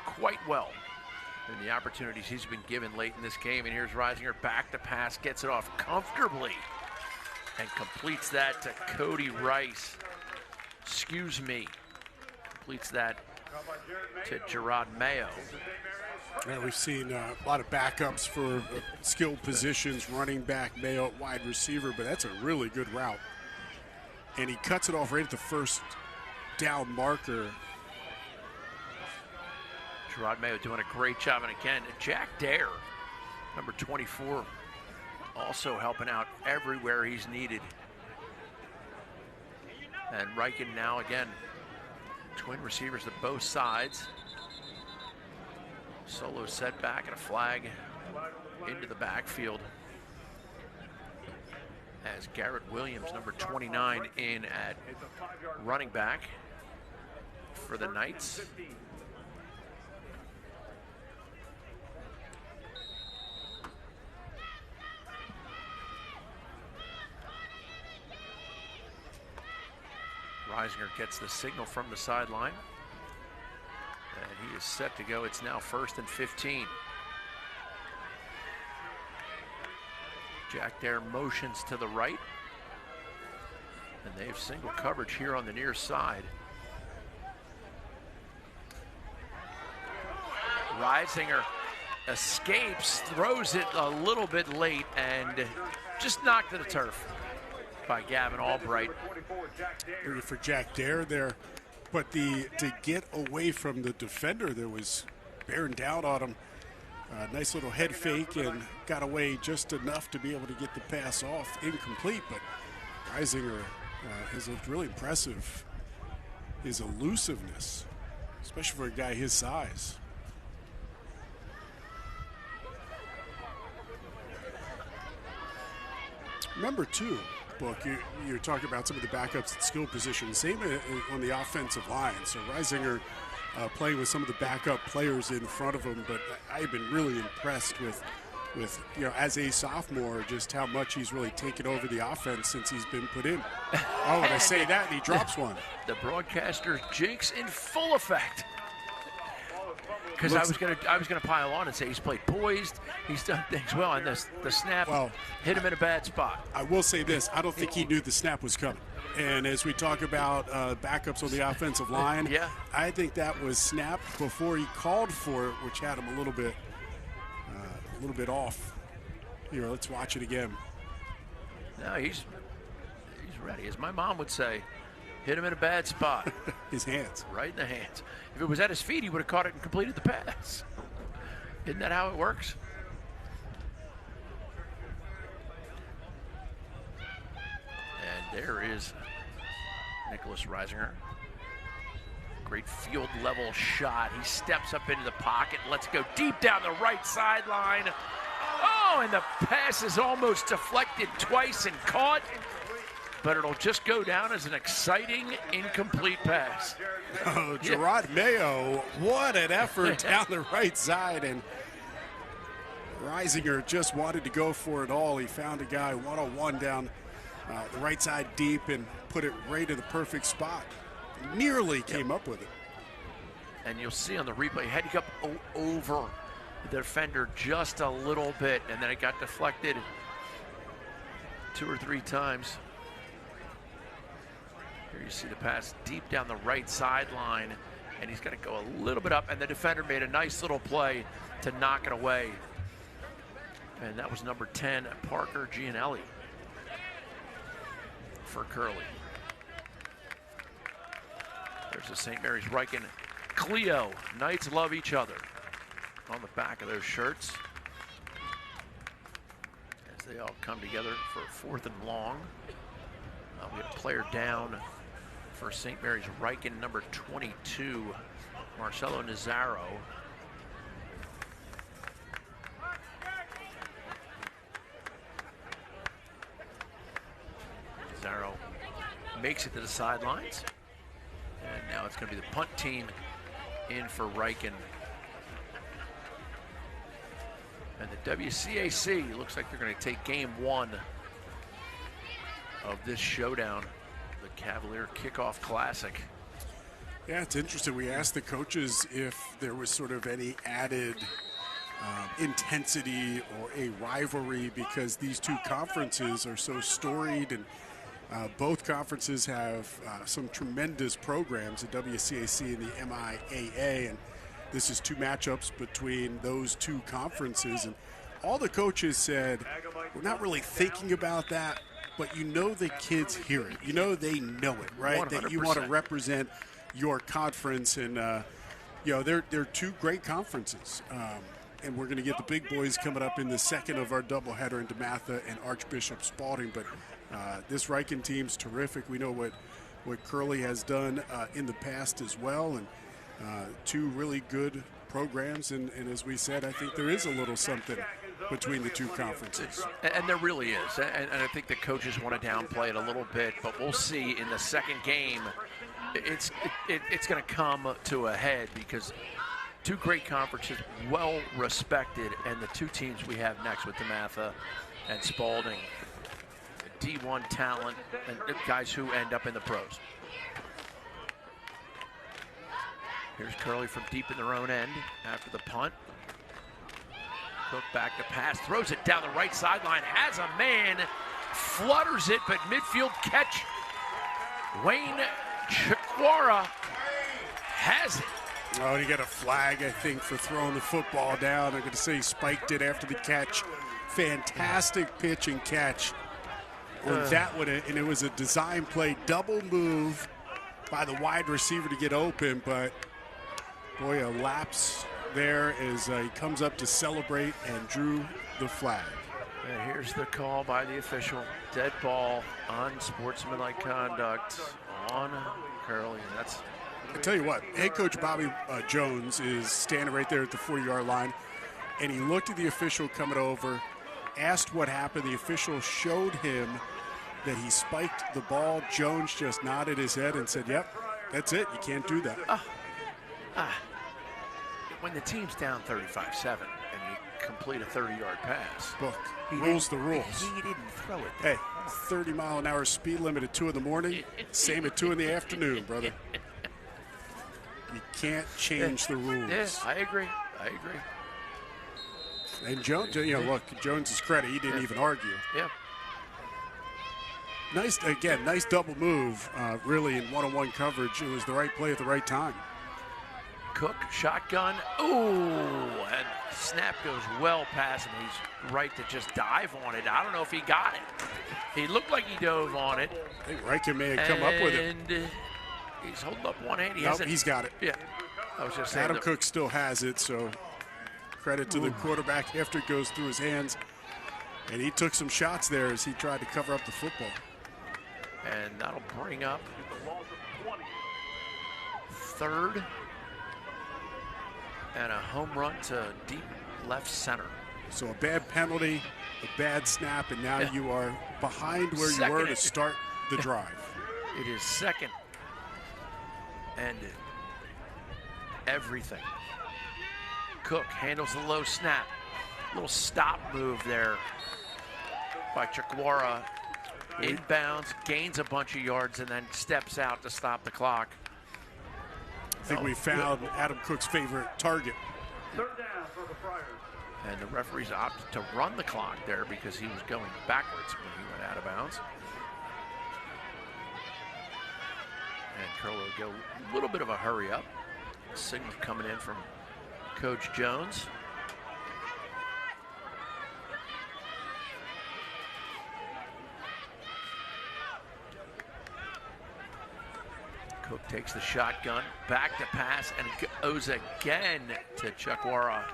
quite well in the opportunities he's been given late in this game. And here's Reisinger back to pass, gets it off comfortably, and completes that to Cody Rice. Excuse me. Completes that to Gerard Mayo. Yeah, we've seen a lot of backups for skilled positions, running back, Mayo at wide receiver, but that's a really good route. And he cuts it off right at the first down marker. Gerard Mayo doing a great job. And again, Jack Dare, number 24, also helping out everywhere he's needed. And Ryken now again, twin receivers to both sides. Solo setback and a flag into the backfield as Garrett Williams, number 29, in at running back for the Knights. Reisinger gets the signal from the sideline. And he is set to go. It's now 1st and 15. Jack Dare motions to the right. And they have single coverage here on the near side. Reisinger escapes, throws it a little bit late, and just knocked to the turf by Gavin Albright. Ready for Jack Dare there, but to get away from the defender that was bearing down on him, nice little head fake and got away just enough to be able to get the pass off. Incomplete, but Reisinger has looked really impressive. His elusiveness, especially for a guy his size. Remember, too, Book, you're talking about some of the backups at skill positions. Same on the offensive line. So Reisinger playing with some of the backup players in front of him, but I've been really impressed with as a sophomore, just how much he's really taken over the offense since he's been put in. Oh, and I say that, and he drops one. The broadcaster jinx in full effect. Because I was gonna pile on and say he's played poised, he's done things well, and the snap hit him in a bad spot. I will say this: I don't think he knew the snap was coming. And as we talk about backups on the offensive line, I think that was snapped before he called for it, which had him a little bit off. Here, let's watch it again. No, he's ready, as my mom would say. Hit him in a bad spot. His hands. Right in the hands. If it was at his feet, he would have caught it and completed the pass. Isn't that how it works? And there is Nicholas Reisinger. Great field level shot. He steps up into the pocket. Let's go deep down the right sideline. Oh, and the pass is almost deflected twice and caught. But it'll just go down as an exciting incomplete pass. Oh, Gerard Mayo, what an effort down the right side. And Reisinger just wanted to go for it all. He found a guy one-on-one down the right side deep and put it right in the perfect spot. Nearly came up with it. And you'll see on the replay, he had to go over the defender just a little bit, and then it got deflected 2 or 3 times. Here you see the pass deep down the right sideline, and he's got to go a little bit up, and the defender made a nice little play to knock it away. And that was number 10, Parker Gianelli for Curley. There's the St. Mary's Ryken Cleo. Knights love each other on the back of those shirts as they all come together for 4th and long. We have a player down for St. Mary's Ryken, number 22, Marcelo Nazaro. Nazaro makes it to the sidelines. And now it's going to be the punt team in for Ryken. And the WCAC looks like they're going to take game 1 of this showdown, the Cavalier Kickoff Classic. Yeah, it's interesting. We asked the coaches if there was sort of any added intensity or a rivalry because these two conferences are so storied, and both conferences have some tremendous programs, the WCAC and the MIAA, and this is 2 matchups between those 2 conferences. And all the coaches said, we're not really thinking about that, but you know the kids hear it. You know they know it, right? 100%. That you want to represent your conference, and they're 2 great conferences. And we're going to get the big boys coming up in the second of our doubleheader in DeMatha and Archbishop Spalding. But this Ryken team's terrific. We know what Curley has done in the past as well, and 2 really good programs. And as we said, I think there is a little something between the 2 conferences. And there really is. And I think the coaches want to downplay it a little bit, but we'll see in the second game. It's going to come to a head because 2 great conferences, well respected, and the 2 teams we have next with DeMatha and Spalding, D1 talent and guys who end up in the pros. Here's Curley from deep in their own end after the punt. Cook back to pass, throws it down the right sideline, has a man, flutters it, but midfield catch. Wayne Chikwara has it. Oh, and he got a flag, I think, for throwing the football down. I'm going to say he spiked it after the catch. Fantastic pitch and catch on that one, and it was a design play, double move by the wide receiver to get open, but boy, a lapse there as he comes up to celebrate and drew the flag. And here's the call by the official. Dead ball, unsportsmanlike conduct on Curley. And that's. I tell you what, head coach Bobby Jones is standing right there at the 40-yard line, and he looked at the official coming over, asked what happened. The official showed him that he spiked the ball. Jones just nodded his head and said, yep, that's it. You can't do that. When the team's down 35-7 and you complete a 30-yard pass. Look, rules the rules. He didn't throw it. Hey, 30-mile-an-hour speed limit at 2 in the morning, same at 2 in the afternoon, brother. You can't change the rules. Yeah, I agree. And Jones, look, Jones's credit, he didn't even argue. Yeah. Nice double move, really, in one-on-one coverage. It was the right play at the right time. Cook, shotgun. Ooh, and snap goes well past him. He's right to just dive on it. I don't know if he got it. He looked like he dove on it. I think Ryken may have come up with it. And he's holding up one hand. He's got it. Yeah. I was just saying. Adam Cook still has it, so credit to the quarterback after it goes through his hands. And he took some shots there as he tried to cover up the football. And that'll bring up third and a home run to deep left center. So a bad penalty, a bad snap, and now you are behind where you were to start the drive. It is second and everything. Cook handles the low snap. Little stop move there by Chikwara. Inbounds, gains a bunch of yards, and then steps out to stop the clock. I think we found Adam Cook's favorite target. Third down for the Friars. And the referees opted to run the clock there because he was going backwards when he went out of bounds. And Curley will go a little bit of a hurry up. Signal coming in from Coach Jones. Cook takes the shotgun, back to pass, and goes again to Chikwara.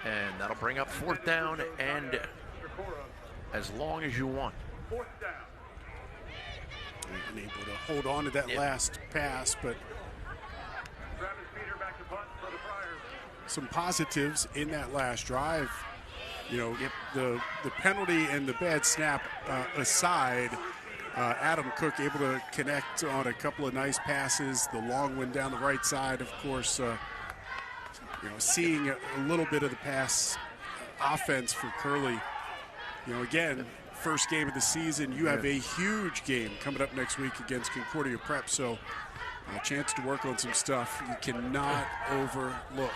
And that'll bring up fourth down and as long as you want. Fourth down. We've been able to hold on to that last pass, but some positives in that last drive. The penalty and the bad snap aside, Adam Cook able to connect on a couple of nice passes. The long one down the right side, of course, seeing a little bit of the pass offense for Curley. Again, first game of the season. You have a huge game coming up next week against Concordia Prep, so a chance to work on some stuff you cannot overlook.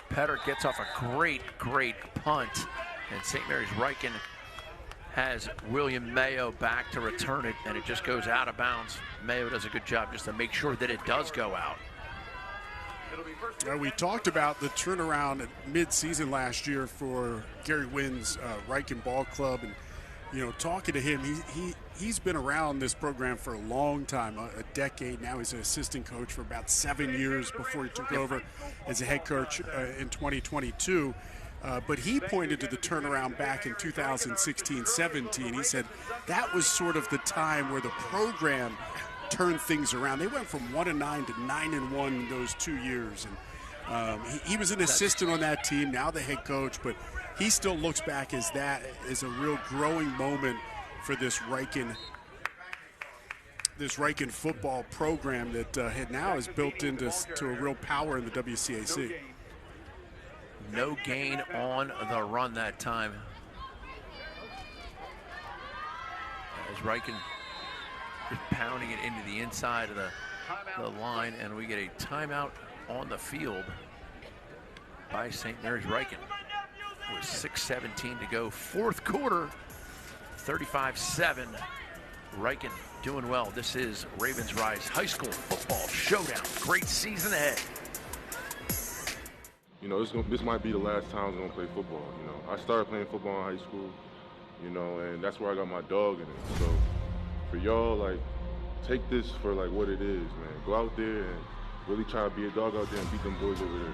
Petter gets off a great punt, and St. Mary's Ryken has William Mayo back to return it, and it just goes out of bounds. Mayo does a good job just to make sure that it does go out. We talked about the turnaround at mid-season last year for Gary Wynn's Ryken Ball Club, and talking to him, he's been around this program for a long time, a decade now. He's an assistant coach for about 7 years before he took over as a head coach in 2022. But he pointed to the turnaround back in 2016-17. He said that was sort of the time where the program turned things around. They went from 1-9 to 9-1 in those 2 years. And he was an assistant on that team, now the head coach, but he still looks back as that as a real growing moment for this Ryken football program that now is built into a real power in the WCAC. No gain on the run that time. As Ryken is pounding it into the inside of the line, and we get a timeout on the field by St. Mary's Ryken. With 6:17 to go, fourth quarter, 35-7. Ryken doing well. This is Ravens Rise High School Football Showdown. Great season ahead. You know, this might be the last time I'm going to play football. You know, I started playing football in high school, you know, and that's where I got my dog in it. So for y'all, like, take this for, like, what it is, man. Go out there and really try to be a dog out there and beat them boys over there,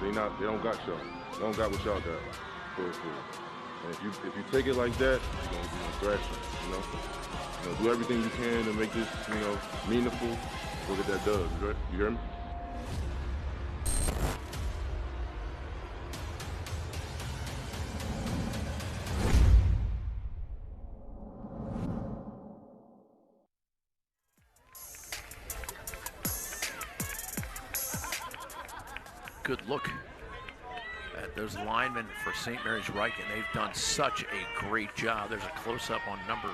you know. They don't got y'all. They don't got what y'all got. And if you take it like that, you're going to thrash them, you know. You know, do everything you can to make this, you know, meaningful. Go get that dub, you hear me? Good look at those linemen for St. Mary's Ryken. They've done such a great job. There's a close-up on number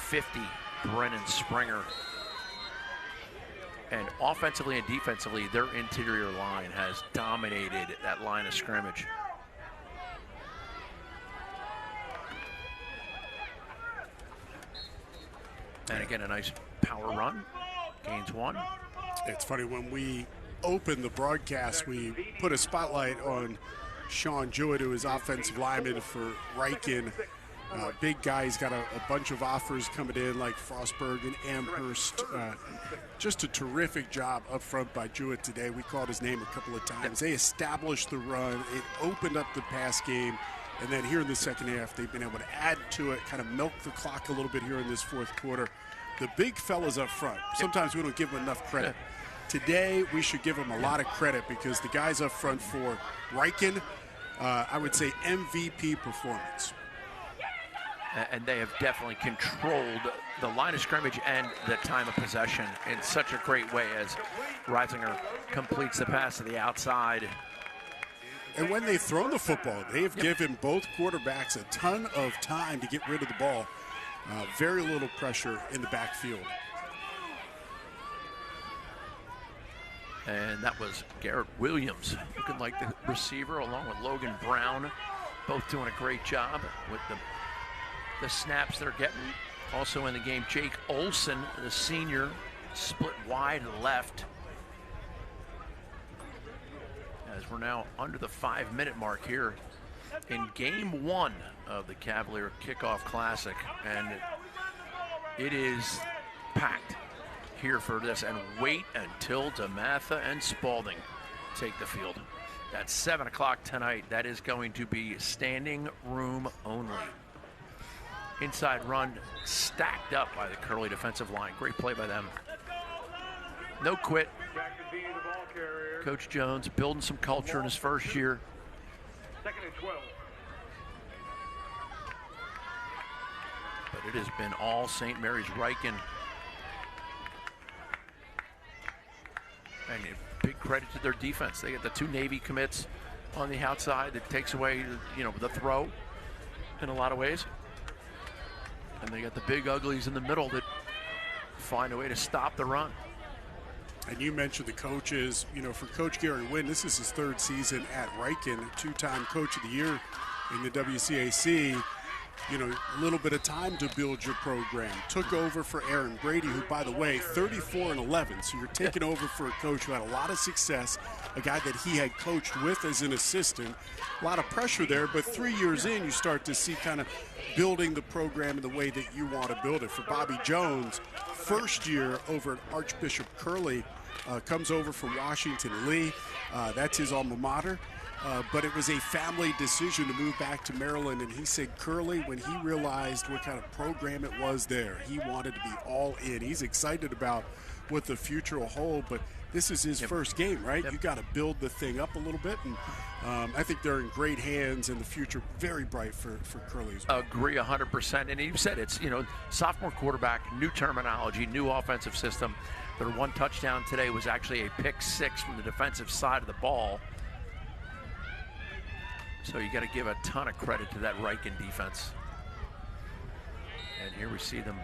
50, Brennan Springer. And offensively and defensively, their interior line has dominated that line of scrimmage. And again, a nice power run. Gains one. It's funny, when we opened the broadcast, we put a spotlight on Sean Jewett, who is offensive lineman for Ryken. Big guy. He's got a bunch of offers coming in, like Frostburg and Amherst. Just a terrific job up front by Jewett today. We called his name a couple of times. They established the run. It opened up the pass game. And then here in the second half, they've been able to add to it, kind of milk the clock a little bit here in this fourth quarter. The big fellas up front, sometimes we don't give them enough credit. Today, we should give them a lot of credit because the guys up front for Ryken, I would say MVP performance. And they have definitely controlled the line of scrimmage and the time of possession in such a great way as Reisinger completes the pass to the outside. And when they've thrown the football, they have given both quarterbacks a ton of time to get rid of the ball. Very little pressure in the backfield. And that was Garrett Williams, looking like the receiver, along with Logan Brown, both doing a great job with the snaps they're getting. Also in the game, Jake Olson, the senior, split wide left. As we're now under the 5-minute mark here in game one of the Cavalier Kickoff Classic, and it is packed here for this. And wait until DeMatha and Spalding take the field. That's 7 o'clock tonight. That is going to be standing room only. Inside run stacked up by the Curley defensive line. Great play by them. No quit. Coach Jones building some culture in his first year. 2nd and 12. But it has been all St. Mary's Ryken. And big credit to their defense. They get the 2 Navy commits on the outside that takes away, the throw in a lot of ways. And they got the big uglies in the middle that find a way to stop the run. And you mentioned the coaches. For Coach Gary Wynn, this is his 3rd season at Ryken, 2-time Coach of the Year in the WCAC. A little bit of time to build your program. Took over for Aaron Brady, who, by the way, 34-11. So you're taking over for a coach who had a lot of success, a guy that he had coached with as an assistant. A lot of pressure there, but 3 years in, you start to see kind of building the program in the way that you want to build it. For Bobby Jones, first year over at Archbishop Curley, comes over from Washington Lee. That's his alma mater. But it was a family decision to move back to Maryland, and he said Curley, when he realized what kind of program it was there, he wanted to be all in. He's excited about what the future will hold, but this is his first game, right? You got to build the thing up a little bit, and I think they're in great hands, and the future very bright for Curley as well. Agree 100%. And you said it's, sophomore quarterback, new terminology, new offensive system. Their 1 touchdown today was actually a pick 6 from the defensive side of the ball. So you got to give a ton of credit to that Ryken defense. And here we see them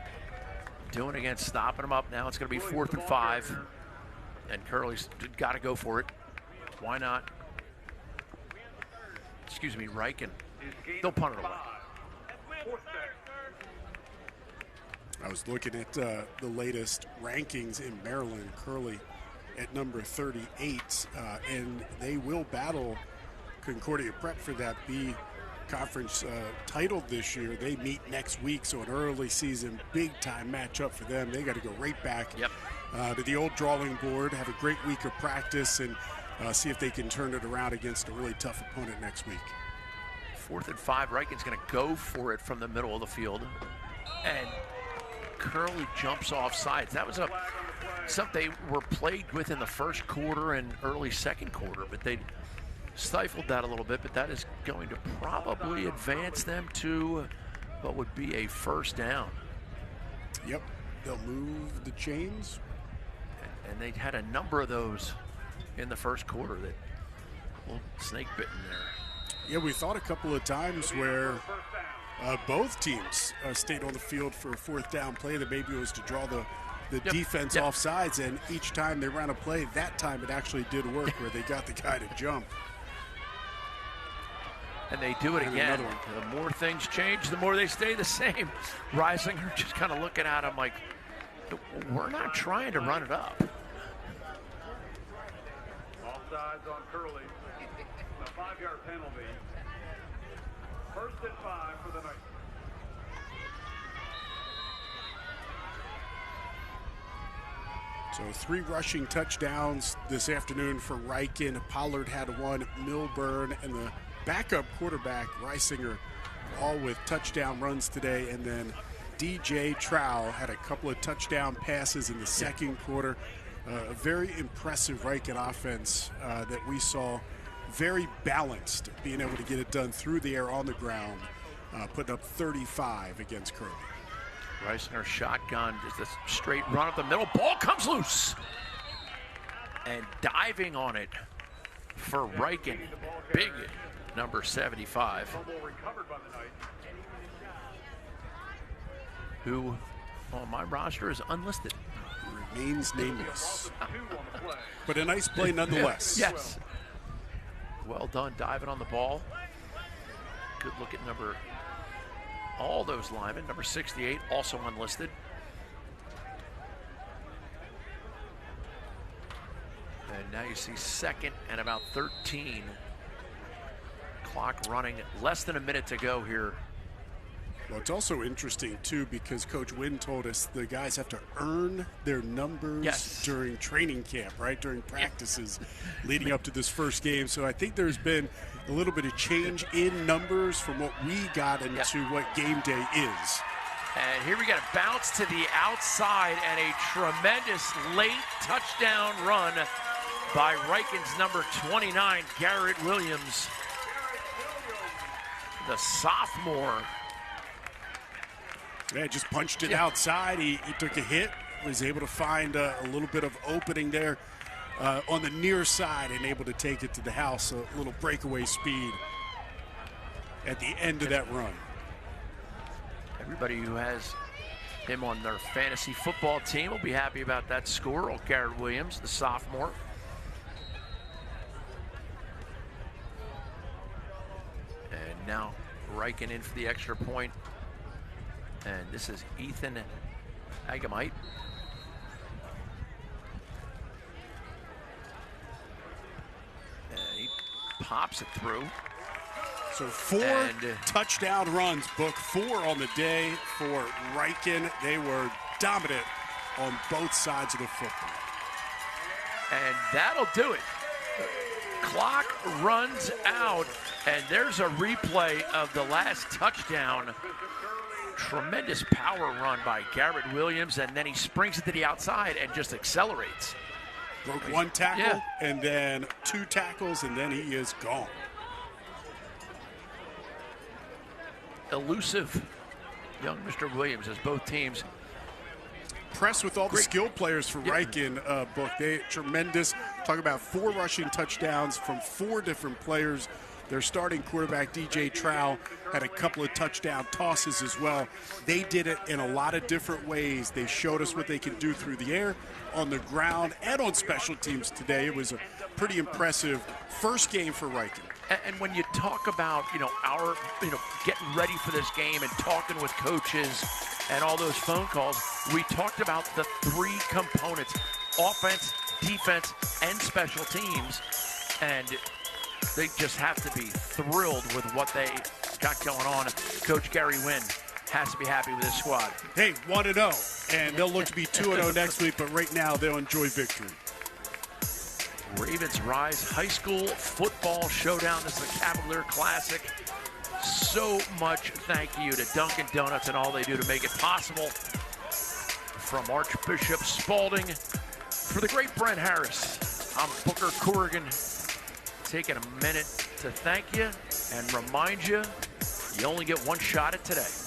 doing again, stopping them up. Now it's going to be 4th and 5. And Curley's got to go for it. Why not? Excuse me, Ryken. They'll punt it away. I was looking at the latest rankings in Maryland. Curley at number 38, and they will battle Concordia Prep for that B conference title this year. They meet next week, so an early season big-time matchup for them. They got to go right back to the old drawing board, have a great week of practice, and see if they can turn it around against a really tough opponent next week. 4th and 5, Ryken's going to go for it from the middle of the field, and Curley jumps off sides. That was something they were plagued with in the first quarter and early second quarter, but they stifled that a little bit, but that is going to probably advance them to what would be a first down. Yep, they'll move the chains. And they had a number of those in the first quarter that little snake bit in there. Yeah, we thought a couple of times where both teams stayed on the field for a 4th down play that maybe it was to draw the defense off sides, and each time they ran a play, that time it actually did work where they got the guy to jump. And they do it again. The more things change, the more they stay the same. Reisinger just kind of looking at him like, we're not trying to run it up. Offsides on Curley. A 5-yard penalty. 1st and 5 for the night. So 3 rushing touchdowns this afternoon for Ryken. Pollard had one, Milburn, and the backup quarterback, Reisinger, all with touchdown runs today. And then DJ Trowell had a couple of touchdown passes in the second quarter. A very impressive Ryken offense that we saw. Very balanced, being able to get it done through the air, on the ground, putting up 35 against Curley. Reisinger shotgun, just a straight run up the middle. Ball comes loose. And diving on it for Ryken, big number 75. Who on my roster is unlisted. Remains nameless. But a nice play nonetheless. Yes. Well done diving on the ball. Good look at all those linemen. Number 68, also unlisted. And now you see 2nd and about 13. Clock running, less than a minute to go here. Well, it's also interesting, too, because Coach Wynn told us the guys have to earn their numbers during training camp, right, during practices leading up to this first game. So I think there's been a little bit of change in numbers from what we got into what game day is. And here we got a bounce to the outside and a tremendous late touchdown run by Ryken's number 29, Garrett Williams, the sophomore. Yeah, just punched it outside. He took a hit, was able to find a little bit of opening there on the near side and able to take it to the house. A little breakaway speed at the end of that run. Everybody who has him on their fantasy football team will be happy about that score. Old Garrett Williams, the sophomore. And now Ryken in for the extra point. And this is Ethan Agamite. And he pops it through. So 4 touchdown runs, booked 4 on the day for Ryken. They were dominant on both sides of the football. And that'll do it. Clock runs out, and there's a replay of the last touchdown. Tremendous power run by Garrett Williams, and then he springs it to the outside and just accelerates. Broke 1 tackle, and then 2 tackles, and then he is gone. Elusive young Mr. Williams as both teams. Impressed with all the skilled players for Ryken, Book. They tremendous. Talk about 4 rushing touchdowns from 4 different players. Their starting quarterback, DJ Trow, had a couple of touchdown tosses as well. They did it in a lot of different ways. They showed us what they can do through the air, on the ground, and on special teams today. It was a pretty impressive first game for Ryken. And when you talk about, our, getting ready for this game and talking with coaches and all those phone calls, we talked about the three components: offense, defense, and special teams. And they just have to be thrilled with what they got going on. Coach Gary Wynn has to be happy with his squad. Hey, 1-0, and they'll look to be 2-0 next week, but right now they'll enjoy victory. Ravens Rise High School Football Showdown. This is a Cavalier Classic. So much thank you to Dunkin' Donuts and all they do to make it possible. From Archbishop Spalding, for the great Brent Harris, I'm Booker Corrigan, taking a minute to thank you and remind you, you only get one shot at today.